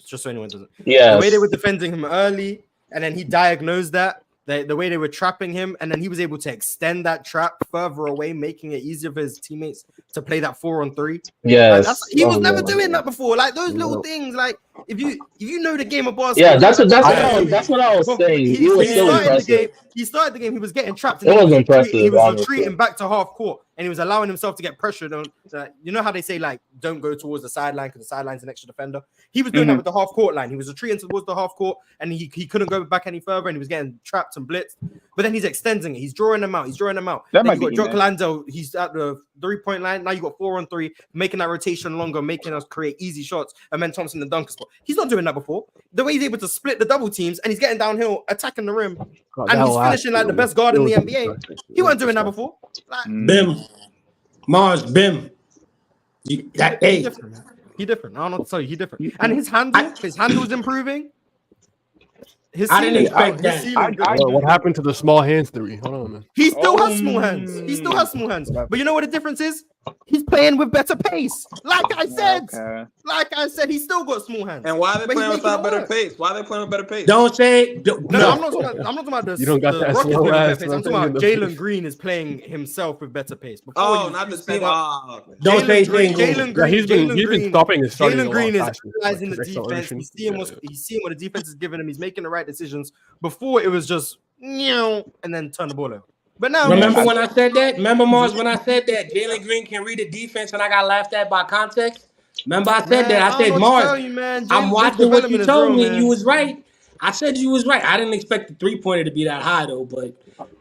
Just so anyone doesn't. Yeah. The way they were defending him early, and then he diagnosed that. The way they were trapping him, and then he was able to extend that trap further away, making it easier for his teammates to play that 4-on-3. Yes, he was never doing that before. Like those little things, like if you know the game of basketball. Yeah, that's what I was saying. He was so impressive. He started the game. He was getting trapped. It was impressive. He was retreating back to half court, and he was allowing himself to get pressured on. You know how they say like don't go towards the sideline because the sideline's an extra defender. He was doing that with the half court line. He was retreating towards the half court, and he couldn't go back any further, and he was getting trapped and blitzed. But then he's extending it. He's drawing them out. Then you got Jock Landale. He's at the 3-point line. Now you got 4-on-3, making that rotation longer, making us create easy shots. And then Thompson the dunker spot. He's not doing that before. The way he's able to split the double teams and he's getting downhill, attacking the rim, and he's finishing like the best guard in the NBA. He wasn't doing that before. Bim, Mars, Bim. He different. He different. I don't know what to tell you. He different. And his handle's improving. I didn't expect that. What happened to the small hands theory? Hold on, man. He still has small hands. But you know what the difference is? He's playing with better pace. Like I said, he's still got small hands. And why are they playing with better pace? Don't say. No, I'm not talking about this. You don't got that slow ass. I'm talking about Jalen Green is playing himself with better pace. Not the team. Don't say Jalen Green. He's been stopping his starting. Jalen Green is analyzing the defense. He's seeing what the defense is giving him. He's making the right decisions. Before it was just and then turn the ball over. But now, remember when I said that? Remember, Mars, when I said that Jalen Green can read the defense and I got laughed at by context? Remember, I said that. I said, don't know what to tell you, man. I'm This watching what development you is told real, me, and man. you was right. I said you was right. I didn't expect the 3-pointer to be that high though, but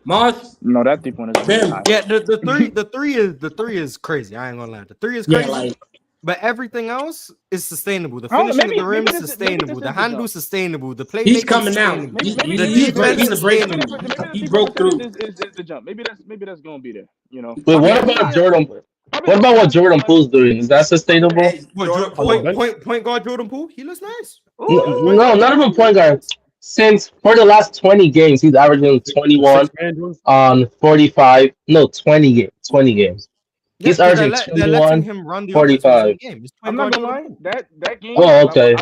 Mars. No, that 3-pointer is really high. Yeah, the three is crazy. I ain't gonna lie. The 3 is crazy. Yeah, like, but everything else is sustainable. The I don't know, finishing maybe- at the rim maybe is this- sustainable. maybe The this is the handle jump. sustainable. The play he's making coming out. sustainable. He's The a defense breakthrough. sustainable. He broke through. Is the jump. Maybe that's gonna be there. You know. Wait, what about Jordan? What about what Jordan Poole's doing? Is that sustainable? Point guard Jordan Poole, he looks nice. No, not even point guard. Since for the last 20 games, he's averaging 21 on 45. No, 20 games. 20 games. He's averaging they're letting 21, him run the 45. game. I'm not gonna lie. That game. Oh, okay.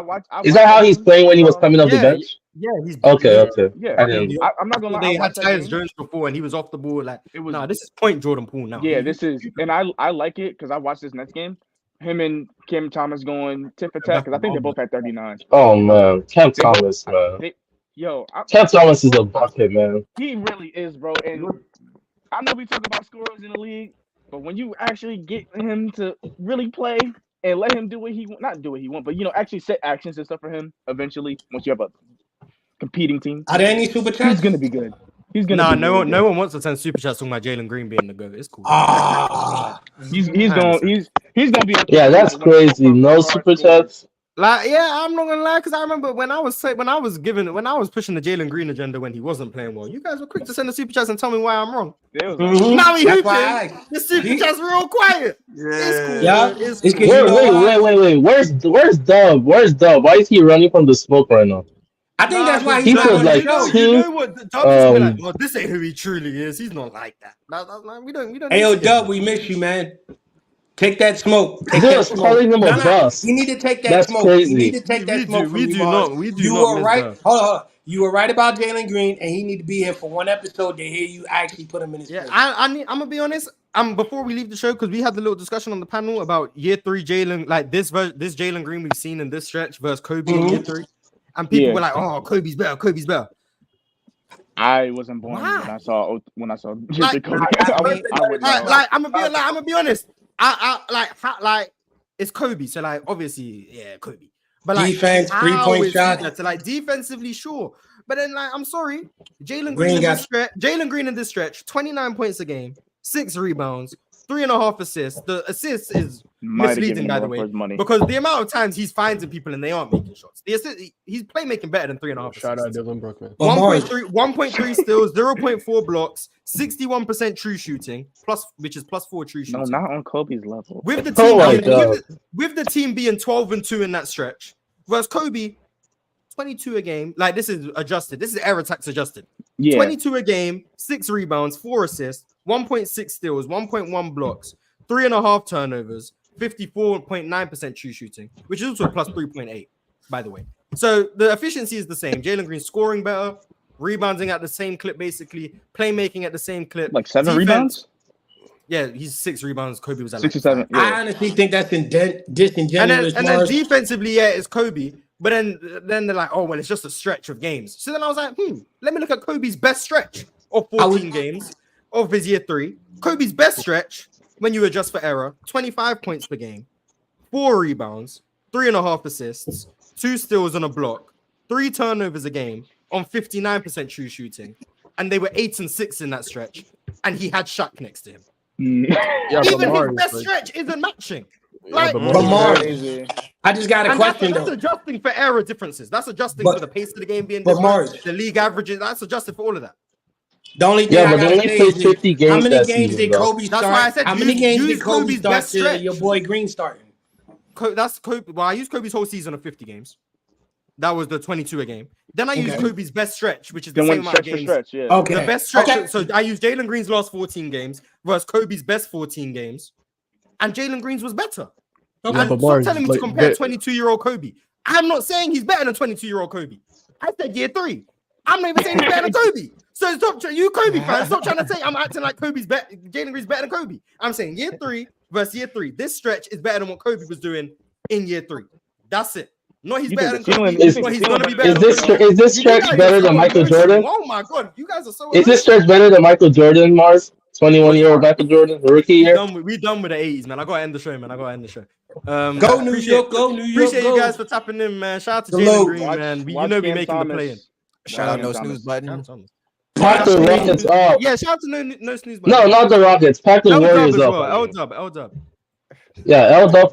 Is that how he's playing when he was coming off the Yeah, bench? Yeah, he's Okay. Yeah, I didn't. I'm not gonna lie. They I had watched that Tyus game. Jones before, and he was off the board. Like, It was- this is point Jordan Poole now. Yeah, this is, and I like it because I watched this Nets game. Him and Kim Thomas going tit for tat because I think they both had 39. Oh man, Cam Thomas, man. Cam Thomas is a bucket, man. He really is, bro. And I know we talk about scorers in the league, but when you actually get him to really play and let him do what he not do what he wants, but actually set actions and stuff for him eventually. Once you have a competing team, Are there any super chats? He's gonna be good. He's gonna. No one wants to send super chats talking about Jalen Green being the GOAT. It's cool. He's gonna be. Yeah, that's crazy. No super chats. Like, yeah, I'm not gonna lie, because I remember when I was pushing the Jalen Green agenda when he wasn't playing well, you guys were quick to send the super chats and tell me why I'm wrong. Now he hooping. The super chats real quiet. It's cool. Yeah. Wait. Where's Dub? Where's Dub? Why is he running from the smoke right now? I think that's why he he's not was on like the show. two. You know what? Dub is like, oh, this ain't who he truly is. He's not like that. We don't. Hey, yo, Dub, we miss you, man. Take that smoke. Take Dude, that it's smoke. calling him a bust. You need to take that That's smoke. crazy. You need to take that smoke. We do not You were miss right. Dub. Hold on. You were right about Jalen Green, and he need to be here for one episode to hear you actually put him in his place. I'm gonna be honest. Before we leave the show, because we had the little discussion on the panel about year 3 Jalen, like this Jalen Green we've seen in this stretch versus Kobe in year 3, and people were like, "Oh, Kobe's better. Kobe's better." I wasn't born when I saw Like, Kobe. I'm gonna be honest. I it's Kobe, so like obviously, yeah, Kobe. But like Defense, how 3-point is shot. he better? Like defensively, sure. But then like I'm sorry, Jalen Green Green in this stretch, 29 points a game, 6 rebounds, 3.5 assists. The assist is misleading, by the way, because the amount of times he's finding people and they aren't making shots. The assist, he's playmaking better than 3.5 assists. Shout out Dylan Brooke, man. 1.3 steals, 0.4 blocks, 61% true shooting, which is +4 true shooting. No, not on Kobe's level. With the team with the team being 12-2 in that stretch, whereas Kobe 22 a game. Like this is adjusted. This is error tax adjusted. Yeah. 22 a game, 6 rebounds, 4 assists, 1.6 steals, 1.1 blocks, 3.5 turnovers, 54.9% true shooting, which is also a +3.8, by the way. So the efficiency is the same. Jalen Green scoring better, rebounding at the same clip, basically, playmaking at the same clip. Like 7 rebounds? Yeah, he's 6 rebounds. Kobe was at 6 or 7. Yeah. I honestly think that's disingenuous. And then defensively, yeah, it's Kobe. But then they're like, oh, well, it's just a stretch of games. So then I was like, let me look at Kobe's best stretch of 14 games of his year 3. Kobe's best stretch, when you adjust for error, 25 points per game, 4 rebounds, 3.5 assists, 2 steals and a block, 3 turnovers a game on 59% true shooting. And they were 8 and 6 in that stretch. And he had Shaq next to him. Yeah, Even Lamar his best is stretch isn't matching. Yeah, like, Lamar, I just got a question that's though. adjusting for error differences. That's adjusting for the pace of the game being but different. Mars, The league averages. That's adjusted for all of that. The only thing I gotta say is how many games did Kobe start? That's why I said how many games did Kobe Kobe's start best to stretch. your boy Green starting? That's Kobe. Well, I used Kobe's whole season of 50 games. That was the 22 a game. Then I used Kobe's best stretch, which is the same amount of games. Okay. The best stretch. So I used Jalen Green's last 14 games versus Kobe's best 14 games, and Jalen Green's was better. Okay. And But stop Mars, telling me like, to compare that- 22-year-old Kobe. I'm not saying he's better than 22-year-old Kobe. I said year 3. I'm not even saying he's better than Kobe. So stop, you Kobe fans, stop trying to say I'm acting like Jalen Green's better than Kobe. I'm saying year 3 versus year 3. This stretch is better than what Kobe was doing in year 3. That's it. Not he's better than Kobe, but he's gonna be better. Is this stretch better than Michael Jordan? Oh my god, you guys are so. Is this stretch better than Michael Jordan, Mars? 21-year-old Michael Jordan, rookie year. We done with the 80s, man. I gotta end the show, man. Go New York, go New York, Appreciate go. you guys for tapping in, man. Shout out to Salute. Jalen Green, man. You know we making the play-in. Shout out no snooze button. Pack the Rockets up. Yeah, shout out to no snooze button. No, not the Rockets. Pack the L-Dub Warriors as up. well. L-Dub. Yeah, L-Dub